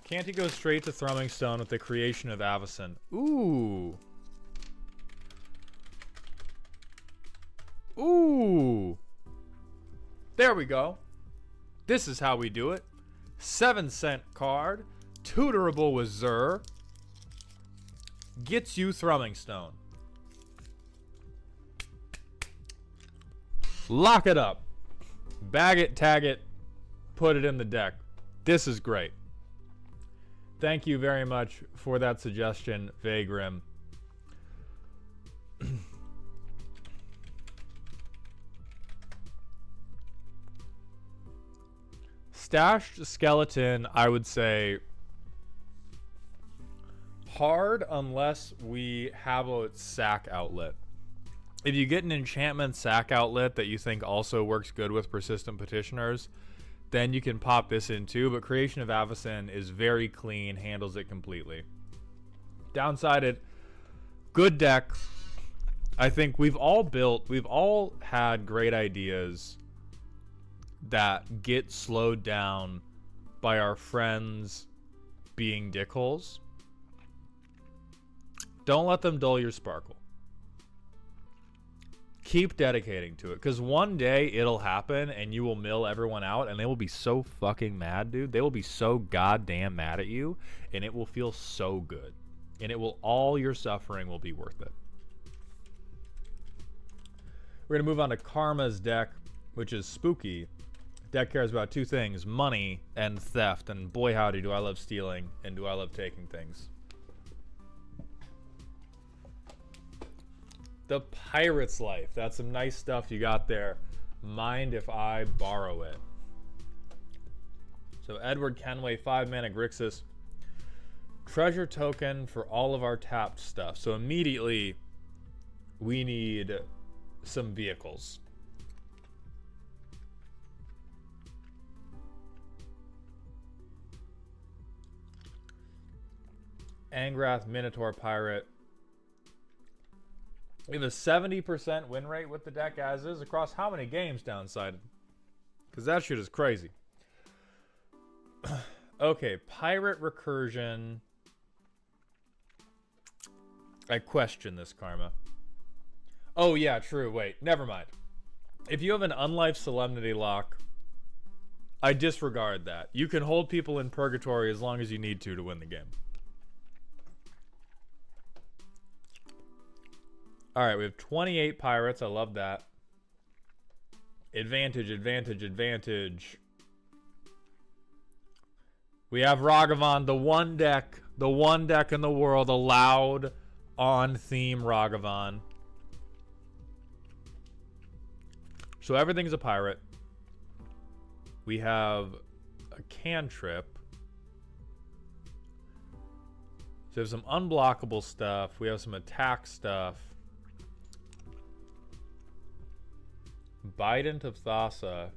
Can't he go straight to Thrumming Stone with the creation of Avacyn? Ooh. Ooh. There we go. This is how we do it. 7-cent card. Tutorable with Zur. Gets you Thrumming Stone. Lock it up. Bag it, tag it, put it in the deck. This is great. Thank you very much for that suggestion, Vagrim. Stashed Skeleton, I would say hard unless we have a sack outlet. if you get an enchantment sack outlet that you think also works good with persistent petitioners, then you can pop this in too. But Creation of Avacyn is very clean, handles it completely. Downside it, good deck. I think we've all had great ideas that get slowed down by our friends being dickholes. Don't let them dull your sparkle. Keep dedicating to it, because one day it'll happen and you will mill everyone out and they will be so fucking mad, dude. They will be so goddamn mad at you, and it will feel so good. And it will, all your suffering will be worth it. We're going to move on to Karma's deck, which is spooky. Deck cares about two things, money and theft, and boy howdy do I love stealing and do I love taking things. The Pirate's Life. That's some nice stuff you got there. Mind if I borrow it? So Edward Kenway, 5-mana Grixis. Treasure token for all of our tapped stuff. So immediately we need some vehicles. Angrath, Minotaur, Pirate. We have a 70% win rate with the deck as is across how many games downsided? Because that shit is crazy. Okay, Pirate Recursion. I question this, Karma. Oh, yeah, true. Wait, never mind. If you have an Unlife Solemnity lock, I disregard that. You can hold people in Purgatory as long as you need to win the game. Alright, we have 28 pirates. I love that. Advantage, advantage, advantage. We have Ragavan, the one deck in the world allowed on theme Ragavan. So everything's a pirate. We have a cantrip. So we have some unblockable stuff. We have some attack stuff. Bident of Thassa.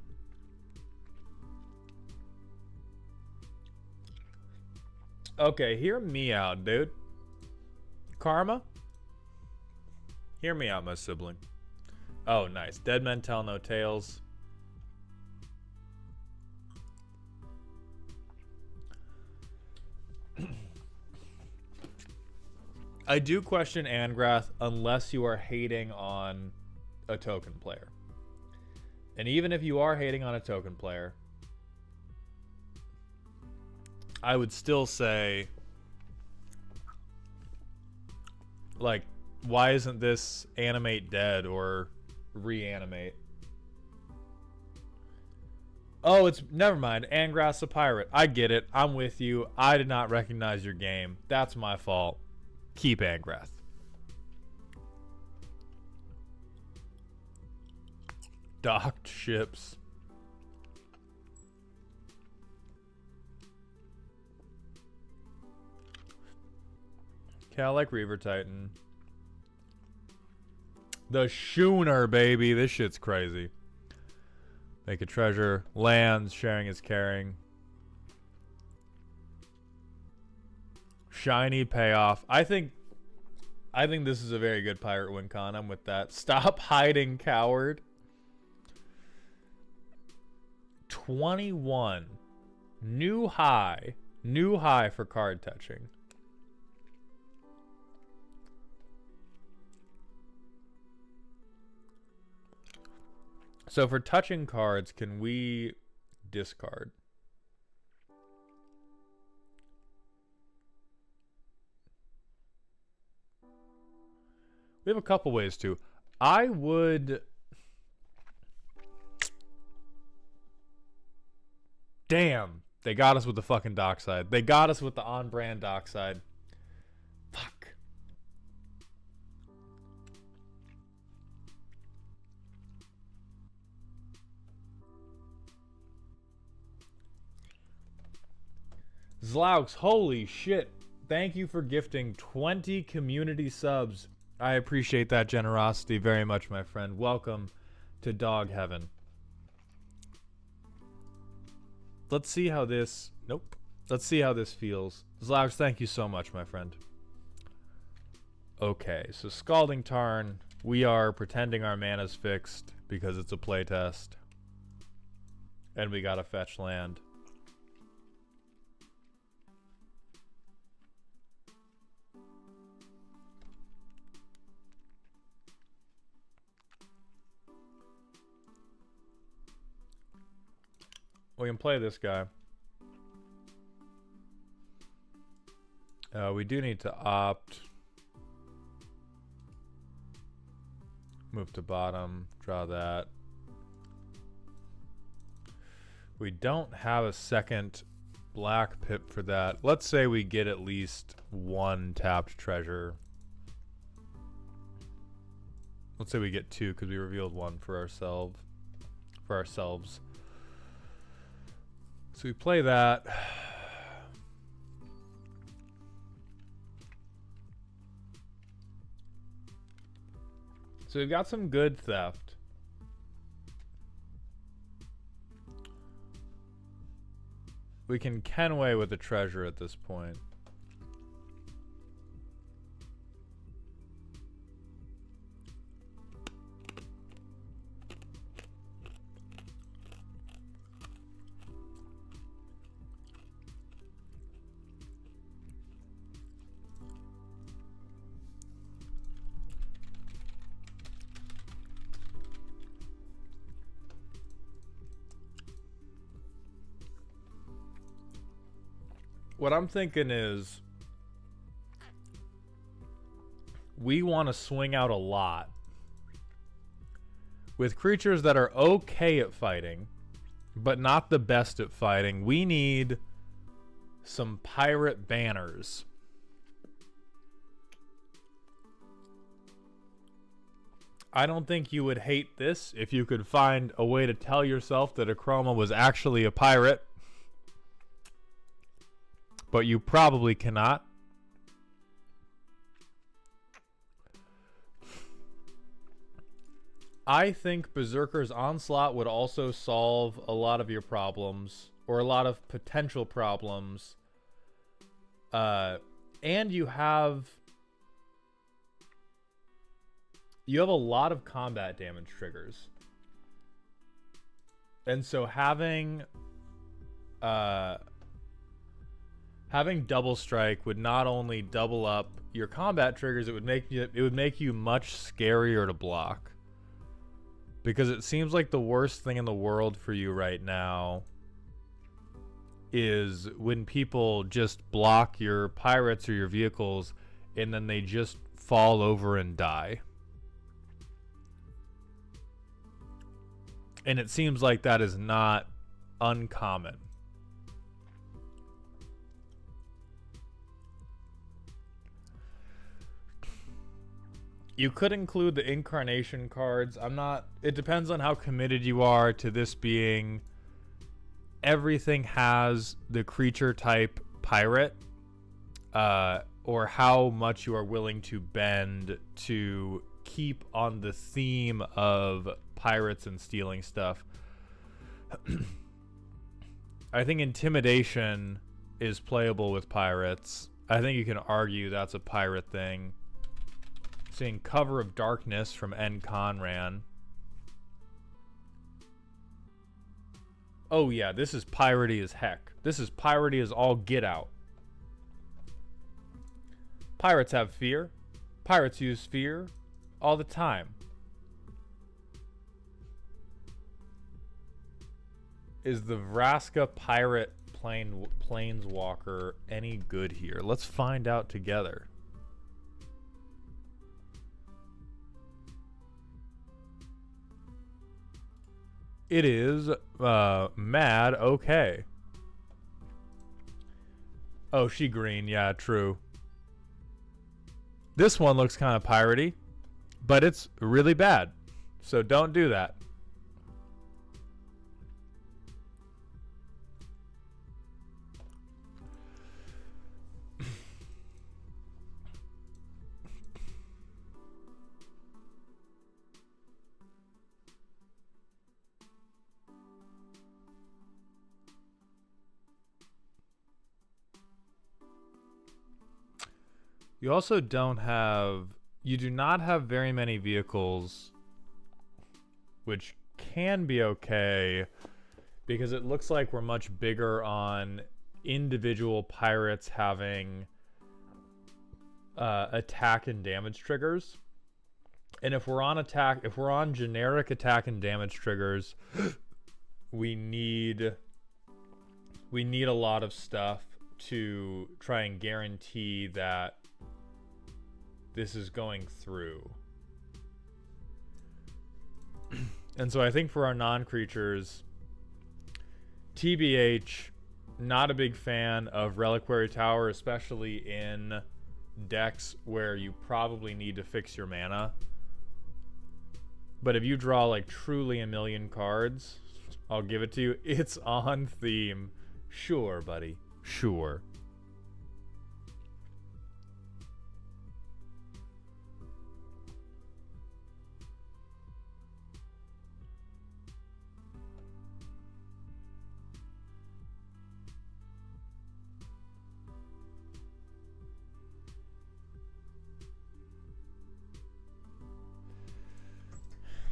Okay, hear me out, dude. Karma? Hear me out, my sibling. Oh, nice. Dead Men Tell No Tales. I do question Angrath unless you are hating on a token player. And even if you are hating on a token player, I would still say, like, why isn't this animate dead or reanimate? Oh, it's, never mind. Angrath's a pirate. I get it. I'm with you. I did not recognize your game. That's my fault. Keep Angrath. Docked ships. Okay, I like Reaver Titan. The Schooner, baby. This shit's crazy. Make a treasure. Lands. Sharing is caring. Shiny payoff. I think this is a very good pirate win con. I'm with that. Stop hiding, coward. 21. New high. New high for card touching. So for touching cards, can we discard? We have a couple ways to. I would... Damn. They got us with the fucking dockside. They got us with the on-brand dockside. Fuck. Zlaux, holy shit. Thank you for gifting 20 community subs I appreciate that generosity very much, my friend. Welcome to Dog Heaven. Let's see how this... Nope. Let's see how this feels. Zlaux, thank you so much, my friend. Okay, so Scalding Tarn. We are pretending our mana's fixed because it's a playtest. And we gotta fetch land. We can play this guy. We do need to opt. Move to bottom. Draw that. We don't have a second black pip for that. Let's say we get at least one tapped treasure. Let's say we get two because we revealed one for ourselves. So we play that. So we've got some good theft. We can Kenway with the treasure at this point. What I'm thinking is we want to swing out a lot with creatures that are okay at fighting, but not the best at fighting. We need some pirate banners. I don't think you would hate this if you could find a way to tell yourself that Akroma was actually a pirate. But you probably cannot. I think Berserker's Onslaught would also solve a lot of your problems, or a lot of potential problems. And you have a lot of combat damage triggers. And so having double strike would not only double up your combat triggers, it would make you much scarier to block. Because it seems like the worst thing in the world for you right now is when people just block your pirates or your vehicles and then they just fall over and die. And it seems like that is not uncommon. You could include the incarnation cards. It depends on how committed you are to this being. Everything has the creature type pirate, or how much you are willing to bend to keep on the theme of pirates and stealing stuff. I think intimidation is playable with pirates. I think you can argue that's a pirate thing. Seeing Cover of Darkness from N. Conran. Oh yeah, this is piratey as heck. This is piratey as all get out. Pirates have fear. Pirates use fear all the time. Is the Vraska pirate planeswalker any good here? Let's find out together. It is mad okay. Oh, she green. Yeah, true. This one looks kind of piratey, but it's really bad. So don't do that. You also don't have... You do not have very many vehicles, which can be okay, because it looks like we're much bigger on individual pirates having attack and damage triggers. And if we're on generic attack and damage triggers, we need a lot of stuff to try and guarantee that this is going through. And so I think for our non-creatures, TBH, not a big fan of Reliquary Tower, especially in decks where you probably need to fix your mana. But if you draw like truly a million cards, I'll give it to you. It's on theme. Sure, buddy. Sure.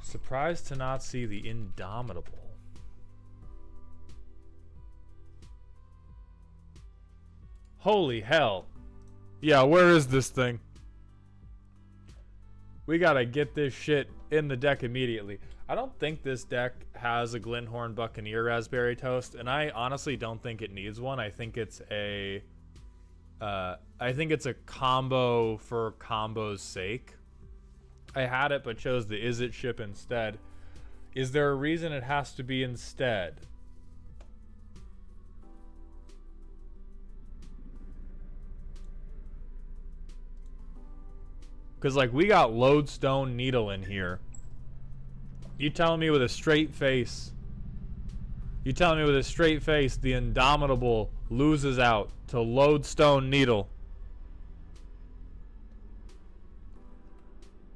Surprised to not see the Indomitable. Holy hell. Yeah, where is this thing? We gotta get this shit in the deck immediately. I don't think this deck has a Glenhorn Buccaneer Raspberry Toast, and I honestly don't think it needs one. I think it's a combo for combo's sake. I had it but chose the Is It ship instead. Is there a reason it has to be instead? Because, like, we got Lodestone Needle in here. You telling me with a straight face... You telling me with a straight face the Indomitable loses out to Lodestone Needle?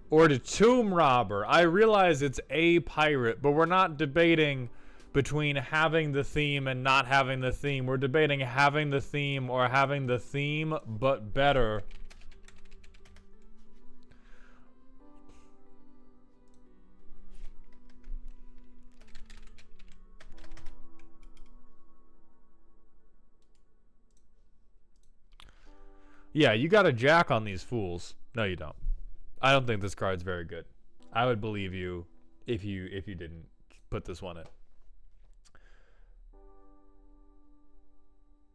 Or to Tomb Robber. I realize it's a pirate, but we're not debating between having the theme and not having the theme. We're debating having the theme or having the theme, but better. Yeah, you got a jack on these fools. No, you don't. I don't think this card's very good. I would believe you if you didn't put this one in.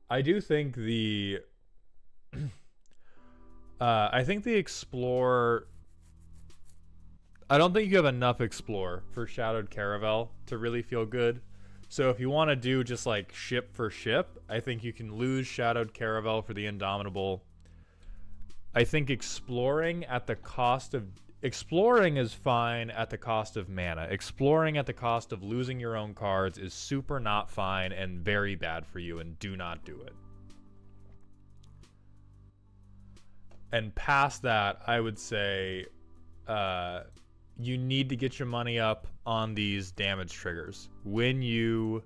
I do think the I think the Explore, I don't think you have enough Explore for Shadowed Caravel to really feel good. So if you want to do just like ship for ship, I think you can lose Shadowed Caravel for the Indomitable. I think exploring is fine at the cost of mana. Exploring at the cost of losing your own cards is super not fine and very bad for you, and do not do it. And past that, I would say you need to get your money up on these damage triggers. When you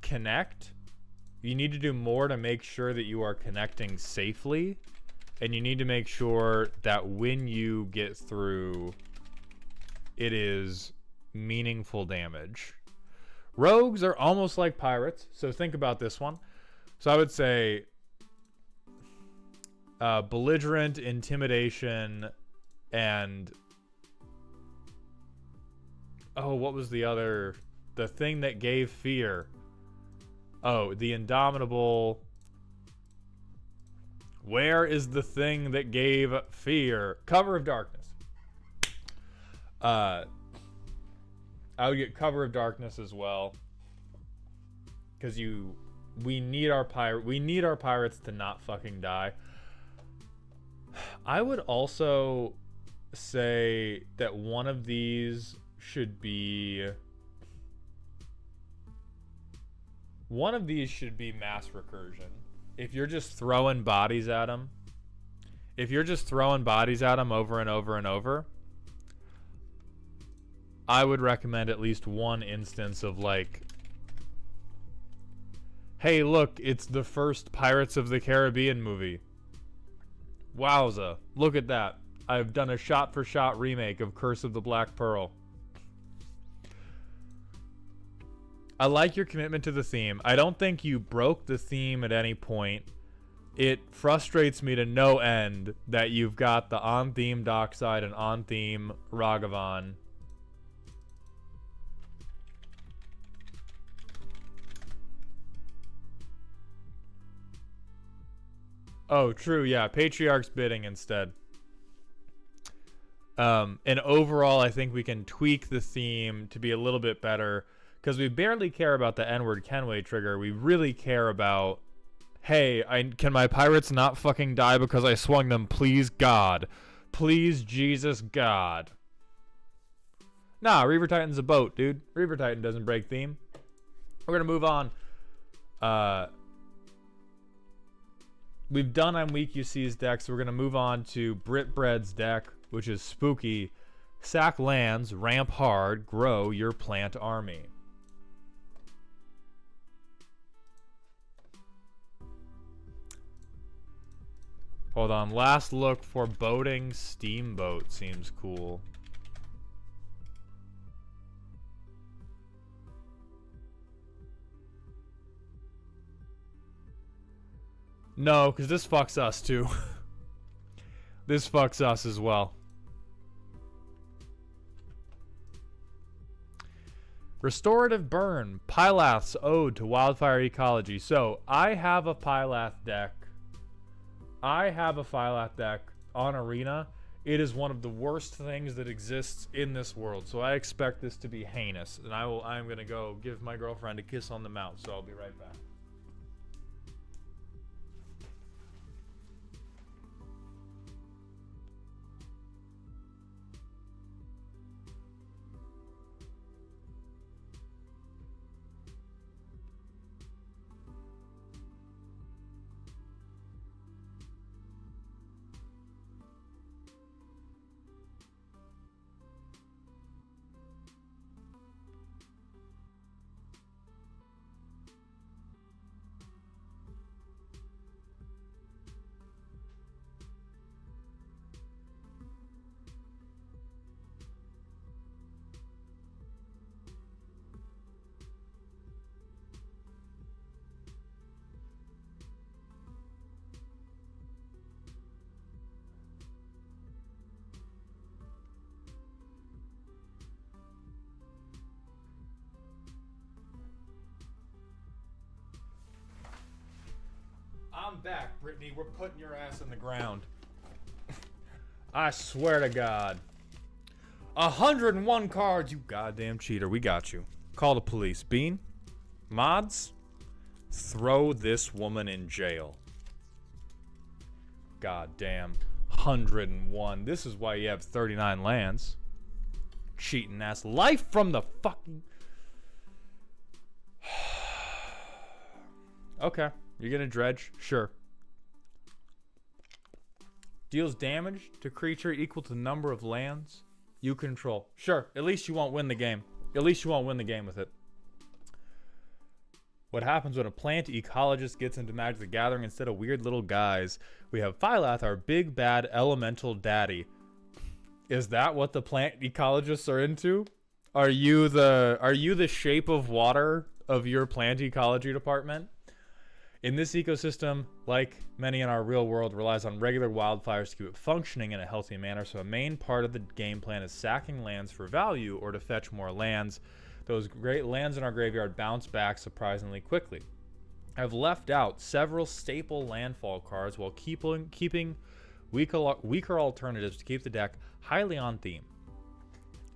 connect, you need to do more to make sure that you are connecting safely. And you need to make sure that when you get through, it is meaningful damage. Rogues are almost like pirates, so think about this one. So I would say belligerent, intimidation, and... Oh, what was the other... The thing that gave fear. Oh, the Indomitable... Where is the thing that gave fear? Cover of Darkness. I would get Cover of Darkness as well, because we need our pirates to not fucking die. I would also say that one of these should be mass recursion. If you're just throwing bodies at them, over and over and over, I would recommend at least one instance of like, hey, look, it's the first Pirates of the Caribbean movie. Wowza. Look at that. I've done a shot-for-shot remake of Curse of the Black Pearl. I like your commitment to the theme. I don't think you broke the theme at any point. It frustrates me to no end that you've got the on-theme Dockside and on-theme Ragavan. Oh, true, yeah. Patriarch's bidding instead. And overall, I think we can tweak the theme to be a little bit better, because we barely care about the N-word Kenway trigger. We really care about, hey, can my pirates not fucking die because I swung them? Please, God. Please, Jesus, God. Nah, Reaver Titan's a boat, dude. Reaver Titan doesn't break theme. We're going to move on. We've done I'm Weak UC's deck, so we're going to move on to Britbread's deck, which is spooky. Sack lands, ramp hard, grow your plant army. Hold on, last look for boating steamboat seems cool. No, because this fucks us too. This fucks us as well. Restorative Burn, Pylath's Ode to Wildfire Ecology. So, I have a Pylath deck. I have a Pylath deck on Arena. It is one of the worst things that exists in this world. So I expect this to be heinous. And I'm going to go give my girlfriend a kiss on the mouth. So I'll be right back. I'm back, Brittany. We're putting your ass in the ground. I swear to God. 101 cards, you goddamn cheater. We got you. Call the police. Bean? Mods? Throw this woman in jail. Goddamn. 101. This is why you have 39 lands. Cheating ass. Life from the fucking... Okay. You're gonna dredge? Sure. Deals damage to creature equal to the number of lands you control. Sure. At least you won't win the game. At least you won't win the game with it. What happens when a plant ecologist gets into Magic the Gathering instead of weird little guys? We have Phylath, our big bad elemental daddy. Is that what the plant ecologists are into? Are you the shape of water of your plant ecology department? In this ecosystem, like many in our real world, relies on regular wildfires to keep it functioning in a healthy manner, so a main part of the game plan is sacking lands for value or to fetch more lands. Those great lands in our graveyard bounce back surprisingly quickly. I've left out several staple landfall cards while keeping weaker alternatives to keep the deck highly on theme.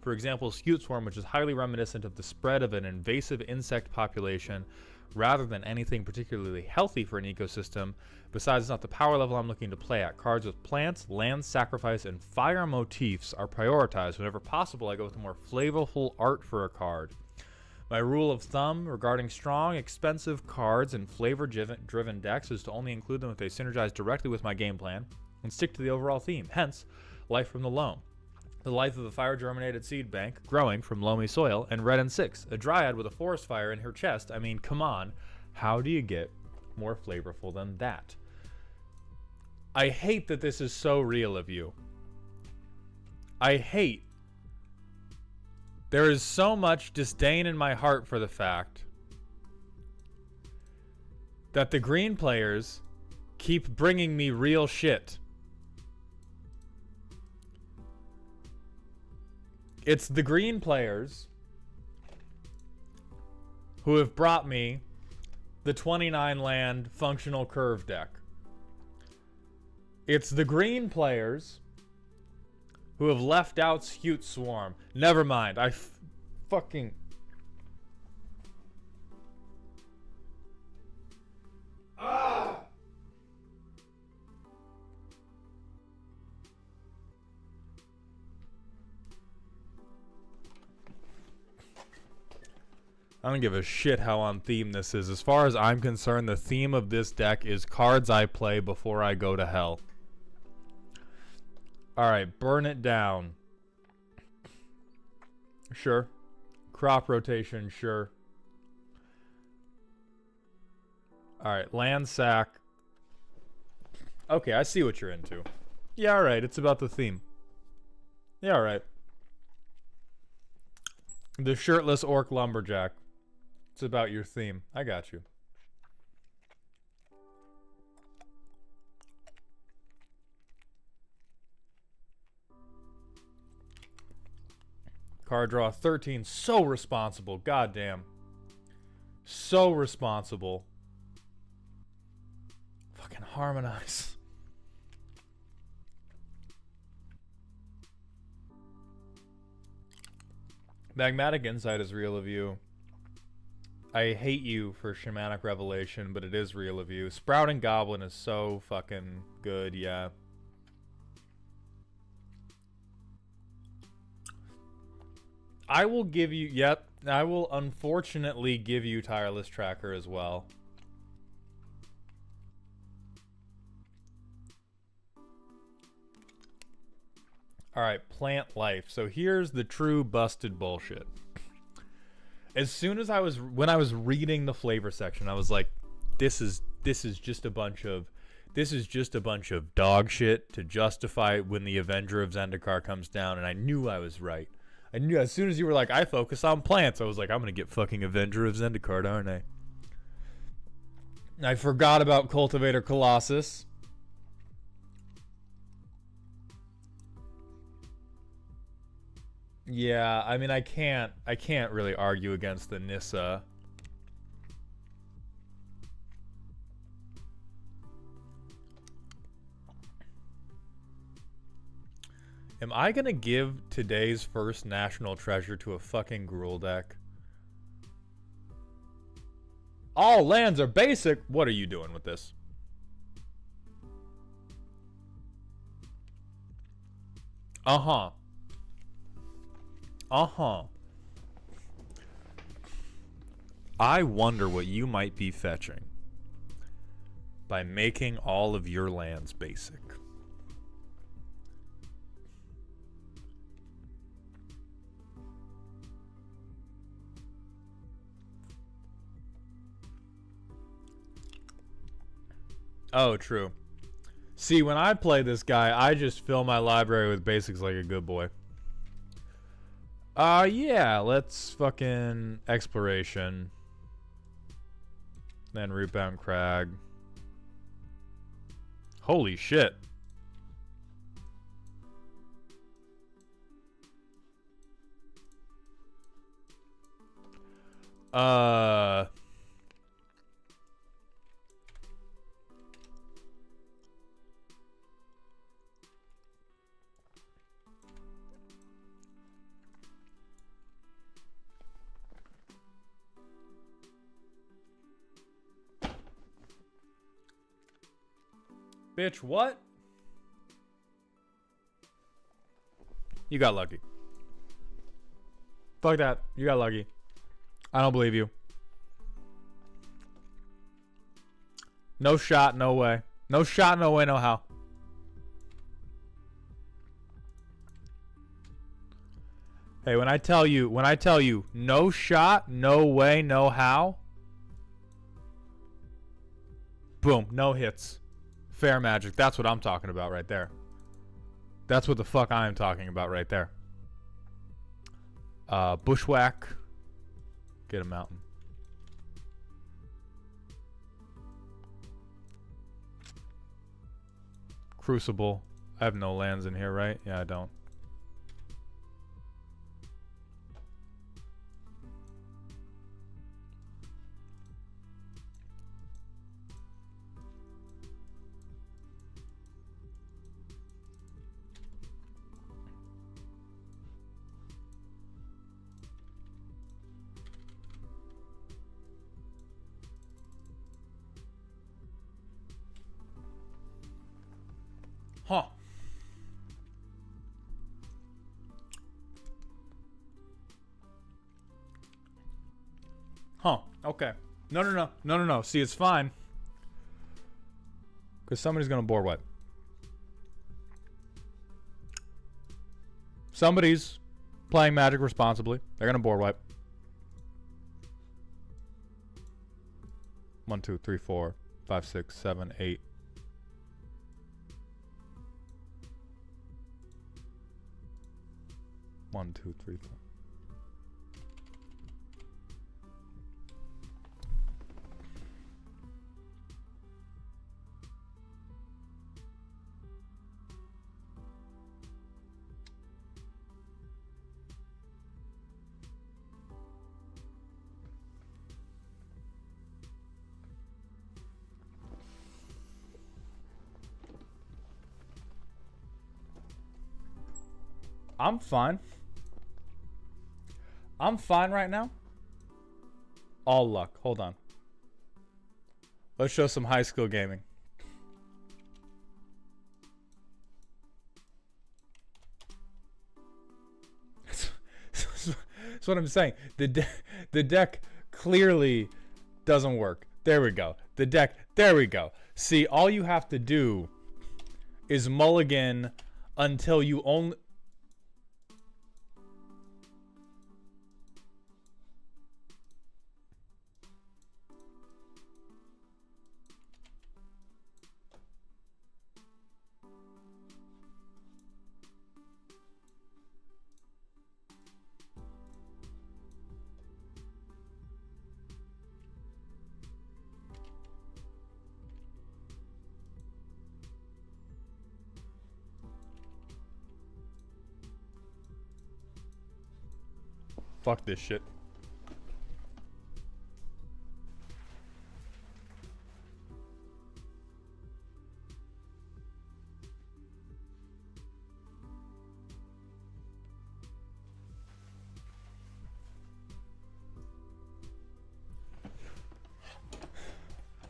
For example, Scute Swarm, which is highly reminiscent of the spread of an invasive insect population, rather than anything particularly healthy for an ecosystem. Besides, it's not the power level I'm looking to play at. Cards with plants, land sacrifice, and fire motifs are prioritized. Whenever possible, I go with a more flavorful art for a card. My rule of thumb regarding strong, expensive cards and flavor-driven decks is to only include them if they synergize directly with my game plan and stick to the overall theme. Hence, Life from the Loam. The life of a fire-germinated seed bank growing from loamy soil, and Red and 6, a dryad with a forest fire in her chest. I mean, come on. How do you get more flavorful than that? I hate that this is so real of you. I hate. There is so much disdain in my heart for the fact that the green players keep bringing me real shit. It's the green players who have brought me the 29 land functional curve deck. It's the green players who have left out Scute Swarm. Never mind. Fucking... Ah! I don't give a shit how on theme this is. As far as I'm concerned, the theme of this deck is cards I play before I go to hell. Alright, burn it down. Sure. Crop rotation, sure. Alright, land sack. Okay, I see what you're into. Yeah, alright, it's about the theme. Yeah, alright. The shirtless orc lumberjack. It's about your theme. I got you. Card draw 13. So responsible. Goddamn. So responsible. Fucking harmonize. Magmatic Insight is real of you. I hate you for Shamanic Revelation, but it is real of you. Sprouting Goblin is so fucking good, yeah. I will give you, yep, I will unfortunately give you Tireless Tracker as well. Alright, Plant Life. So here's the true busted bullshit. As soon as when I was reading the flavor section, I was like, this is just a bunch of dog shit to justify when the Avenger of Zendikar comes down, and I knew I was right. I knew as soon as you were like, I focus on plants, I was like, I'm gonna get fucking Avenger of Zendikar, aren't I? I forgot about Cultivator Colossus. Yeah, I mean, I can't really argue against the Nissa. Am I gonna give today's first national treasure to a fucking Gruul deck? All lands are basic. What are you doing with this? Uh-huh. I wonder what you might be fetching by making all of your lands basic. Oh, true. See, when I play this guy, I just fill my library with basics like a good boy. Yeah, let's fucking exploration. Then Rootbound Crag. Holy shit. Bitch, what? You got lucky. Fuck that. You got lucky. I don't believe you. No shot, no way. No shot, no way, no how. Hey, when I tell you no shot, no way, no how. Boom, no hits. Fair magic. That's what I'm talking about right there. That's what the fuck I am talking about right there. Bushwhack. Get a mountain. Crucible. I have no lands in here, right? Yeah, I don't. Huh. Huh. Okay. No. See, it's fine. Because somebody's going to board wipe. Somebody's playing Magic responsibly. They're going to board wipe. 1, 2, 3, 4, 5, 6, 7, 8. One, two, three, four. I'm fine. I'm fine right now. All luck. Hold on. Let's show some high skill gaming. That's what I'm saying. The deck clearly doesn't work. There we go. The deck. There we go. See, all you have to do is mulligan until you only... Fuck this shit.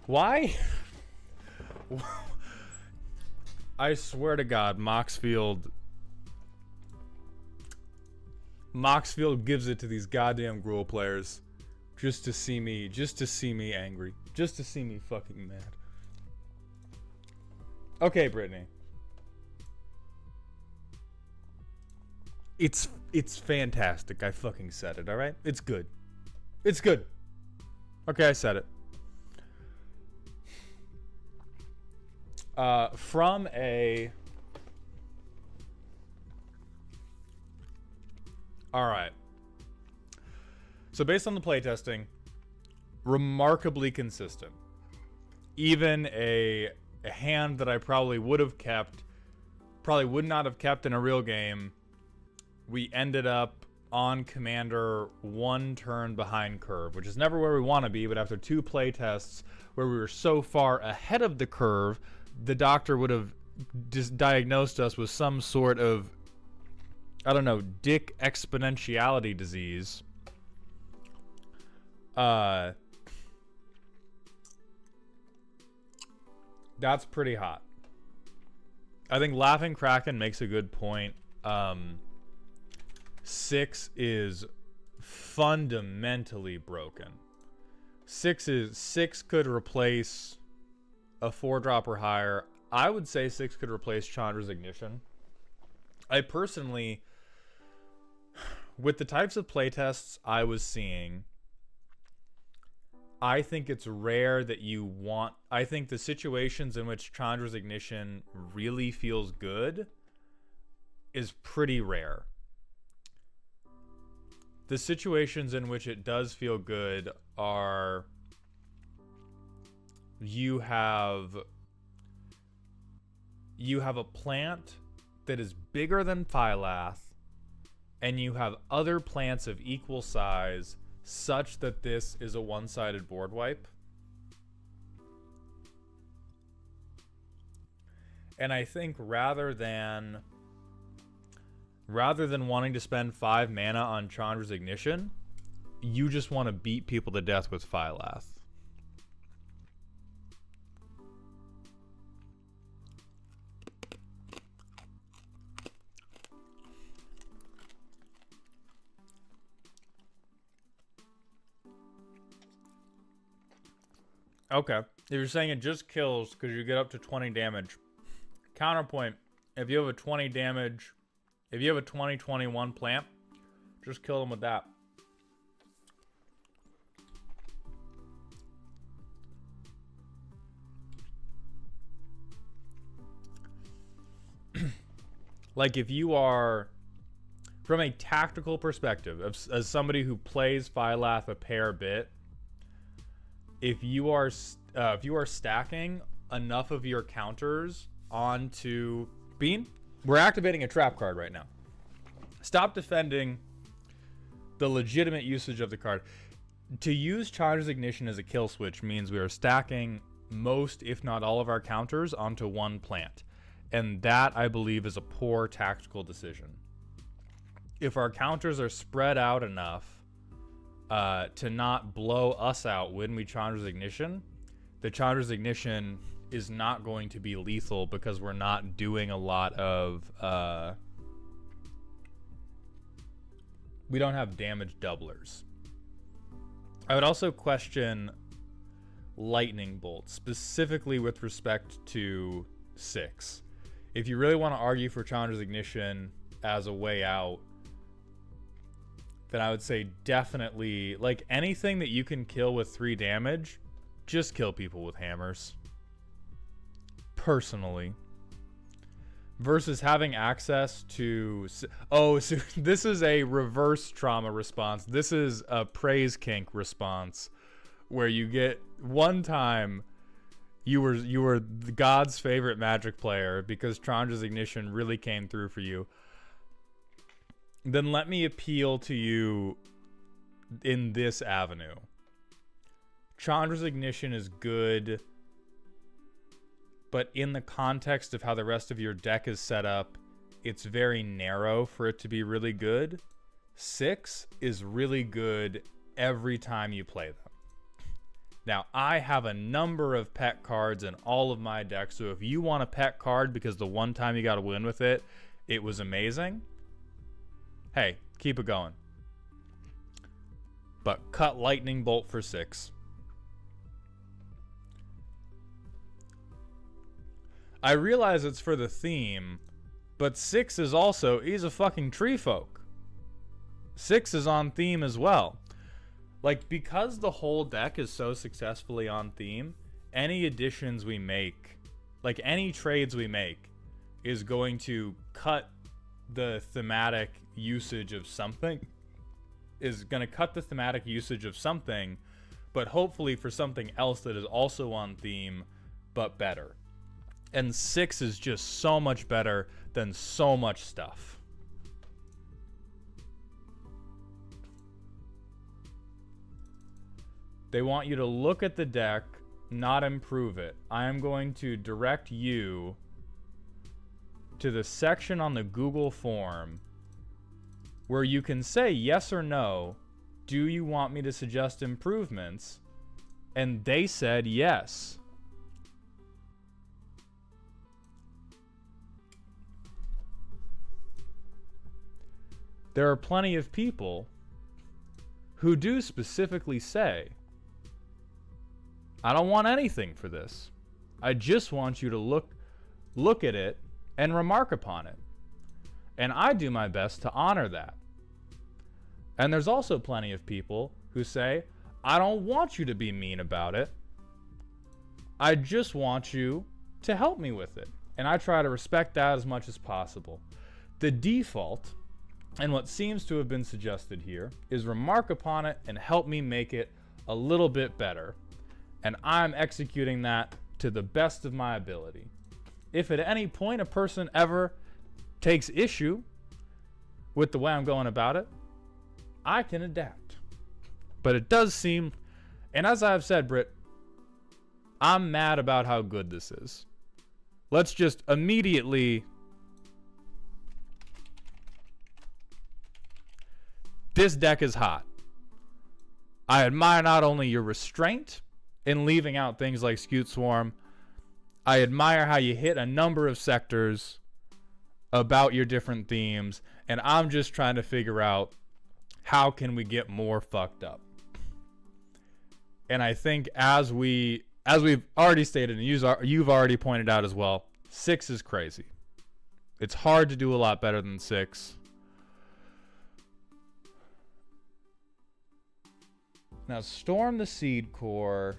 Why? I swear to God, Moxfield gives it to these goddamn Gruul players just to see me angry, just to see me fucking mad. Okay, Brittany. It's fantastic. I fucking said it, all right? It's good. It's good. Okay, I said it. From a... Alright. So based on the playtesting, remarkably consistent. Even a hand that I probably would not have kept in a real game, we ended up on commander 1 turn behind curve, which is never where we want to be, but after 2 playtests where we were so far ahead of the curve, the doctor would have just diagnosed us with some sort of, I don't know, dick exponentiality disease. That's pretty hot. I think Laughing Kraken makes a good point. 6 is fundamentally broken. 6 could replace a 4-drop or higher. I would say 6 could replace Chandra's Ignition. I personally, with the types of playtests I was seeing, I think it's rare that you want... I think the situations in which Chandra's Ignition really feels good is pretty rare. The situations in which it does feel good are... You have a plant that is bigger than Phylath, and you have other plants of equal size such that this is a one-sided board wipe. And I think rather than wanting to spend 5 mana on Chandra's Ignition, you just want to beat people to death with Phylath. Okay. If you're saying it just kills because you get up to 20 damage. Counterpoint. If you have a 20 damage, if you have a 20/21 plant, just kill them with that. Like if you are, from a tactical perspective, as somebody who plays Phylath a fair bit, if you are stacking enough of your counters onto Bean, we're activating a trap card right now. Stop defending the legitimate usage of the card. To use Chandra's Ignition as a kill switch means we are stacking most, if not all, of our counters onto one plant. And that, I believe, is a poor tactical decision. If our counters are spread out enough to not blow us out when we Chandra's Ignition, the Chandra's Ignition is not going to be lethal because we're not doing a lot of... we don't have damage doublers. I would also question Lightning Bolt, specifically with respect to 6. If you really want to argue for Chandra's Ignition as a way out, then I would say definitely, like, anything that you can kill with 3 damage, just kill people with hammers. Personally. Versus having access to... Oh, so this is a reverse trauma response. This is a praise kink response, where you get... One time, you were God's favorite Magic player because Chandra's Ignition really came through for you. Then let me appeal to you in this avenue. Chandra's Ignition is good, but in the context of how the rest of your deck is set up, it's very narrow for it to be really good. 6 is really good every time you play them. Now, I have a number of pet cards in all of my decks, so if you want a pet card because the one time you got to win with it, it was amazing, hey, keep it going. But cut Lightning Bolt for 6. I realize it's for the theme, but 6 is also, he's a fucking tree folk. 6 is on theme as well. Like, because the whole deck is so successfully on theme, any additions we make, like any trades we make, is going to cut the thematic usage of something, but hopefully for something else that is also on theme, but better. And 6 is just so much better than so much stuff. They want you to look at the deck, not improve it. I am going to direct you to the section on the Google form where you can say yes or no. Do you want me to suggest improvements? And they said yes. There are plenty of people who do specifically say, I don't want anything for this. I just want you to look at it and remark upon it. And I do my best to honor that. And there's also plenty of people who say, I don't want you to be mean about it. I just want you to help me with it. And I try to respect that as much as possible. The default, and what seems to have been suggested here, is remark upon it and help me make it a little bit better. And I'm executing that to the best of my ability. If at any point a person ever takes issue with the way I'm going about it, I can adapt. But it does seem, and as I've said, Britt, I'm mad about how good this is. Let's just immediately... This deck is hot. I admire not only your restraint in leaving out things like Skewed Swarm, I admire how you hit a number of sectors about your different themes, and I'm just trying to figure out how can we get more fucked up. And I think as we've already stated, and you've already pointed out as well, 6 is crazy. It's hard to do a lot better than 6. Now, Storm the Seed Core.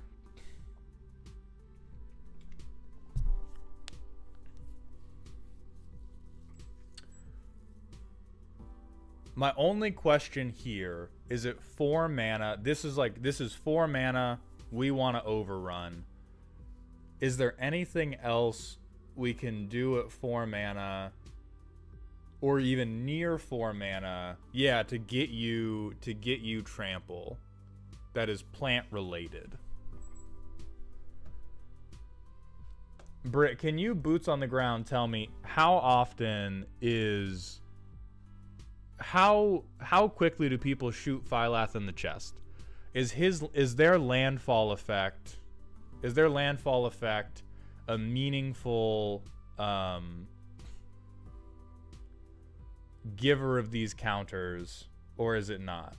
My only question here is it 4 mana. This is 4 mana. We want to overrun. Is there anything else we can do at 4 mana or even near 4 mana? Yeah, to get you trample. That is plant related. Britt, can you boots on the ground tell me how often is how quickly do people shoot Phylath in the chest? Is their landfall effect a meaningful giver of these counters, or is it not?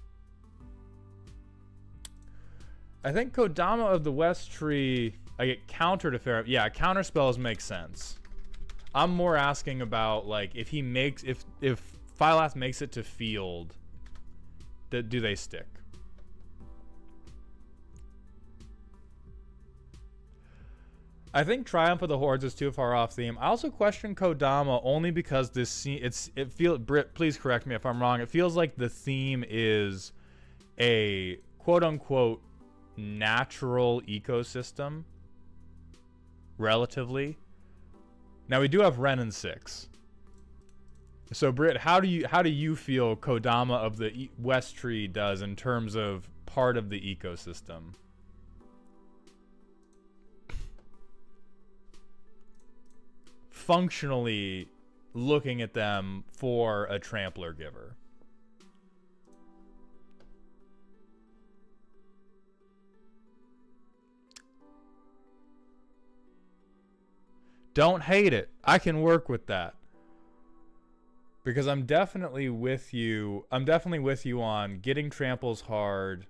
I think Kodama of the West Tree, I get counter to fair. Yeah, counter spells make sense. I'm more asking about like if Phylath makes it to field, do they stick? I think Triumph of the Hordes is too far off theme. I also question Kodama only because Britt, please correct me if I'm wrong. It feels like the theme is a quote unquote natural ecosystem, relatively. Now we do have Ren and 6. So Britt, how do you feel Kodama of the West Tree does in terms of part of the ecosystem? Functionally looking at them for a trampler giver. Don't hate it. I can work with that. Because I'm definitely with you. I'm definitely with you on getting tramples hard.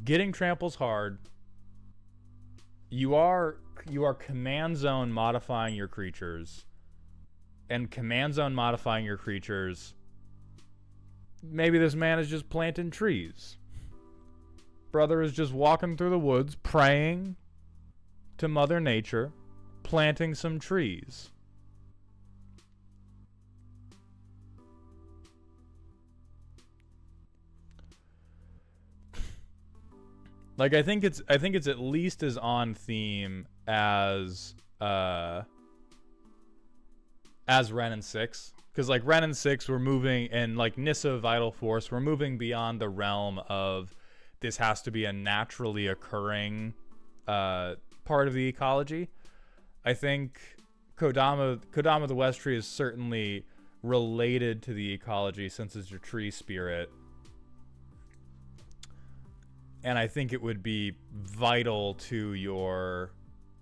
Getting tramples hard. You are command zone modifying your creatures, and command zone modifying your creatures. Maybe this man is just planting trees. Brother is just walking through the woods, praying to Mother Nature, planting some trees. Like I think it's at least as on theme as Ren and 6, because like Ren and 6 we're moving, and like Nissa Vital Force we're moving beyond the realm of this has to be a naturally occurring part of the ecology. I think Kodama the West Tree is certainly related to the ecology since it's your tree spirit. And I think it would be vital to your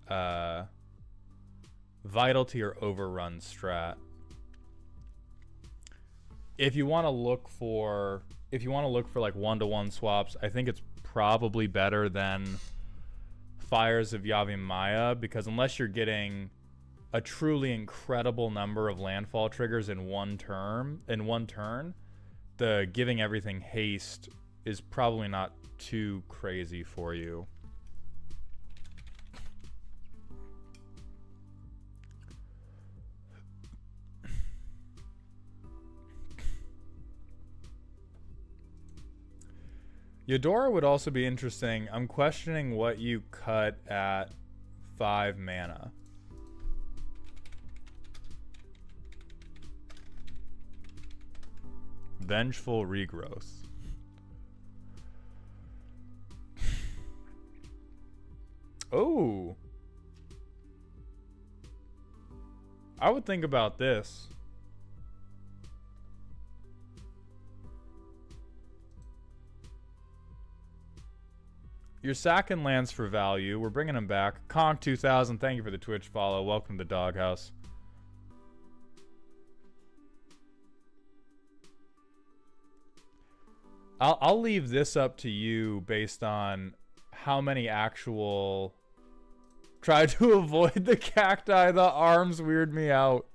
overrun strat. if you want to look for like 1-to-1 swaps, I think it's probably better than Fires of Yavimaya, because unless you're getting a truly incredible number of landfall triggers in one turn, the giving everything haste is probably not too crazy for you. Eudora would also be interesting. I'm questioning what you cut at 5 mana. Vengeful Regrowth. Oh. I would think about this. You're sacking lands for value. We're bringing them back. Conk2000, thank you for the Twitch follow. Welcome to the Doghouse. I'll leave this up to you based on how many actual... Try to avoid the cacti. The arms weird me out.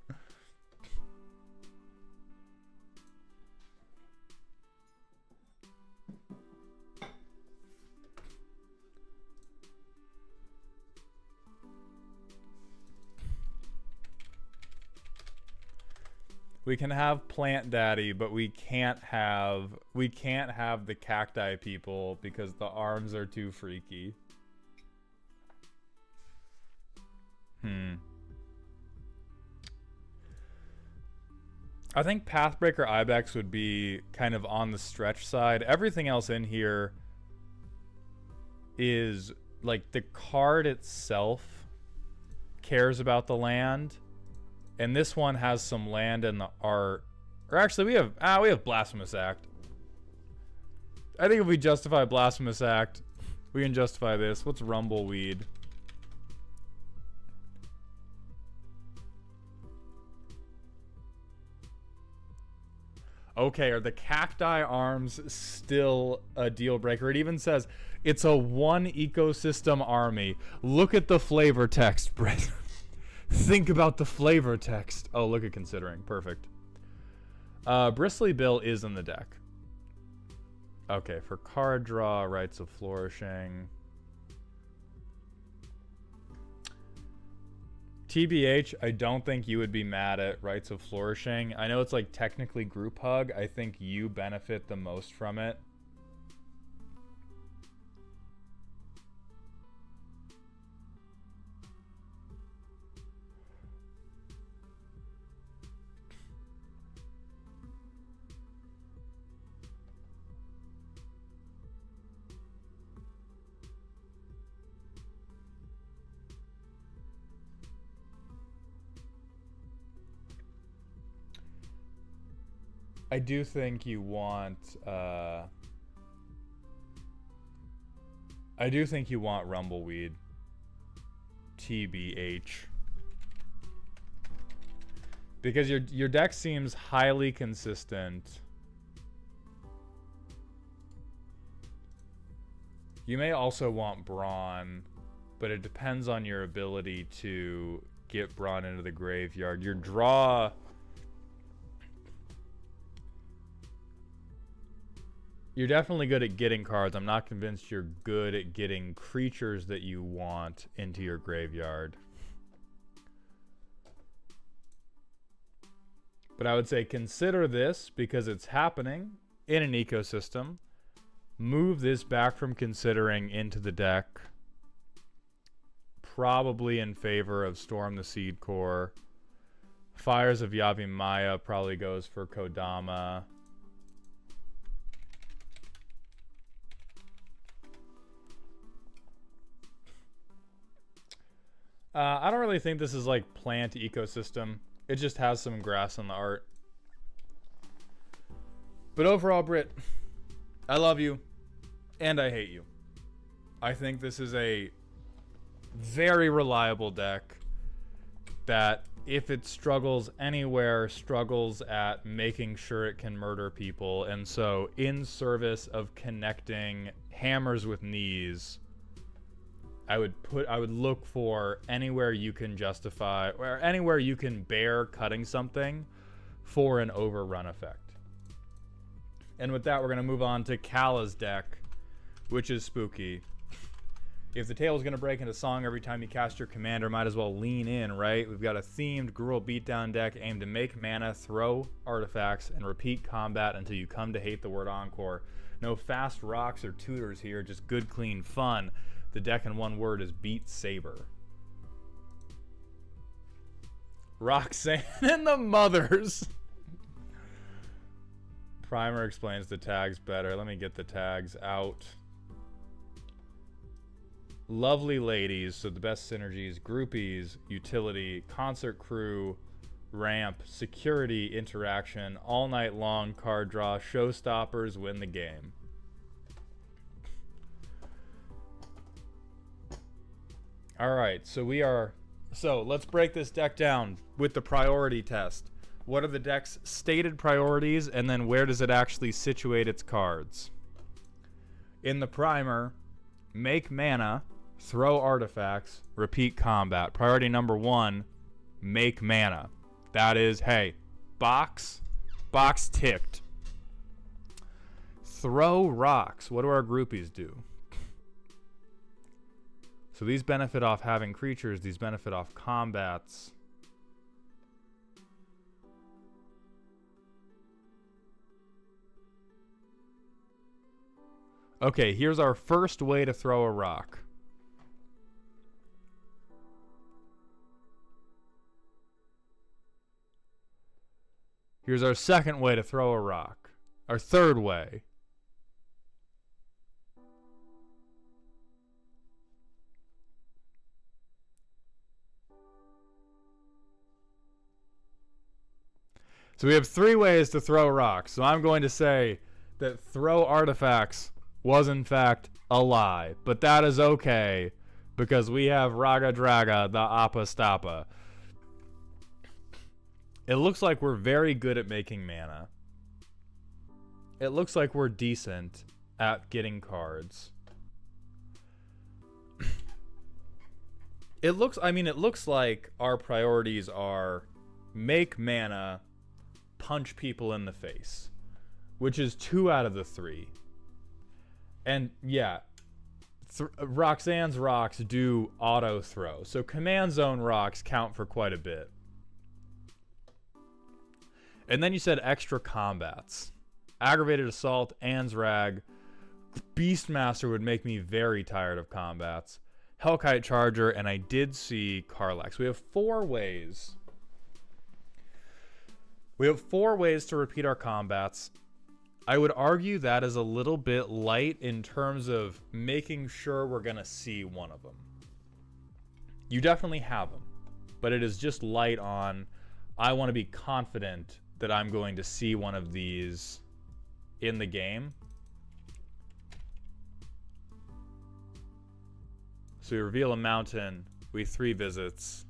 We can have Plant Daddy, but we can't have the cacti people because the arms are too freaky. I think Pathbreaker Ibex would be kind of on the stretch side. Everything else in here is like the card itself cares about the land. And this one has some land in the art. Or actually, we have Blasphemous Act. I think if we justify Blasphemous Act, we can justify this. What's Rumbleweed? Okay, are the cacti arms still a deal breaker? It even says it's a 1 ecosystem army. Look at the flavor text, Brett. Think about the flavor text. Oh, look at considering. Perfect. Bristly Bill is in the deck. Okay, for card draw, Rites of Flourishing. TBH, I don't think you would be mad at Rites of Flourishing. I know it's like technically group hug. I think you benefit the most from it. I do think you want Rumbleweed. TBH. Because your deck seems highly consistent. You may also want Brawn, but it depends on your ability to get Brawn into the graveyard. Your draw... You're definitely good at getting cards. I'm not convinced you're good at getting creatures that you want into your graveyard. But I would say consider this because it's happening in an ecosystem. Move this back from considering into the deck. Probably in favor of Storm the Seed Core. Fires of Yavimaya probably goes for Kodama. I don't really think this is like plant ecosystem. It just has some grass in the art. But overall, Britt, I love you and I hate you. I think this is a very reliable deck that if it struggles anywhere, struggles at making sure it can murder people. And so in service of connecting hammers with knees, I would look for anywhere you can justify, or anywhere you can bear cutting something for an overrun effect. And with that, we're going to move on to Kala's deck, which is spooky. If the tale is going to break into song every time you cast your commander, might as well lean in, right? We've got a themed Gruul beatdown deck aimed to make mana, throw artifacts, and repeat combat until you come to hate the word encore. No fast rocks or tutors here, just good, clean fun. The deck in one word is Beat Saber. Roxanne and the Mothers. Primer explains the tags better. Let me get the tags out. Lovely ladies, so the best synergies: groupies, utility, concert crew, ramp, security, interaction, all night long, card draw, showstoppers, win the game. Alright, so let's break this deck down with the priority test. What are the deck's stated priorities, and then where does it actually situate its cards? In the primer, make mana, throw artifacts, repeat combat. Priority number 1, make mana. That is, hey, box ticked. Throw rocks. What do our groupies do? So these benefit off having creatures, these benefit off combats. Okay, here's our first way to throw a rock. Here's our second way to throw a rock. Our third way. So we have 3 ways to throw rocks. So I'm going to say that throw artifacts was in fact a lie. But that is okay, because we have Raga Draga, the Appa Stappa. It looks like we're very good at making mana. It looks like we're decent at getting cards. It looks like our priorities are make mana, punch people in the face, which is 2 out of the 3. And yeah, Roxanne's rocks do auto throw. So command zone rocks count for quite a bit. And then you said extra combats. Aggravated Assault, Anzrag, Beastmaster would make me very tired of combats. Hellkite Charger, and I did see Carlax. We have 4 ways. We have 4 ways to repeat our combats. I would argue that is a little bit light in terms of making sure we're going to see one of them. You definitely have them, but it is just light on, I want to be confident that I'm going to see one of these in the game. So we reveal a mountain, we 3 visits.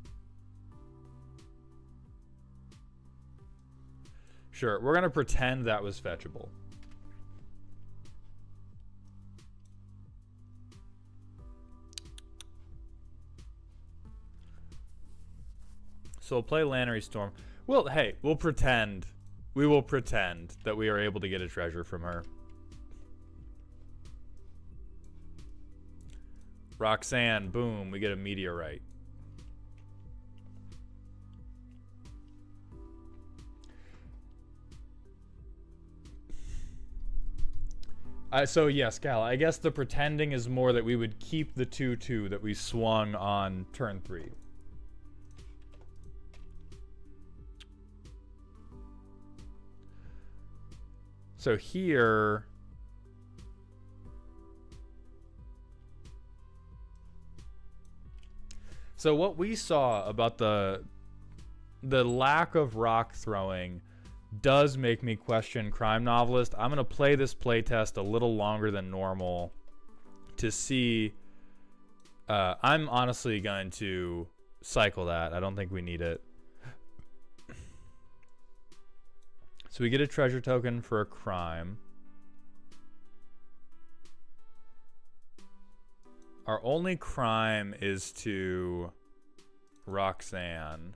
Sure, we're going to pretend that was fetchable. So we'll play Lannery Storm. Well, hey, we'll pretend. We will pretend that we are able to get a treasure from her. Roxanne, boom, we get a meteorite. So yes, Cal, I guess the pretending is more that we would keep the 2/2 that we swung on turn 3. So here, so what we saw about the lack of rock throwing does make me question Crime Novelist. I'm going to play this playtest a little longer than normal to see. I'm honestly going to cycle that. I don't think we need it. So we get a treasure token for a crime. Our only crime is to Roxanne.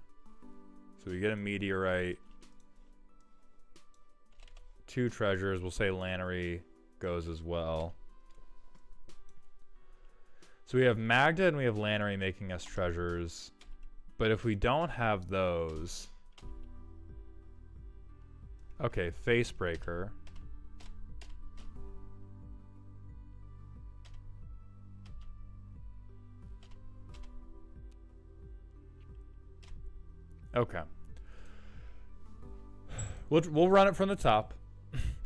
So we get a meteorite. 2 treasures. We'll say Lannery goes as well. So we have Magda and we have Lannery making us treasures. But if we don't have those... Okay, Facebreaker. Okay. We'll run it from the top.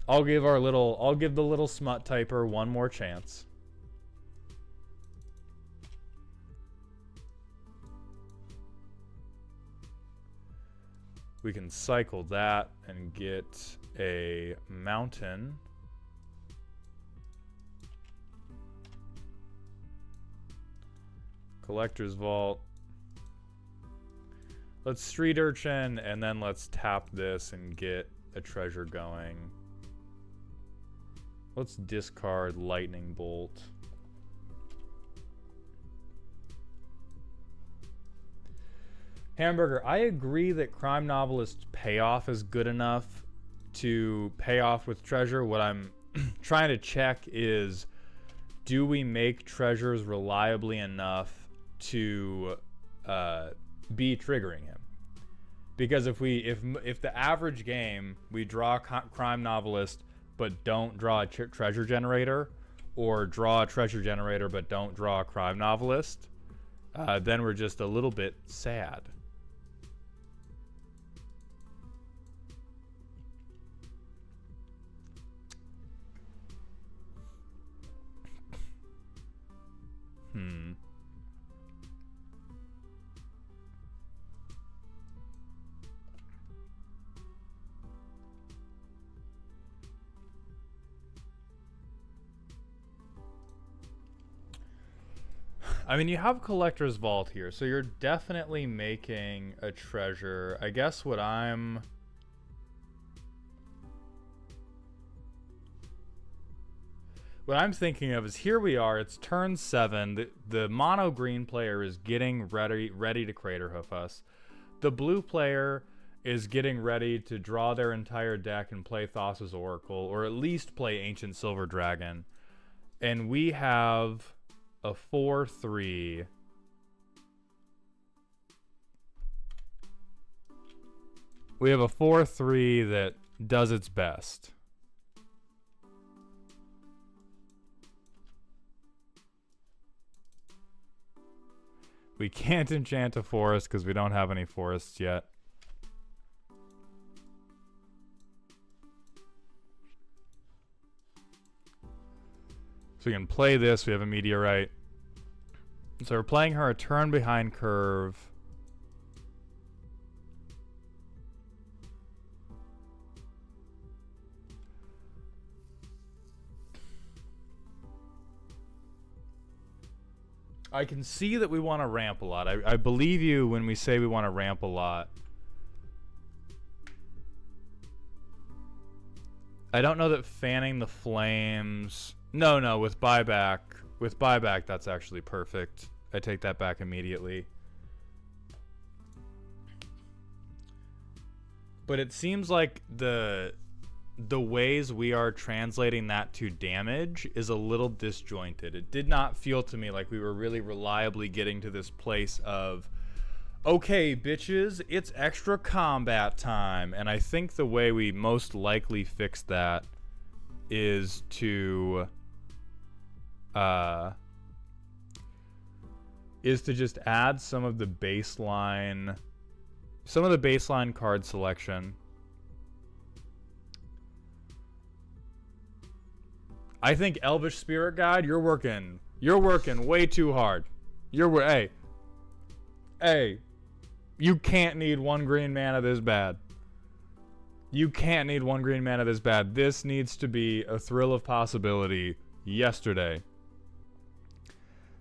I'll give the little smut typer one more chance. We can cycle that and get a mountain. Collector's Vault. Let's Street Urchin, and then let's tap this and get a treasure going. Let's discard Lightning Bolt. Hamburger, I agree that crime novelist payoff is good enough to pay off with treasure. What I'm trying to check is, do we make treasures reliably enough to be triggering him? Because if the average game we draw a crime novelist but don't draw a treasure generator, or draw a treasure generator but don't draw a crime novelist, then we're just a little bit sad. I mean, you have Collector's Vault here, so you're definitely making a treasure. I guess what I'm thinking of is, here we are, it's turn 7. The mono green player is getting ready to Crater Hoof us. The blue player is getting ready to draw their entire deck and play Thassa's Oracle, or at least play Ancient Silver Dragon. And we have a 4/3. We have a 4/3 that does its best. We can't enchant a forest because we don't have any forests yet. So we can play this. We have a meteorite. So we're playing her a turn behind curve. I can see that we want to ramp a lot. I believe you when we say we want to ramp a lot. I don't know that fanning the flames... No, with buyback. With buyback, that's actually perfect. I take that back immediately. But it seems like the ways we are translating that to damage is a little disjointed. It did not feel to me like we were really reliably getting to this place of, okay, bitches, it's extra combat time. And I think the way we most likely fix that is to just add some of the baseline card selection. I think Elvish Spirit Guide, you're working way too hard. Hey, you can't need 1 green mana this bad. You can't need 1 green mana this bad. This needs to be a thrill of possibility yesterday.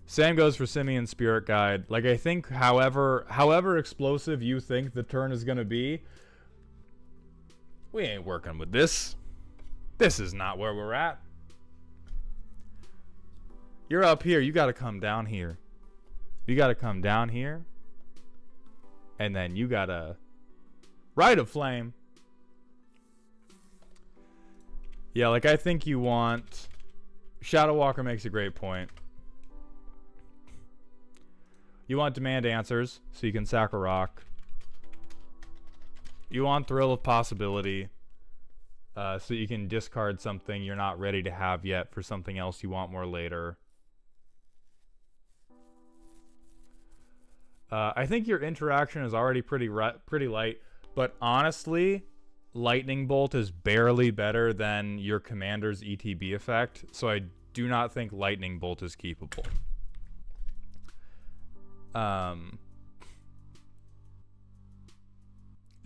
Same goes for Simian Spirit Guide. Like, I think however explosive you think the turn is going to be, We ain't working with this. This is not where we're at. You're up here. You got to come down here. You got to come down here. And then you got to Rite of Flame. Yeah, like I think you want... Shadow Walker makes a great point. You want Demand Answers, so you can sack a rock. You want Thrill of Possibility, so you can discard something you're not ready to have yet for something else you want more later. I think your interaction is already pretty light, but honestly, Lightning Bolt is barely better than your commander's ETB effect, so I do not think Lightning Bolt is keepable.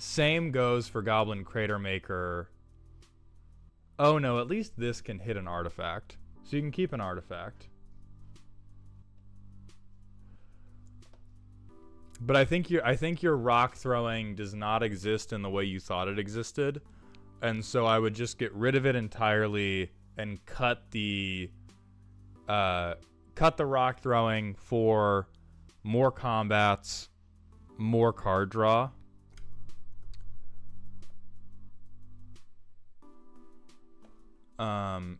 Same goes for Goblin Crater Maker. Oh no, at least this can hit an artifact. So you can keep an artifact. But I think your rock throwing does not exist in the way you thought it existed. And so I would just get rid of it entirely and cut the rock throwing for more combats, more card draw.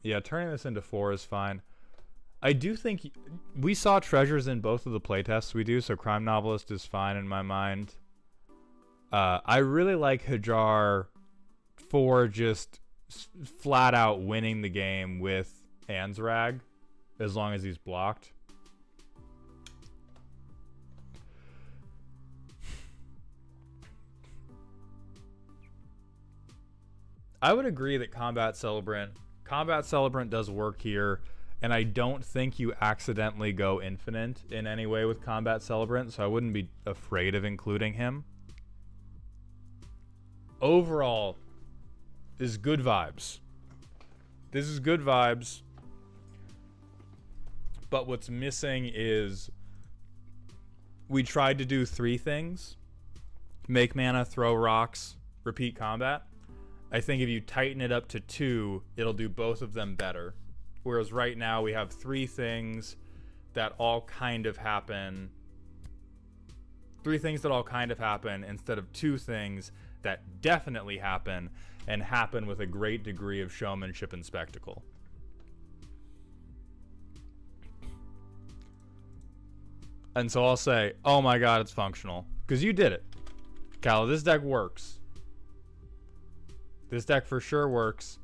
Yeah, turning this into 4 is fine. I do think we saw treasures in both of the playtests we do, so Crime Novelist is fine in my mind. I really like Hajar for just flat out winning the game with Ansrag, as long as he's blocked. I would agree that Combat Celebrant does work here, and I don't think you accidentally go infinite in any way with Combat Celebrant, so I wouldn't be afraid of including him. Overall, this is good vibes. This is good vibes. But what's missing is we tried to do 3 things. Make mana, throw rocks, repeat combat. I think if you tighten it up to 2, it'll do both of them better. Whereas right now we have 3 things that all kind of happen. 3 things that all kind of happen instead of 2 things that definitely happen and happen with a great degree of showmanship and spectacle. And so I'll say, oh my god, it's functional. Because you did it. Cal, this deck works. This deck for sure works,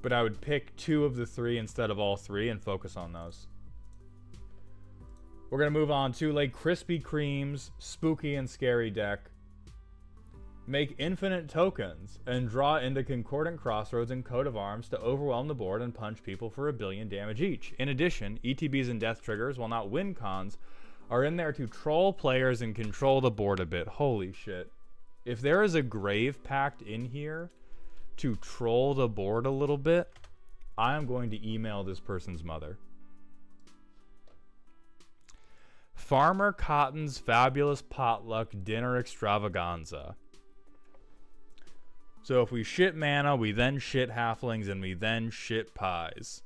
but I would pick 2 of the 3 instead of all 3 and focus on those. We're going to move on to like Krispy Kreme's spooky and scary deck. Make infinite tokens and draw into Concordant Crossroads and Coat of Arms to overwhelm the board and punch people for 1 billion damage each. In addition, ETBs and death triggers, while not win cons, are in there to troll players and control the board a bit. Holy shit. If there is a Grave Pact in here to troll the board a little bit, I am going to email this person's mother. Farmer Cotton's Fabulous Potluck Dinner Extravaganza. So if we shit mana, we then shit halflings, and we then shit pies.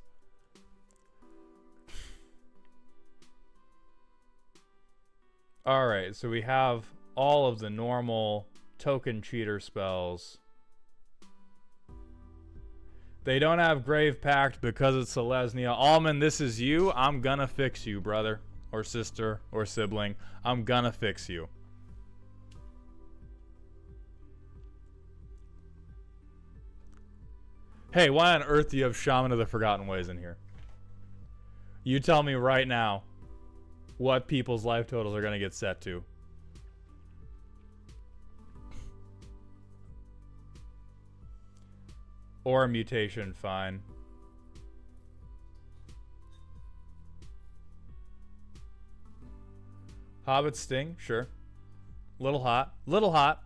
Alright, so we have all of the normal token cheater spells. They don't have Grave Pact because it's Selesnya. Almond, this is you. I'm gonna fix you, brother, or sister, or sibling. I'm gonna fix you. Hey, why on earth do you have Shaman of the Forgotten Ways in here? You tell me right now what people's life totals are gonna get set to. Or a mutation, fine. Hobbit Sting, sure. Little hot. Little hot.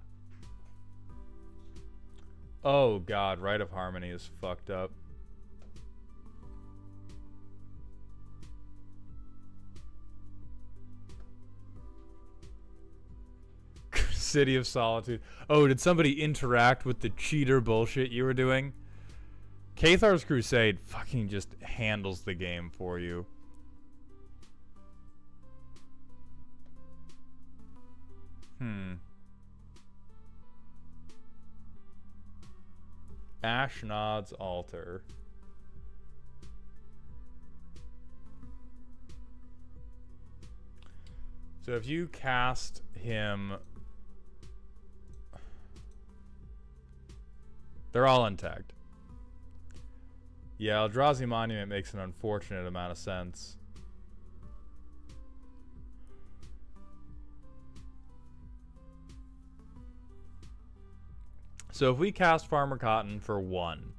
Oh god, Rite of Harmony is fucked up. City of Solitude. Oh, did somebody interact with the cheater bullshit you were doing? Cathar's Crusade fucking just handles the game for you. Ashnod's Altar. So if you cast him... They're all untagged. Yeah, Eldrazi Monument makes an unfortunate amount of sense. So if we cast Farmer Cotton for 1,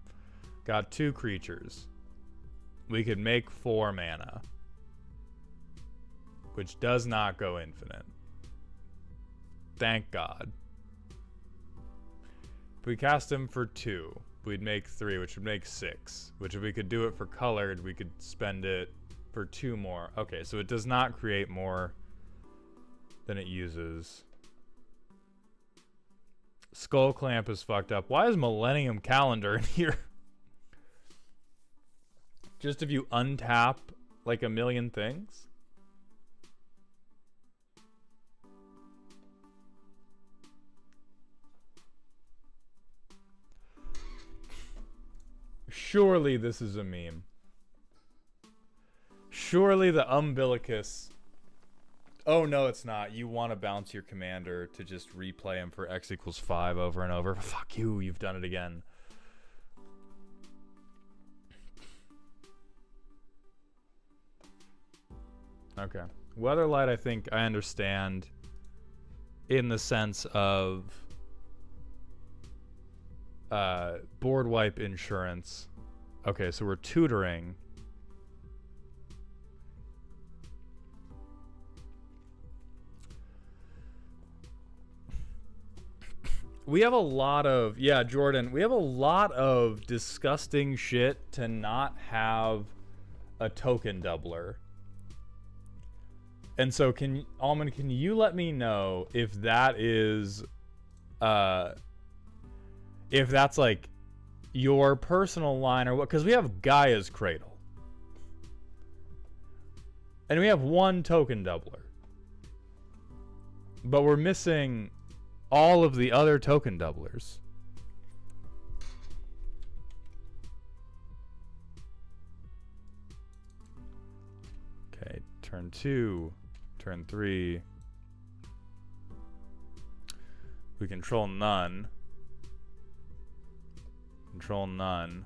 got 2 creatures, we could make 4 mana, which does not go infinite. Thank God. If we cast him for 2, we'd make 3, which would make 6, which if we could do it for colored, we could spend it for 2 more. Okay, so it does not create more than it uses. Skull Clamp is fucked up. Why is Millennium Calendar in here? Just if you untap like a million things? Surely this is a meme. Surely the umbilicus... Oh, no, it's not. You want to bounce your commander to just replay him for X equals 5 over and over. Fuck you, you've done it again. Okay. Weatherlight, I think I understand in the sense of board wipe insurance. Okay, so we're tutoring. We have a lot of, yeah, Jordan, we have a lot of disgusting shit to not have a token doubler. And so Almond, can you let me know if that is, if that's like your personal line or what? Because we have Gaia's Cradle. And we have 1 token doubler. But we're missing all of the other token doublers. Okay, turn 2, turn 3. We control none. Control none.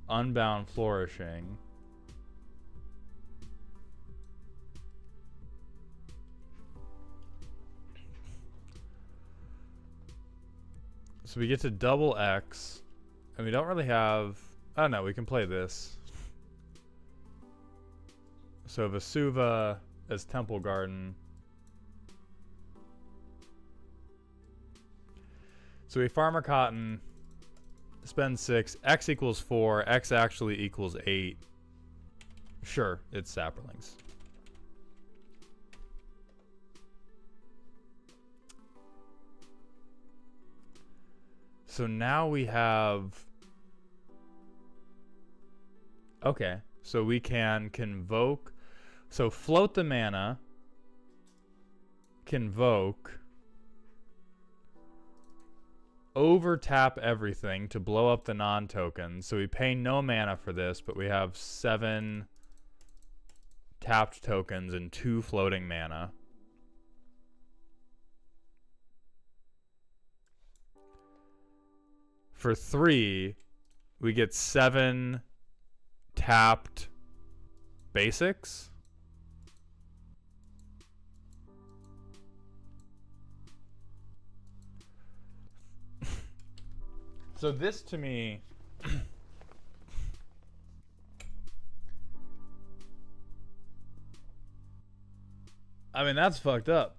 Unbound Flourishing. So we get to double X, and we don't really have... Oh no, we can play this. So Vesuva as Temple Garden. So we farm our cotton, spend 6, X equals 4, X actually equals 8. Sure, it's Saprolings. So now we have... Okay, so we can convoke... So float the mana, convoke, overtap everything to blow up the non-tokens. So we pay no mana for this, but we have 7 tapped tokens and 2 floating mana. For 3, we get 7 tapped basics. So this to me I mean, that's fucked up.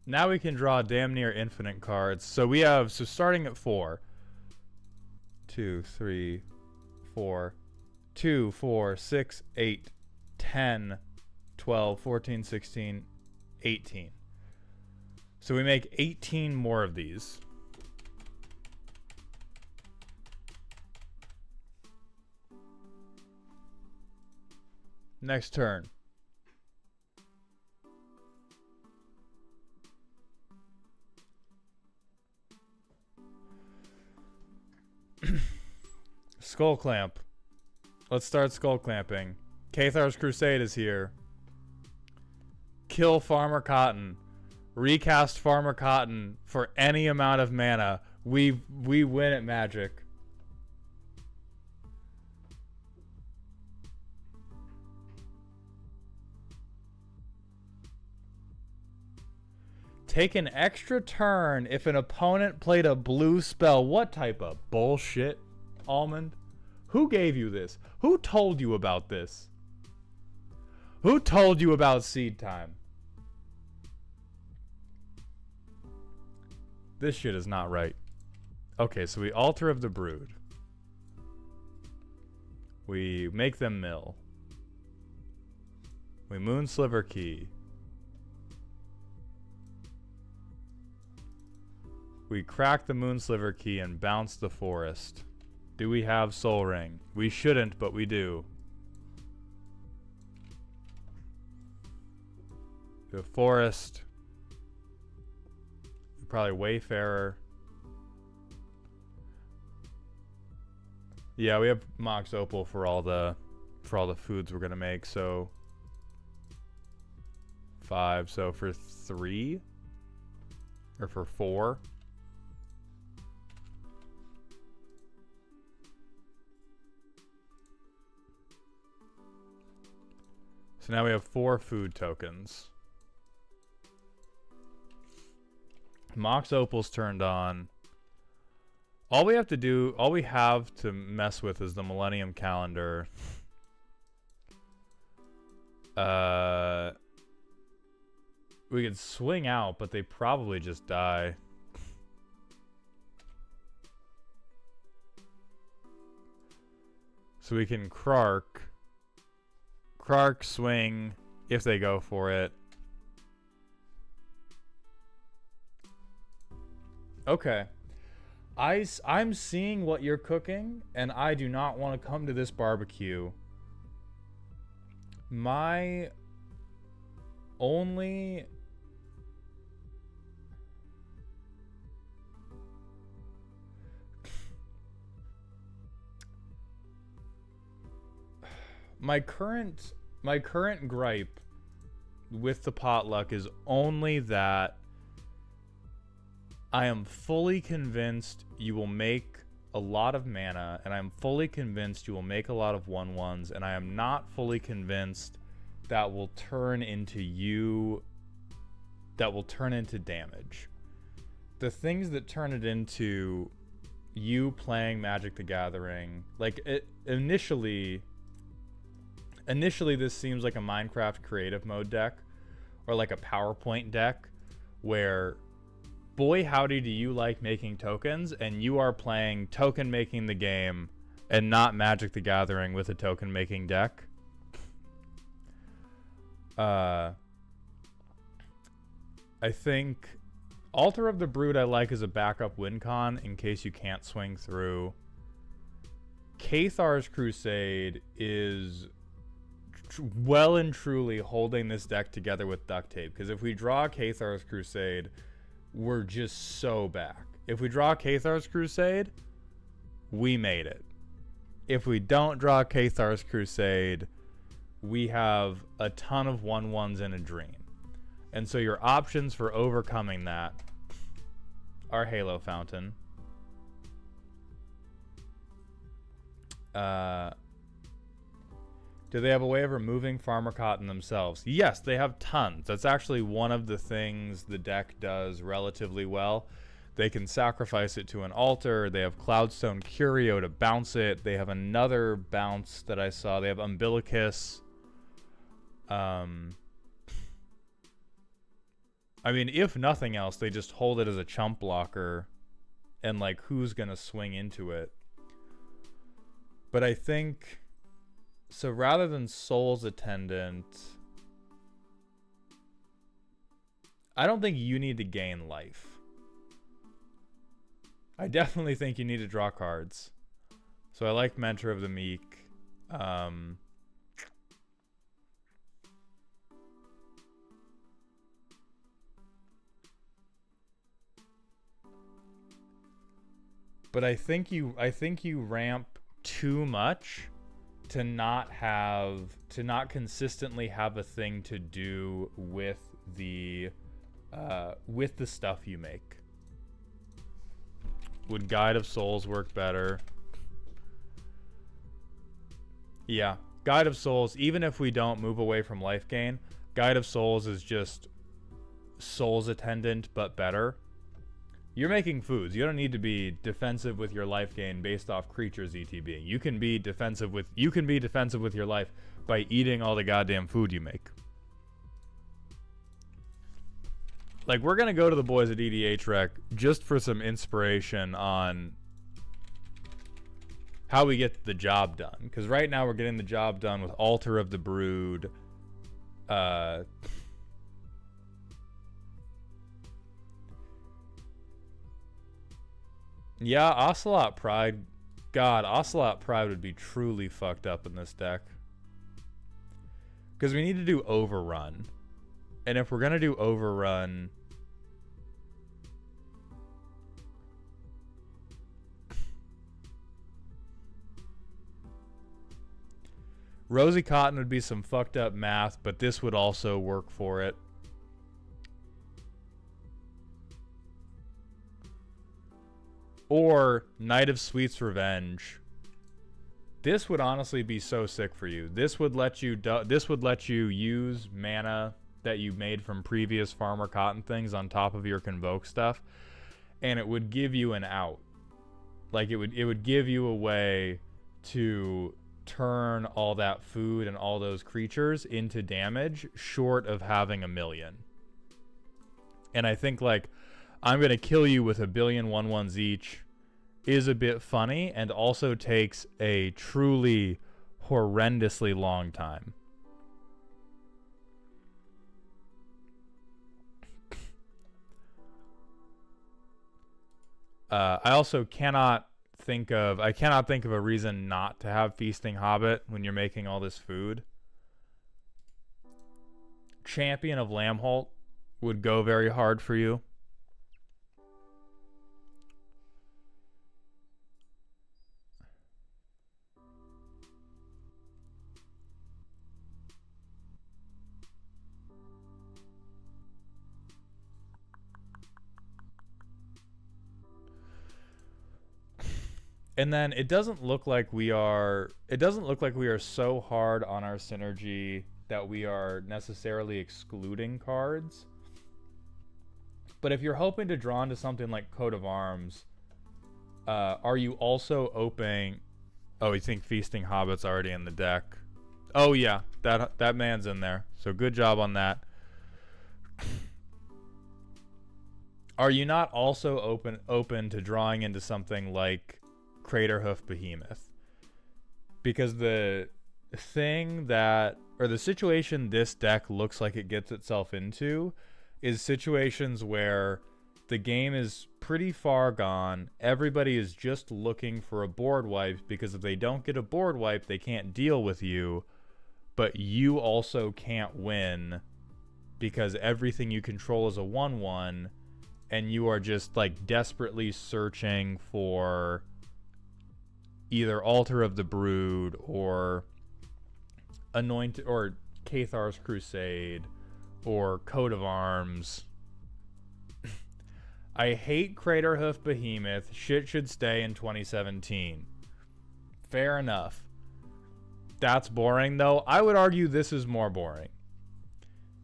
Now we can draw damn near infinite cards. So we have, so starting at 4. 2, 3, 4, 2, 4, 6, 8, 10, 12, 14, 16, 18. So we make 18 more of these. Next turn. Skull Clamp. Let's start Skull Clamping. Cathar's Crusade is here. Kill Farmer Cotton. Recast Farmer Cotton for any amount of mana. We win at Magic. Take an extra turn if an opponent played a blue spell. What type of bullshit, Almond? Who gave you this? Who told you about this? Who told you about Seed Time? This shit is not right. Okay, so we Altar of the Brood. We make them mill. We Moonsliver Key. We crack the Moonsliver Key and bounce the forest. Do we have Soul Ring? We shouldn't, but we do. The forest. Probably Wayfarer. Yeah, we have Mox Opal for all the foods we're gonna make. So 5. So for 3 or for 4. So now we have 4 food tokens. Mox Opal's turned on. All we have to mess with is the Millennium Calendar. We could swing out, but they probably just die. So we can Krark, swing if they go for it. Okay. I'm seeing what you're cooking, and I do not want to come to this barbecue. My only... My current gripe with the potluck is only that I am fully convinced you will make a lot of mana, and I'm fully convinced you will make a lot of 1/1s, and I am not fully convinced that will turn into damage. The things that turn it into you playing Magic the Gathering, like initially this seems like a Minecraft creative mode deck or like a PowerPoint deck where boy howdy do you like making tokens, and you are playing token making the game and not Magic the Gathering with a token making deck. I think Altar of the Brood I like as a backup win con in case you can't swing through. Cathar's Crusade is well and truly holding this deck together with duct tape, because if we draw Cathar's Crusade, we're just so back. If we draw Cathar's Crusade, we made it. If we don't draw Cathar's Crusade, we have a ton of 1/1s in a dream. And so your options for overcoming that are Halo Fountain. Do they have a way of removing Farmer Cotton themselves? Yes, they have tons. That's actually one of the things the deck does relatively well. They can sacrifice it to an altar. They have Cloudstone Curio to bounce it. They have another bounce that I saw. They have Umbilicus. I mean, if nothing else, they just hold it as a chump blocker, and like, who's gonna swing into it? But I think So rather than Soul's Attendant, I don't think you need to gain life. I definitely think you need to draw cards. So I like Mentor of the Meek. But I think you ramp too much to not consistently have a thing to do with the stuff you make. Would Guide of Souls work better? Yeah, Guide of Souls, even if we don't move away from life gain, Guide of Souls is just Soul's Attendant but better. You're making foods. You don't need to be defensive with your life gain based off creatures ETB. You can be defensive with your life by eating all the goddamn food you make. Like, we're gonna go to the boys at EDH Rec just for some inspiration on how we get the job done. Because right now we're getting the job done with Altar of the Brood. Yeah, Ocelot Pride. God, Ocelot Pride would be truly fucked up in this deck. Because we need to do Overrun. And if we're going to do Overrun... Rosy Cotton would be some fucked up math, but this would also work for it. Or Knight of Sweet's Revenge. This would honestly be so sick for you. This would let you use mana that you made from previous Farmer Cotton things on top of your Convoke stuff, and it would give you an out. Like it would give you a way to turn all that food and all those creatures into damage short of having 1,000,000. And I think like I'm going to kill you with 1,000,000,000 1/1s each is a bit funny and also takes a truly horrendously long time. I also cannot think of a reason not to have Feasting Hobbit when you're making all this food. Champion of Lambholt would go very hard for you. And then it doesn't look like we are so hard on our synergy that we are necessarily excluding cards. But if you're hoping to draw into something like Coat of Arms, are you also open? Oh, you think Feasting Hobbit's already in the deck? Oh yeah, that man's in there. So good job on that. Are you not also open to drawing into something like Craterhoof Behemoth? Because the situation this deck looks like it gets itself into is situations where the game is pretty far gone. Everybody is just looking for a board wipe, because if they don't get a board wipe, they can't deal with you. But you also can't win because everything you control is a 1/1, and you are just like desperately searching for either Altar of the Brood or Anointed or Cathar's Crusade or Coat of Arms. I hate Craterhoof Behemoth. Shit should stay in 2017. Fair enough. That's boring though. I would argue this is more boring.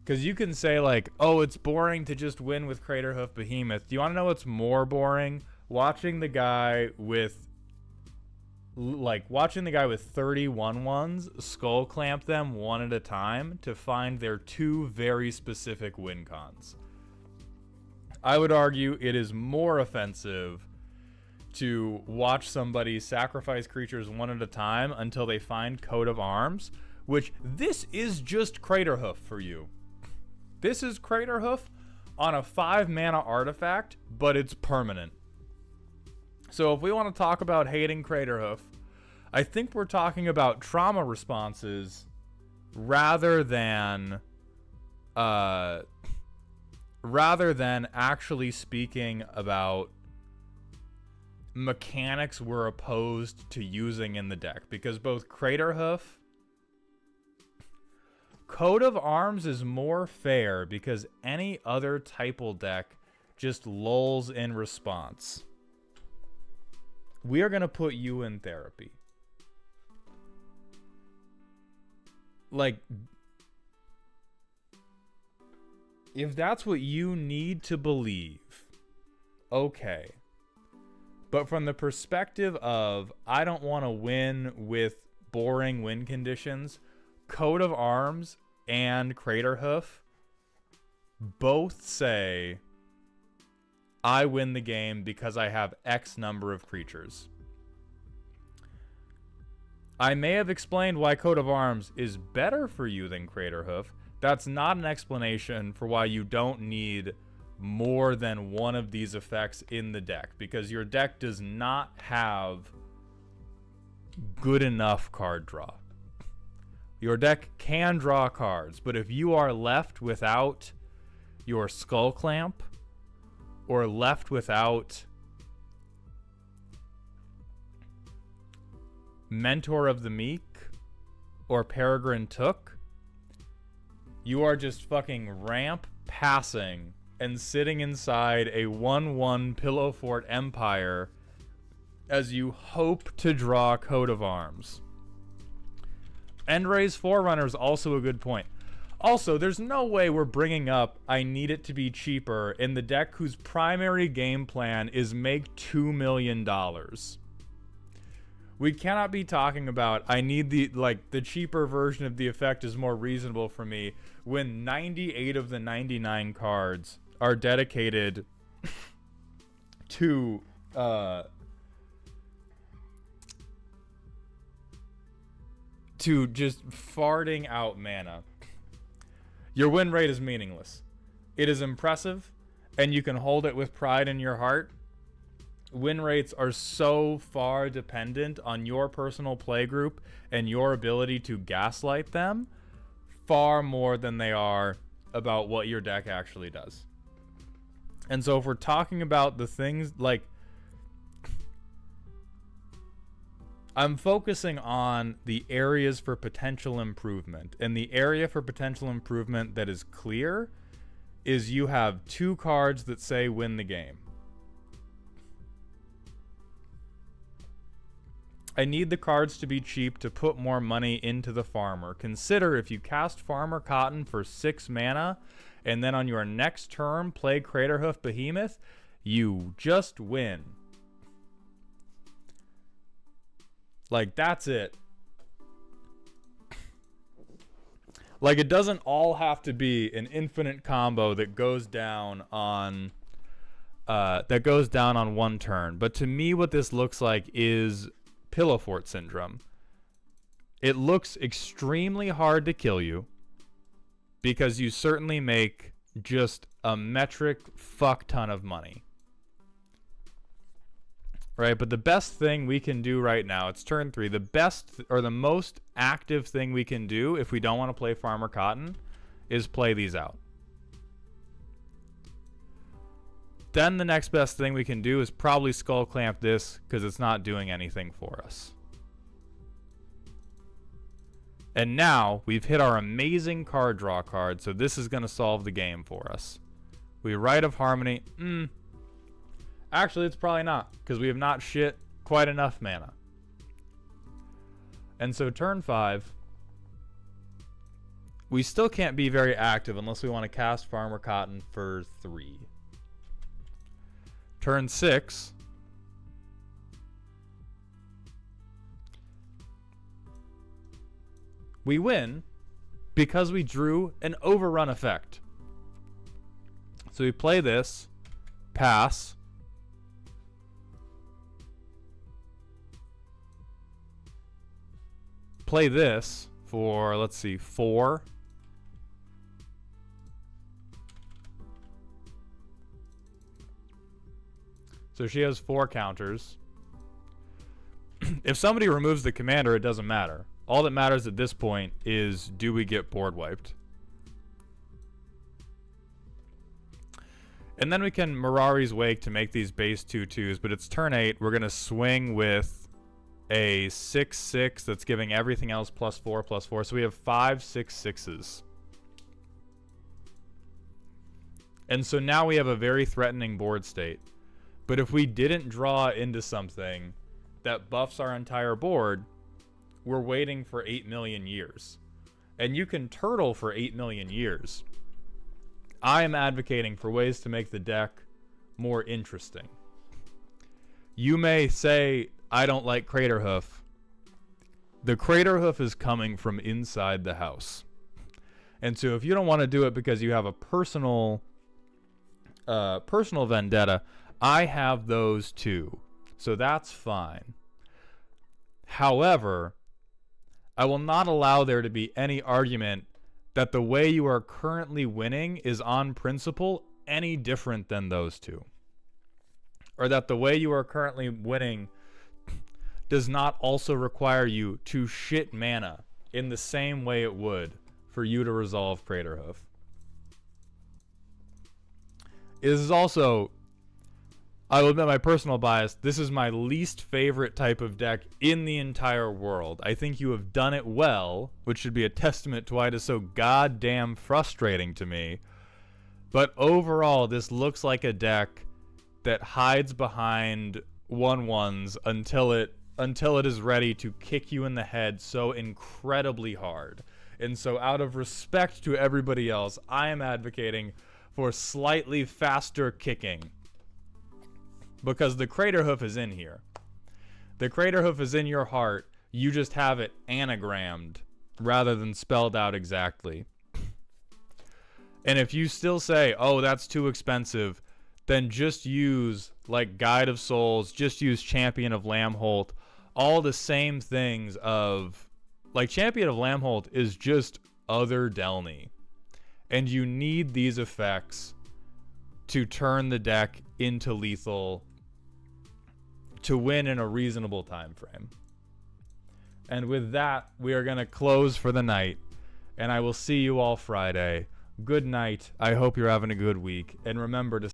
Because you can say like, oh, it's boring to just win with Craterhoof Behemoth. Do you want to know what's more boring? Watching the guy with 30 1/1s skull clamp them one at a time to find their two very specific win cons. I would argue it is more offensive to watch somebody sacrifice creatures one at a time until they find Coat of Arms, which this is just Craterhoof for you. This is Craterhoof on a 5 mana artifact, but it's permanent. So if we want to talk about hating Craterhoof, I think we're talking about trauma responses rather than actually speaking about mechanics we're opposed to using in the deck, because both Craterhoof, Coat of Arms is more fair because any other typal deck just lulls in response. We are going to put you in therapy. Like, if that's what you need to believe, okay. But from the perspective of, I don't want to win with boring win conditions, Coat of Arms and Craterhoof both say, I win the game because I have X number of creatures. I may have explained why Coat of Arms is better for you than Craterhoof. That's not an explanation for why you don't need more than one of these effects in the deck, because your deck does not have good enough card draw. Your deck can draw cards, but if you are left without your Skull Clamp or left without Mentor of the Meek or Peregrine Took, you are just fucking ramp passing and sitting inside a 1/1 Pillow Fort Empire as you hope to draw Coat of Arms. Endray's Forerunner is also a good point. Also, there's no way we're bringing up I need it to be cheaper in the deck whose primary game plan is make $2 million. We cannot be talking about I need the cheaper version of the effect is more reasonable for me when 98 of the 99 cards are dedicated to just farting out mana. Your win rate is meaningless. It is impressive, and you can hold it with pride in your heart. Win rates are so far dependent on your personal play group and your ability to gaslight them, far more than they are about what your deck actually does. And so if we're talking about the things like, I'm focusing on the areas for potential improvement. And the area for potential improvement that is clear is you have 2 cards that say win the game. I need the cards to be cheap to put more money into the farmer. Consider if you cast Farmer Cotton for 6 mana, and then on your next turn play Craterhoof Behemoth, you just win. Like, that's it. Like, it doesn't all have to be an infinite combo that goes down on one turn. But to me, what this looks like is Pillow Fort Syndrome. It looks extremely hard to kill you because you certainly make just a metric fuck ton of money. Right, but the best thing we can do right now, it's turn 3, the best or the most active thing we can do if we don't want to play Farmer Cotton is play these out. Then the next best thing we can do is probably Skull Clamp this because it's not doing anything for us. And now we've hit our amazing card draw card, so this is going to solve the game for us. We Rite of Harmony. Actually, it's probably not, because we have not shit quite enough mana. And so turn 5, we still can't be very active unless we want to cast Farmer Cotton for 3. Turn 6, we win because we drew an overrun effect. So we play this, pass, play this for, let's see, 4. So she has 4 counters. If somebody removes the commander, it doesn't matter. All that matters at this point is, do we get board wiped? And then we can Mirari's Wake to make these base 2/2s, but it's turn 8. We're going to swing with a 6/6 that's giving everything else +4/+4. So we have 5 6/6s. And so now we have a very threatening board state. But if we didn't draw into something that buffs our entire board, we're waiting for 8 million years. And you can turtle for 8 million years. I am advocating for ways to make the deck more interesting. You may say, I don't like Craterhoof. The Craterhoof is coming from inside the house. And so if you don't want to do it because you have a personal vendetta, I have those too. So that's fine. However, I will not allow there to be any argument that the way you are currently winning is on principle any different than those two. Or that the way you are currently winning does not also require you to shit mana in the same way it would for you to resolve Craterhoof. This is also, I will admit my personal bias, this is my least favorite type of deck in the entire world. I think you have done it well, which should be a testament to why it is so goddamn frustrating to me. But overall, this looks like a deck that hides behind 1/1s until it is ready to kick you in the head so incredibly hard. And so out of respect to everybody else, I am advocating for slightly faster kicking. Because the Craterhoof is in here. The Craterhoof is in your heart. You just have it anagrammed rather than spelled out exactly. And if you still say, oh, that's too expensive, then just use like Guide of Souls, just use Champion of Lambholt, all the same things of, like Champion of Lambholt is just other Delny. And you need these effects to turn the deck into lethal to win in a reasonable time frame. And with that, we are going to close for the night. And I will see you all Friday. Good night. I hope you're having a good week. And remember to